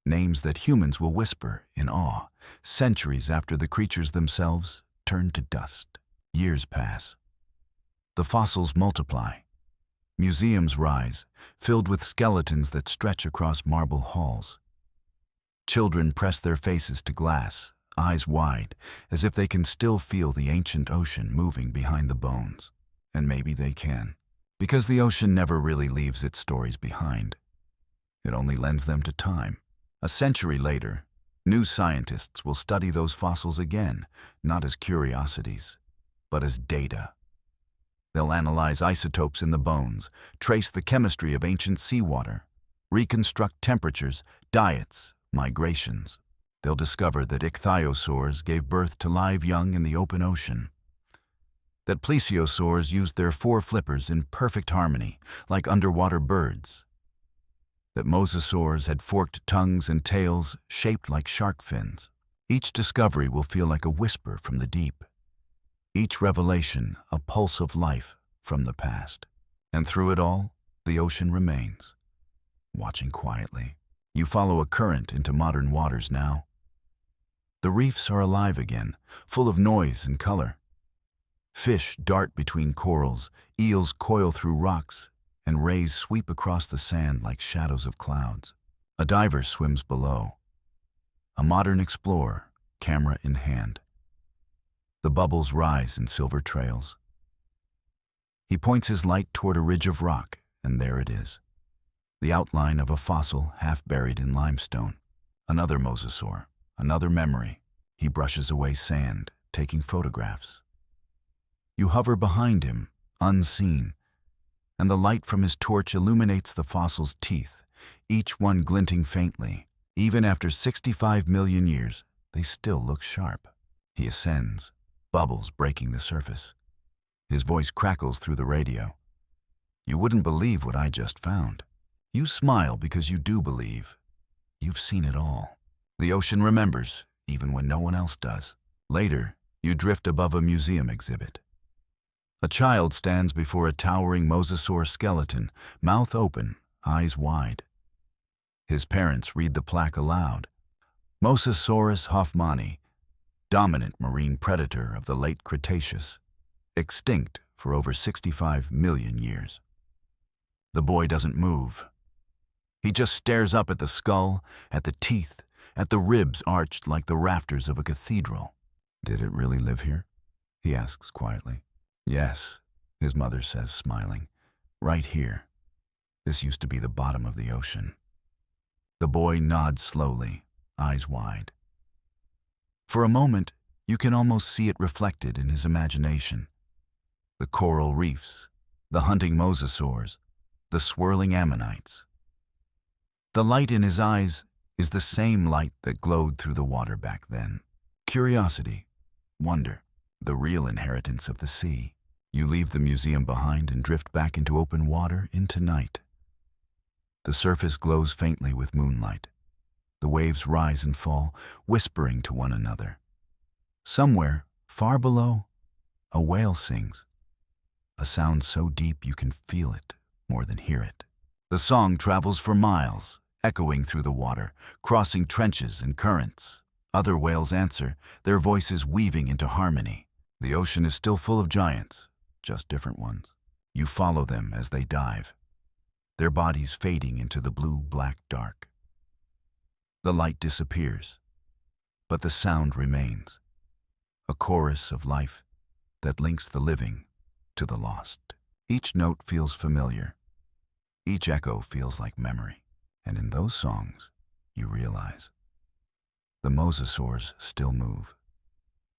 Speaker 1: Names that humans will whisper in awe, centuries after the creatures themselves turn to dust. Years pass. The fossils multiply. Museums rise, filled with skeletons that stretch across marble halls. Children press their faces to glass, eyes wide, as if they can still feel the ancient ocean moving behind the bones. And maybe they can, because the ocean never really leaves its stories behind. It only lends them to time. A century later, new scientists will study those fossils again, not as curiosities, but as data. They'll analyze isotopes in the bones, trace the chemistry of ancient seawater, reconstruct temperatures, diets, migrations. They'll discover that ichthyosaurs gave birth to live young in the open ocean, that plesiosaurs used their four flippers in perfect harmony, like underwater birds, that mosasaurs had forked tongues and tails shaped like shark fins. Each discovery will feel like a whisper from the deep. Each revelation a pulse of life from the past. And through it all, the ocean remains, watching quietly. You follow a current into modern waters now. The reefs are alive again, full of noise and color. Fish dart between corals, eels coil through rocks, and rays sweep across the sand like shadows of clouds. A diver swims below. A modern explorer, camera in hand. The bubbles rise in silver trails. He points his light toward a ridge of rock, and there it is. The outline of a fossil half buried in limestone. Another mosasaur, another memory. He brushes away sand, taking photographs. You hover behind him, unseen, and the light from his torch illuminates the fossil's teeth, each one glinting faintly. Even after 65 million years, they still look sharp. He ascends, bubbles breaking the surface. His voice crackles through the radio. You wouldn't believe what I just found. You smile because you do believe. You've seen it all. The ocean remembers, even when no one else does. Later, you drift above a museum exhibit. A child stands before a towering mosasaur skeleton, mouth open, eyes wide. His parents read the plaque aloud. Mosasaurus hoffmanni, dominant marine predator of the late Cretaceous, extinct for over 65 million years. The boy doesn't move. He just stares up at the skull, at the teeth, at the ribs arched like the rafters of a cathedral. Did it really live here? He asks quietly. Yes, his mother says, smiling. Right here. This used to be the bottom of the ocean. The boy nods slowly, eyes wide. For a moment, you can almost see it reflected in his imagination. The coral reefs, the hunting mosasaurs, the swirling ammonites. The light in his eyes is the same light that glowed through the water back then. Curiosity, wonder, the real inheritance of the sea. You leave the museum behind and drift back into open water into night. The surface glows faintly with moonlight. The waves rise and fall, whispering to one another. Somewhere, far below, a whale sings. A sound so deep you can feel it more than hear it. The song travels for miles, echoing through the water, crossing trenches and currents. Other whales answer, their voices weaving into harmony. The ocean is still full of giants, just different ones. You follow them as they dive, their bodies fading into the blue-black dark. The light disappears, but the sound remains, a chorus of life that links the living to the lost. Each note feels familiar. Each echo feels like memory. And in those songs, you realize the mosasaurs still move.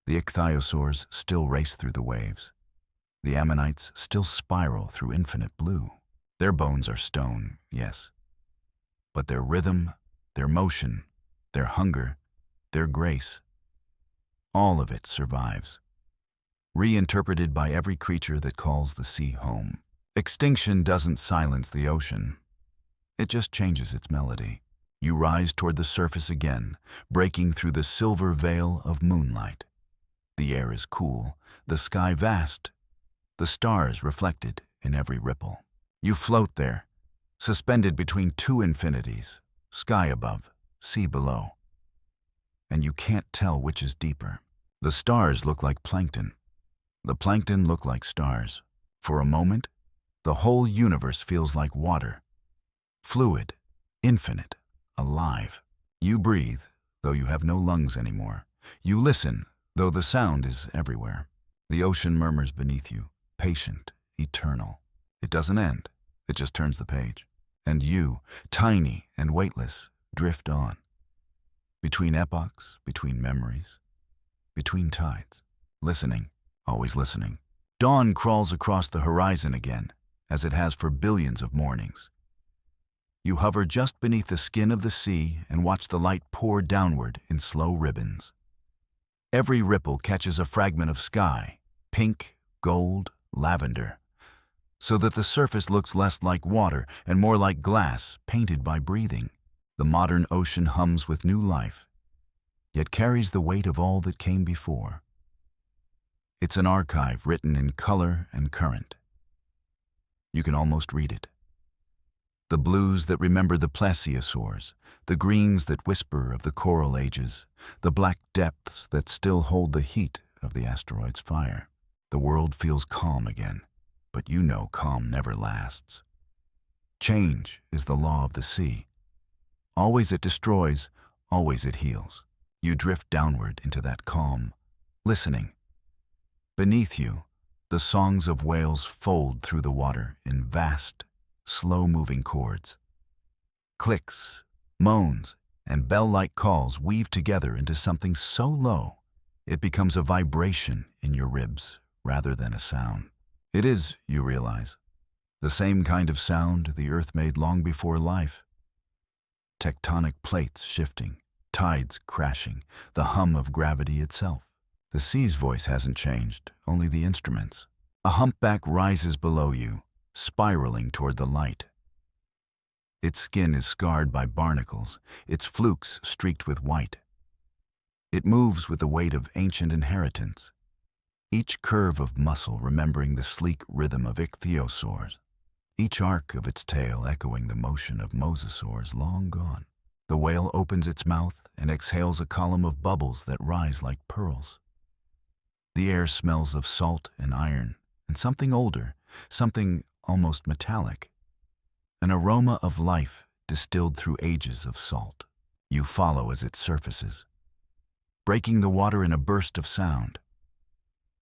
Speaker 1: The ichthyosaurs still race through the waves. The ammonites still spiral through infinite blue. Their bones are stone, yes, but their rhythm, their motion, their hunger, their grace, all of it survives, reinterpreted by every creature that calls the sea home. Extinction doesn't silence the ocean. It just changes its melody. You rise toward the surface again, breaking through the silver veil of moonlight. The air is cool, the sky vast, the stars reflected in every ripple. You float there, suspended between two infinities, sky above, sea below. And you can't tell which is deeper. The stars look like plankton. The plankton look like stars. For a moment, the whole universe feels like water. Fluid, infinite, alive. You breathe, though you have no lungs anymore. You listen, though the sound is everywhere. The ocean murmurs beneath you, patient, eternal. It doesn't end, it just turns the page. And you, tiny and weightless, drift on. Between epochs, between memories, between tides. Listening, always listening. Dawn crawls across the horizon again, as it has for billions of mornings. You hover just beneath the skin of the sea and watch the light pour downward in slow ribbons. Every ripple catches a fragment of sky, pink, gold, lavender, so that the surface looks less like water and more like glass painted by breathing. The modern ocean hums with new life, yet carries the weight of all that came before. It's an archive written in color and current. You can almost read it. The blues that remember the plesiosaurs, the greens that whisper of the coral ages, the black depths that still hold the heat of the asteroid's fire. The world feels calm again, but you know calm never lasts. Change is the law of the sea. Always it destroys, always it heals. You drift downward into that calm, listening. Beneath you, the songs of whales fold through the water in vast, slow-moving chords. Clicks, moans, and bell-like calls weave together into something so low, it becomes a vibration in your ribs rather than a sound. It is, you realize, the same kind of sound the earth made long before life. Tectonic plates shifting, tides crashing, the hum of gravity itself. The sea's voice hasn't changed, only the instruments. A humpback rises below you, spiraling toward the light. Its skin is scarred by barnacles, its flukes streaked with white. It moves with the weight of ancient inheritance, each curve of muscle remembering the sleek rhythm of ichthyosaurs, each arc of its tail echoing the motion of Mosasaurs long gone. The whale opens its mouth and exhales a column of bubbles that rise like pearls. The air smells of salt and iron, and something older, something almost metallic. An aroma of life distilled through ages of salt. You follow as it surfaces, breaking the water in a burst of sound.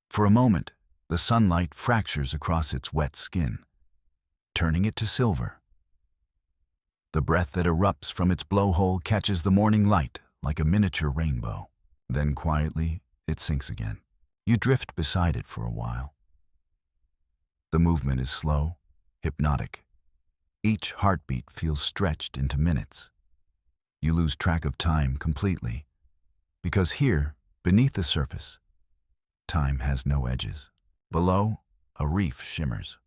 Speaker 1: For a moment, the sunlight fractures across its wet skin, turning it to silver. The breath that erupts from its blowhole catches the morning light like a miniature rainbow. Then quietly, it sinks again. You drift beside it for a while. The movement is slow, hypnotic. Each heartbeat feels stretched into minutes. You lose track of time completely, because here, beneath the surface, time has no edges. Below, a reef shimmers.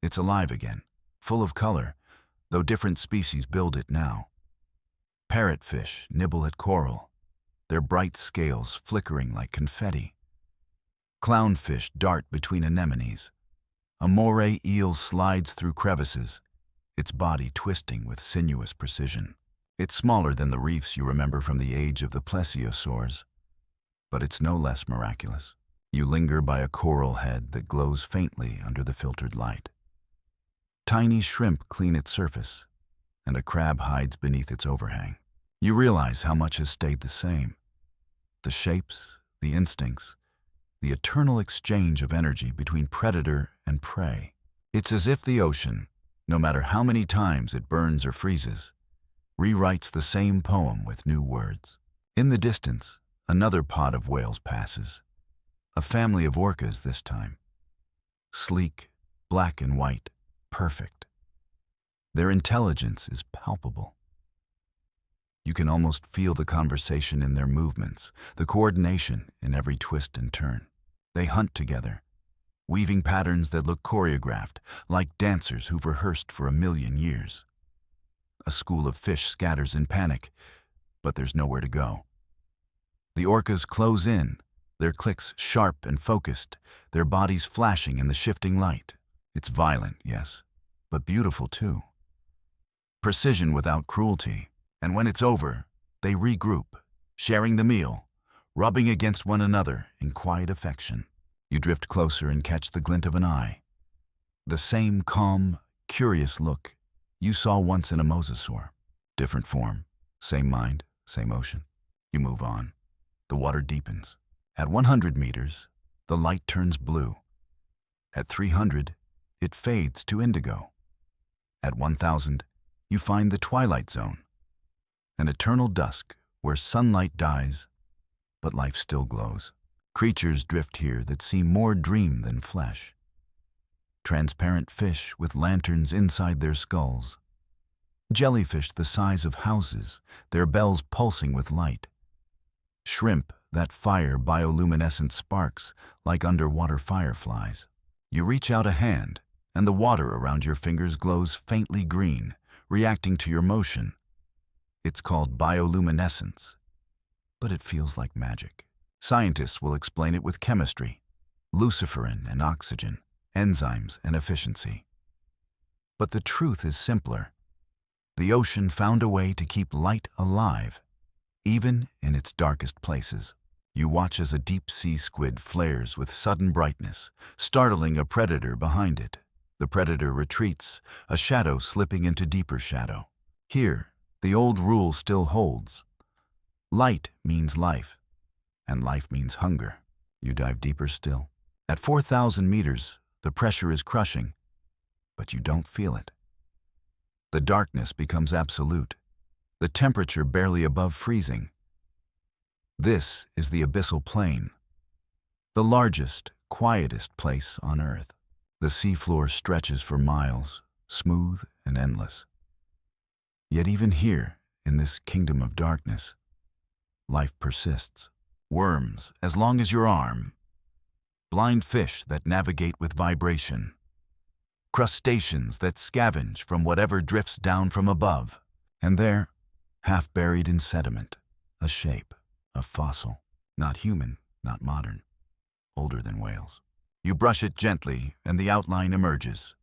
Speaker 1: It's alive again, full of color, though different species build it now. Parrotfish nibble at coral, their bright scales flickering like confetti. Clownfish dart between anemones. A moray eel slides through crevices, its body twisting with sinuous precision. It's smaller than the reefs you remember from the age of the plesiosaurs, but it's no less miraculous. You linger by a coral head that glows faintly under the filtered light. Tiny shrimp clean its surface, and a crab hides beneath its overhang. You realize how much has stayed the same. The shapes, the instincts, the eternal exchange of energy between predator and prey. It's as if the ocean, no matter how many times it burns or freezes, rewrites the same poem with new words. In the distance, another pod of whales passes. A family of orcas this time. Sleek, black and white, perfect. Their intelligence is palpable. You can almost feel the conversation in their movements, the coordination in every twist and turn. They hunt together, weaving patterns that look choreographed, like dancers who've rehearsed for 1,000,000 years. A school of fish scatters in panic, but there's nowhere to go. The orcas close in, their clicks sharp and focused, their bodies flashing in the shifting light. It's violent, yes, but beautiful too. Precision without cruelty. And when it's over, they regroup, sharing the meal, rubbing against one another in quiet affection. You drift closer and catch the glint of an eye. The same calm, curious look you saw once in a mosasaur. Different form, same mind, same ocean. You move on. The water deepens. At 100 meters, the light turns blue. At 300, it fades to indigo. At 1,000, you find the twilight zone, an eternal dusk where sunlight dies, but life still glows. Creatures drift here that seem more dream than flesh. Transparent fish with lanterns inside their skulls. Jellyfish the size of houses, their bells pulsing with light. Shrimp that fire bioluminescent sparks like underwater fireflies. You reach out a hand, and the water around your fingers glows faintly green, reacting to your motion. It's called bioluminescence, but it feels like magic. Scientists will explain it with chemistry, luciferin and oxygen, enzymes and efficiency. But the truth is simpler. The ocean found a way to keep light alive, even in its darkest places. You watch as a deep-sea squid flares with sudden brightness, startling a predator behind it. The predator retreats, a shadow slipping into deeper shadow. Here, the old rule still holds. Light means life, and life means hunger. You dive deeper still. At 4,000 meters, the pressure is crushing, but you don't feel it. The darkness becomes absolute, the temperature barely above freezing. This is the abyssal plain, the largest, quietest place on Earth. The seafloor stretches for miles, smooth and endless. Yet even here, in this kingdom of darkness, life persists. Worms as long as your arm, blind fish that navigate with vibration, crustaceans that scavenge from whatever drifts down from above, and there, half buried in sediment, a shape, a fossil, not human, not modern, older than whales. You brush it gently, and the outline emerges.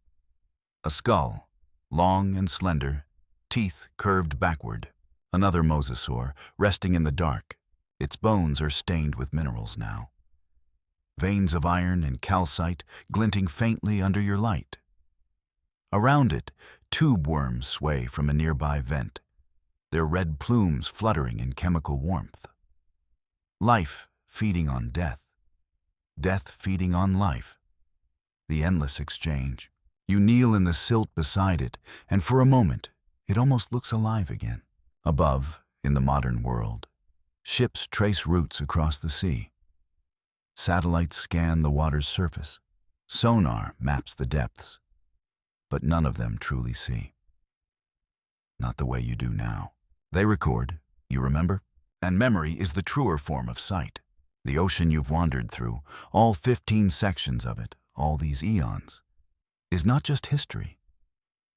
Speaker 1: A skull, long and slender, teeth curved backward. Another mosasaur, resting in the dark. Its bones are stained with minerals now. Veins of iron and calcite glinting faintly under your light. Around it, tube worms sway from a nearby vent, their red plumes fluttering in chemical warmth. Life feeding on death. Death feeding on life. The endless exchange. You kneel in the silt beside it, and for a moment, it almost looks alive again. Above, in the modern world, ships trace routes across the sea. Satellites scan the water's surface. Sonar maps the depths. But none of them truly see. Not the way you do now. They record, you remember? And memory is the truer form of sight. The ocean you've wandered through, all 15 sections of it, all these eons, is not just history.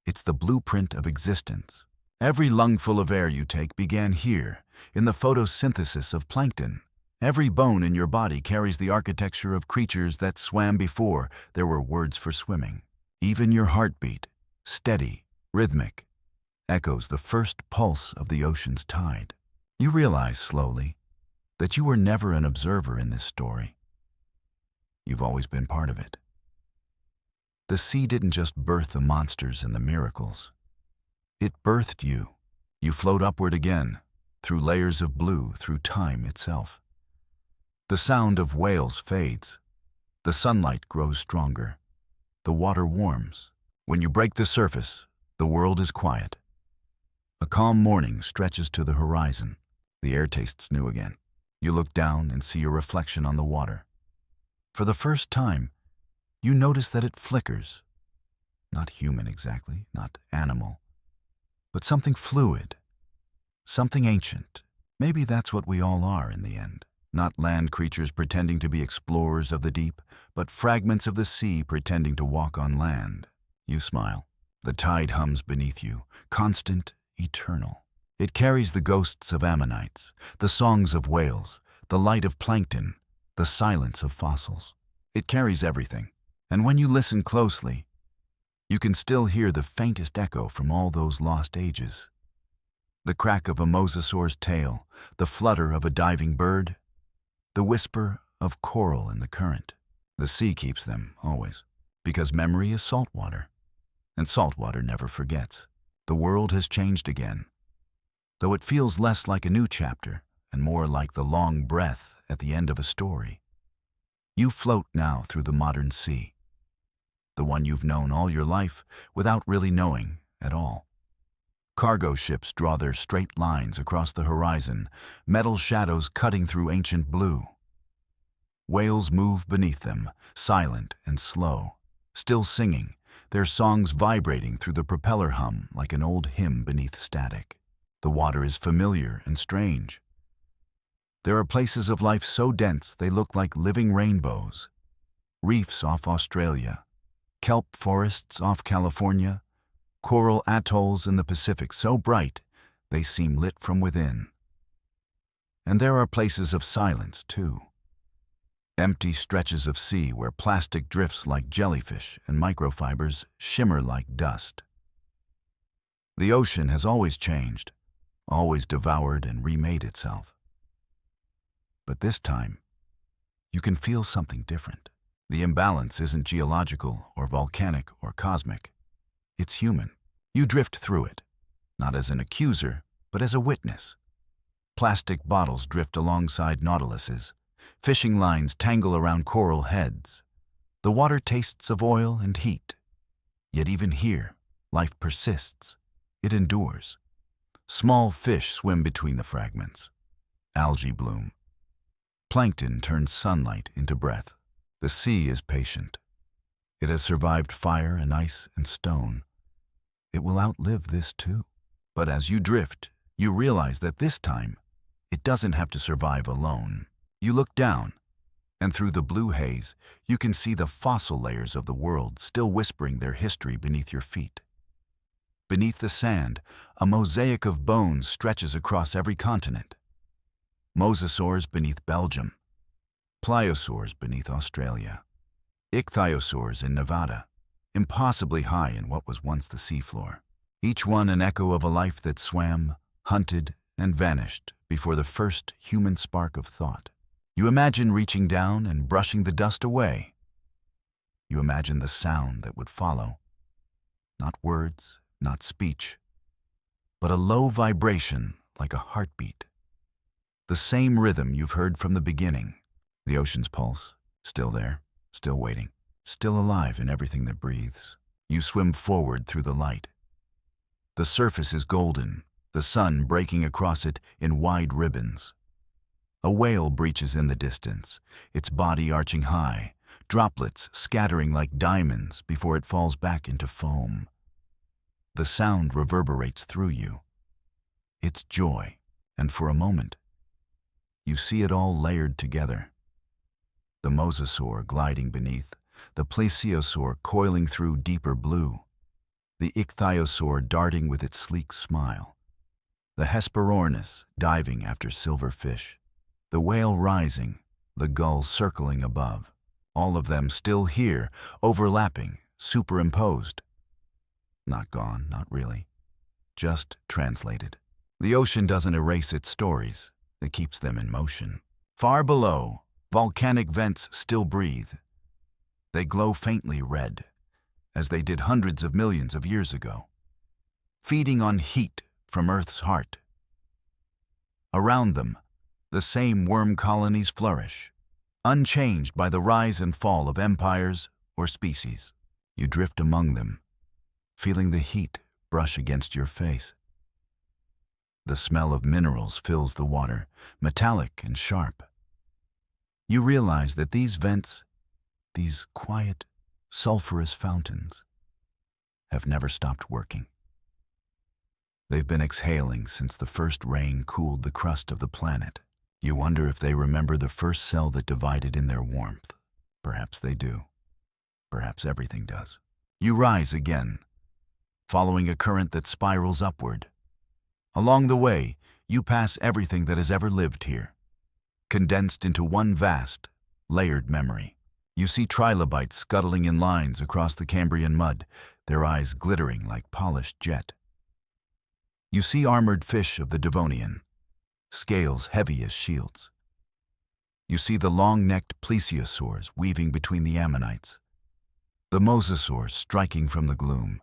Speaker 1: It's the blueprint of existence. Every lungful of air you take began here, in the photosynthesis of plankton. Every bone in your body carries the architecture of creatures that swam before there were words for swimming. Even your heartbeat, steady, rhythmic, echoes the first pulse of the ocean's tide. You realize slowly that you were never an observer in this story. You've always been part of it. The sea didn't just birth the monsters and the miracles. It birthed you. You float upward again, through layers of blue, through time itself. The sound of whales fades. The sunlight grows stronger. The water warms. When you break the surface, the world is quiet. A calm morning stretches to the horizon. The air tastes new again. You look down and see your reflection on the water. For the first time, you notice that it flickers. Not human exactly, not animal, but something fluid, something ancient. Maybe that's what we all are in the end. Not land creatures pretending to be explorers of the deep, but fragments of the sea pretending to walk on land. You smile. The tide hums beneath you, constant, eternal. It carries the ghosts of ammonites, the songs of whales, the light of plankton, The silence of fossils. It carries everything. And when you listen closely, you can still hear the faintest echo from all those lost ages. The crack of a mosasaur's tail, the flutter of a diving bird, the whisper of coral in the current. The sea keeps them, always, because memory is salt water, and salt water never forgets. The world has changed again, though it feels less like a new chapter and more like the long breath at the end of a story. You float now through the modern sea, the one you've known all your life without really knowing at all. Cargo ships draw their straight lines across the horizon, metal shadows cutting through ancient blue. Whales move beneath them, silent and slow, still singing, their songs vibrating through the propeller hum like an old hymn beneath static. The water is familiar and strange. There are places of life so dense they look like living rainbows. Reefs off Australia, kelp forests off California, coral atolls in the Pacific so bright they seem lit from within. And there are places of silence, too. Empty stretches of sea where plastic drifts like jellyfish and microfibers shimmer like dust. The ocean has always changed, always devoured and remade itself. But this time, you can feel something different. The imbalance isn't geological or volcanic or cosmic. It's human. You drift through it, not as an accuser, but as a witness. Plastic bottles drift alongside nautiluses. Fishing lines tangle around coral heads. The water tastes of oil and heat. Yet even here, life persists. It endures. Small fish swim between the fragments. Algae bloom. Plankton turns sunlight into breath. The sea is patient. It has survived fire and ice and stone. It will outlive this too. But as you drift, you realize that this time, it doesn't have to survive alone. You look down, and through the blue haze, you can see the fossil layers of the world still whispering their history beneath your feet. Beneath the sand, a mosaic of bones stretches across every continent. Mosasaurs beneath Belgium, plesiosaurs beneath Australia, ichthyosaurs in Nevada, impossibly high in what was once the seafloor. Each one an echo of a life that swam, hunted, and vanished before the first human spark of thought. You imagine reaching down and brushing the dust away. You imagine the sound that would follow. Not words, not speech, but a low vibration like a heartbeat. The same rhythm you've heard from the beginning. The ocean's pulse, still there, still waiting, still alive in everything that breathes. You swim forward through the light. The surface is golden, the sun breaking across it in wide ribbons. A whale breaches in the distance, its body arching high, droplets scattering like diamonds before it falls back into foam. The sound reverberates through you. It's joy, and for a moment, you see it all layered together. The mosasaur gliding beneath, the plesiosaur coiling through deeper blue, the ichthyosaur darting with its sleek smile, the Hesperornis diving after silver fish, the whale rising, the gull circling above, all of them still here, overlapping, superimposed. Not gone, not really, just translated. The ocean doesn't erase its stories, it keeps them in motion. Far below, volcanic vents still breathe. They glow faintly red, as they did hundreds of millions of years ago, feeding on heat from Earth's heart. Around them, the same worm colonies flourish, unchanged by the rise and fall of empires or species. You drift among them, feeling the heat brush against your face. The smell of minerals fills the water, metallic and sharp. You realize that these vents, these quiet, sulfurous fountains, have never stopped working. They've been exhaling since the first rain cooled the crust of the planet. You wonder if they remember the first cell that divided in their warmth. Perhaps they do. Perhaps everything does. You rise again, following a current that spirals upward. Along the way, you pass everything that has ever lived here, condensed into one vast, layered memory. You see trilobites scuttling in lines across the Cambrian mud, their eyes glittering like polished jet. You see armored fish of the Devonian, scales heavy as shields. You see the long-necked plesiosaurs weaving between the ammonites, the Mosasaurs striking from the gloom,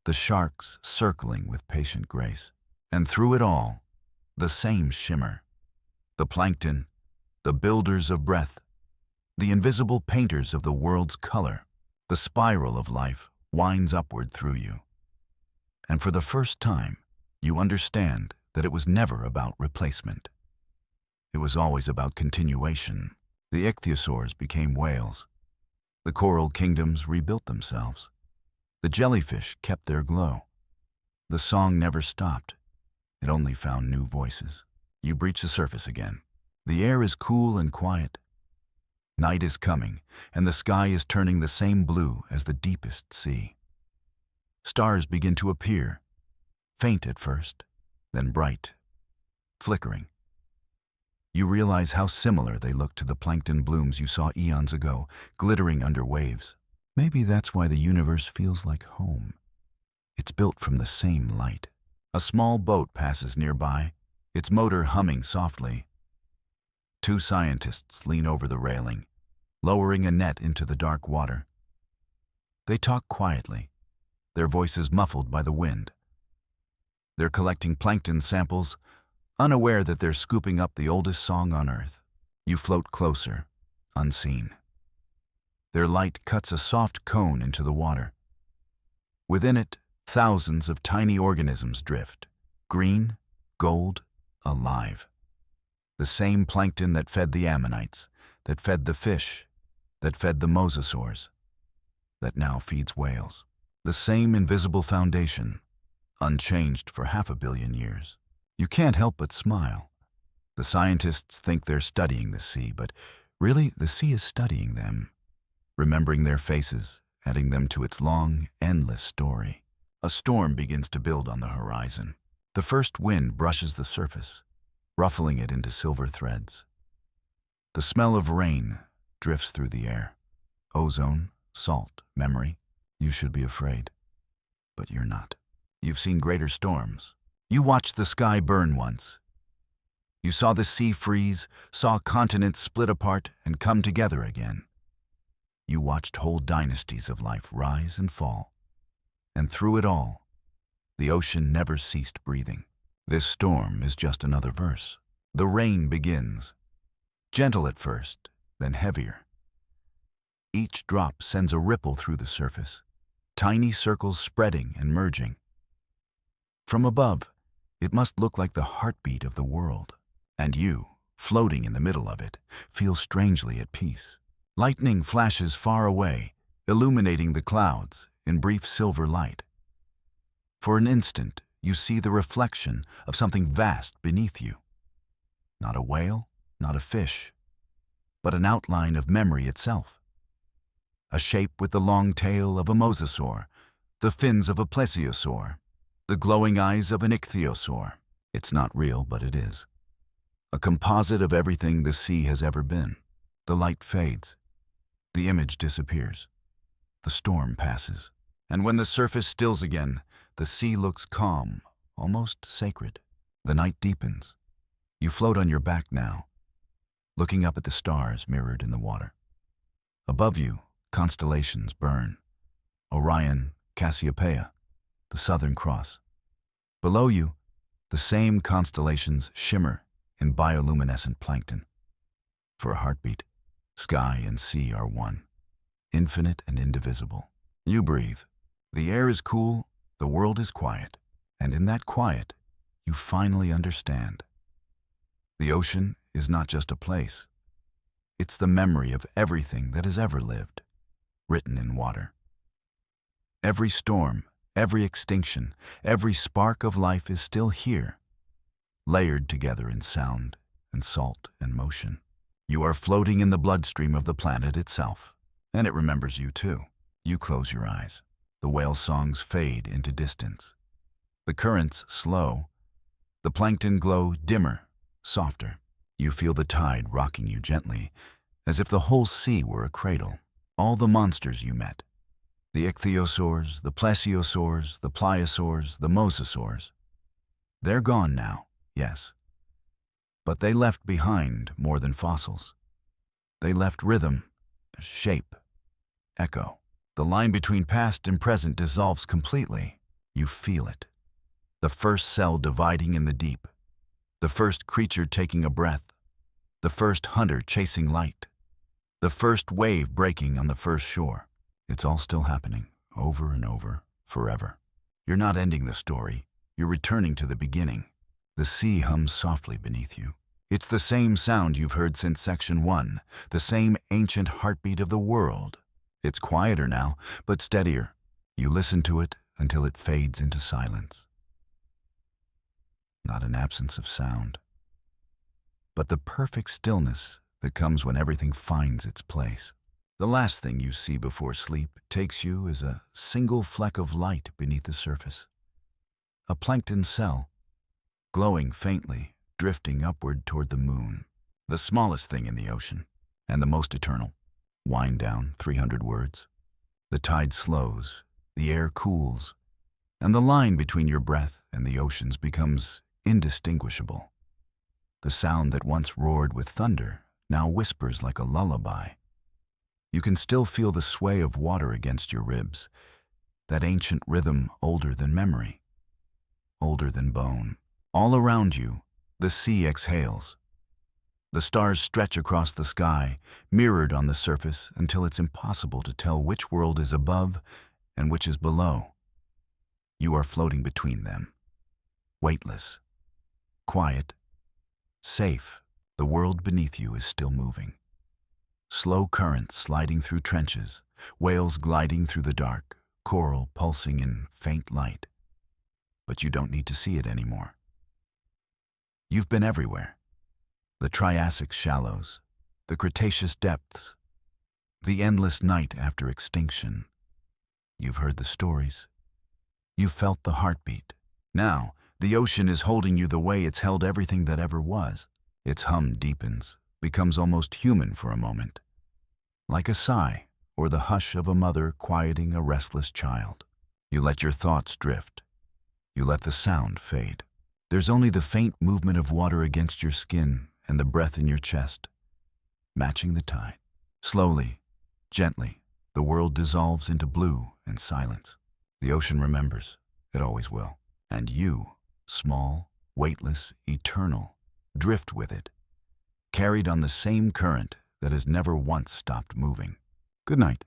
Speaker 1: the sharks circling with patient grace. And through it all, the same shimmer. The plankton, the builders of breath, the invisible painters of the world's color. The spiral of life winds upward through you. And for the first time, you understand that it was never about replacement. It was always about continuation. The ichthyosaurs became whales. The coral kingdoms rebuilt themselves. The jellyfish kept their glow. The song never stopped. It only found new voices. You breach the surface again. The air is cool and quiet. Night is coming, and the sky is turning the same blue as the deepest sea. Stars begin to appear, faint at first, then bright, flickering. You realize how similar they look to the plankton blooms you saw eons ago, glittering under waves. Maybe that's why the universe feels like home. It's built from the same light. A small boat passes nearby, its motor humming softly. Two scientists lean over the railing, lowering a net into the dark water. They talk quietly, their voices muffled by the wind. They're collecting plankton samples, unaware that they're scooping up the oldest song on Earth. You float closer, unseen. Their light cuts a soft cone into the water. Within it, thousands of tiny organisms drift, green, gold, alive. The same plankton that fed the ammonites, that fed the fish, that fed the mosasaurs, that now feeds whales. The same invisible foundation, unchanged for 500 million years. You can't help but smile. The scientists think they're studying the sea, but really the sea is studying them, remembering their faces, adding them to its long, endless story. A storm begins to build on the horizon. The first wind brushes the surface, ruffling it into silver threads. The smell of rain drifts through the air. Ozone, salt, memory. You should be afraid, but you're not. You've seen greater storms. You watched the sky burn once. You saw the sea freeze, saw continents split apart and come together again. You watched whole dynasties of life rise and fall. And through it all, the ocean never ceased breathing. This storm is just another verse. The rain begins, gentle at first, then heavier. Each drop sends a ripple through the surface, tiny circles spreading and merging. From above, it must look like the heartbeat of the world. And you, floating in the middle of it, feel strangely at peace. Lightning flashes far away, illuminating the clouds in brief silver light. For an instant, you see the reflection of something vast beneath you. Not a whale, not a fish, but an outline of memory itself. A shape with the long tail of a mosasaur, the fins of a plesiosaur, the glowing eyes of an ichthyosaur. It's not real, but it is. A composite of everything the sea has ever been. The light fades. The image disappears. The storm passes. And when the surface stills again, the sea looks calm, almost sacred. The night deepens. You float on your back now, looking up at the stars mirrored in the water. Above you, constellations burn. Orion, Cassiopeia, the Southern Cross. Below you, the same constellations shimmer in bioluminescent plankton. For a heartbeat, sky and sea are one, infinite and indivisible. You breathe. The air is cool, the world is quiet, and in that quiet, you finally understand. The ocean is not just a place. It's the memory of everything that has ever lived, written in water. Every storm, every extinction, every spark of life is still here, layered together in sound and salt and motion. You are floating in the bloodstream of the planet itself, and it remembers you too. You close your eyes. The whale songs fade into distance. The currents slow. The plankton glow dimmer, softer. You feel the tide rocking you gently, as if the whole sea were a cradle. All the monsters you met, the ichthyosaurs, the plesiosaurs, the pliosaurs, the mosasaurs, they're gone now, yes. But they left behind more than fossils. They left rhythm, shape, echo. The line between past and present dissolves completely. You feel it. The first cell dividing in the deep. The first creature taking a breath. The first hunter chasing light. The first wave breaking on the first shore. It's all still happening, over and over, forever. You're not ending the story. You're returning to the beginning. The sea hums softly beneath you. It's the same sound you've heard since Section 1, the same ancient heartbeat of the world. It's quieter now, but steadier. You listen to it until it fades into silence. Not an absence of sound, but the perfect stillness that comes when everything finds its place. The last thing you see before sleep takes you as a single fleck of light beneath the surface. A plankton cell, glowing faintly, drifting upward toward the moon. The smallest thing in the ocean, and the most eternal. Wind down 300 words. The tide slows, the air cools, and the line between your breath and the oceans becomes indistinguishable. The sound that once roared with thunder now whispers like a lullaby. You can still feel the sway of water against your ribs, that ancient rhythm older than memory, older than bone. All around you, the sea exhales. The stars stretch across the sky, mirrored on the surface until it's impossible to tell which world is above and which is below. You are floating between them, weightless, quiet, safe. The world beneath you is still moving. Slow currents sliding through trenches, whales gliding through the dark, coral pulsing in faint light. But you don't need to see it anymore. You've been everywhere. The Triassic shallows, the Cretaceous depths, the endless night after extinction. You've heard the stories. You've felt the heartbeat. Now, the ocean is holding you the way it's held everything that ever was. Its hum deepens, becomes almost human for a moment, like a sigh or the hush of a mother quieting a restless child. You let your thoughts drift. You let the sound fade. There's only the faint movement of water against your skin and the breath in your chest, matching the tide. Slowly, gently, the world dissolves into blue and silence. The ocean remembers. It always will. And you, small, weightless, eternal, drift with it, carried on the same current that has never once stopped moving. Good night.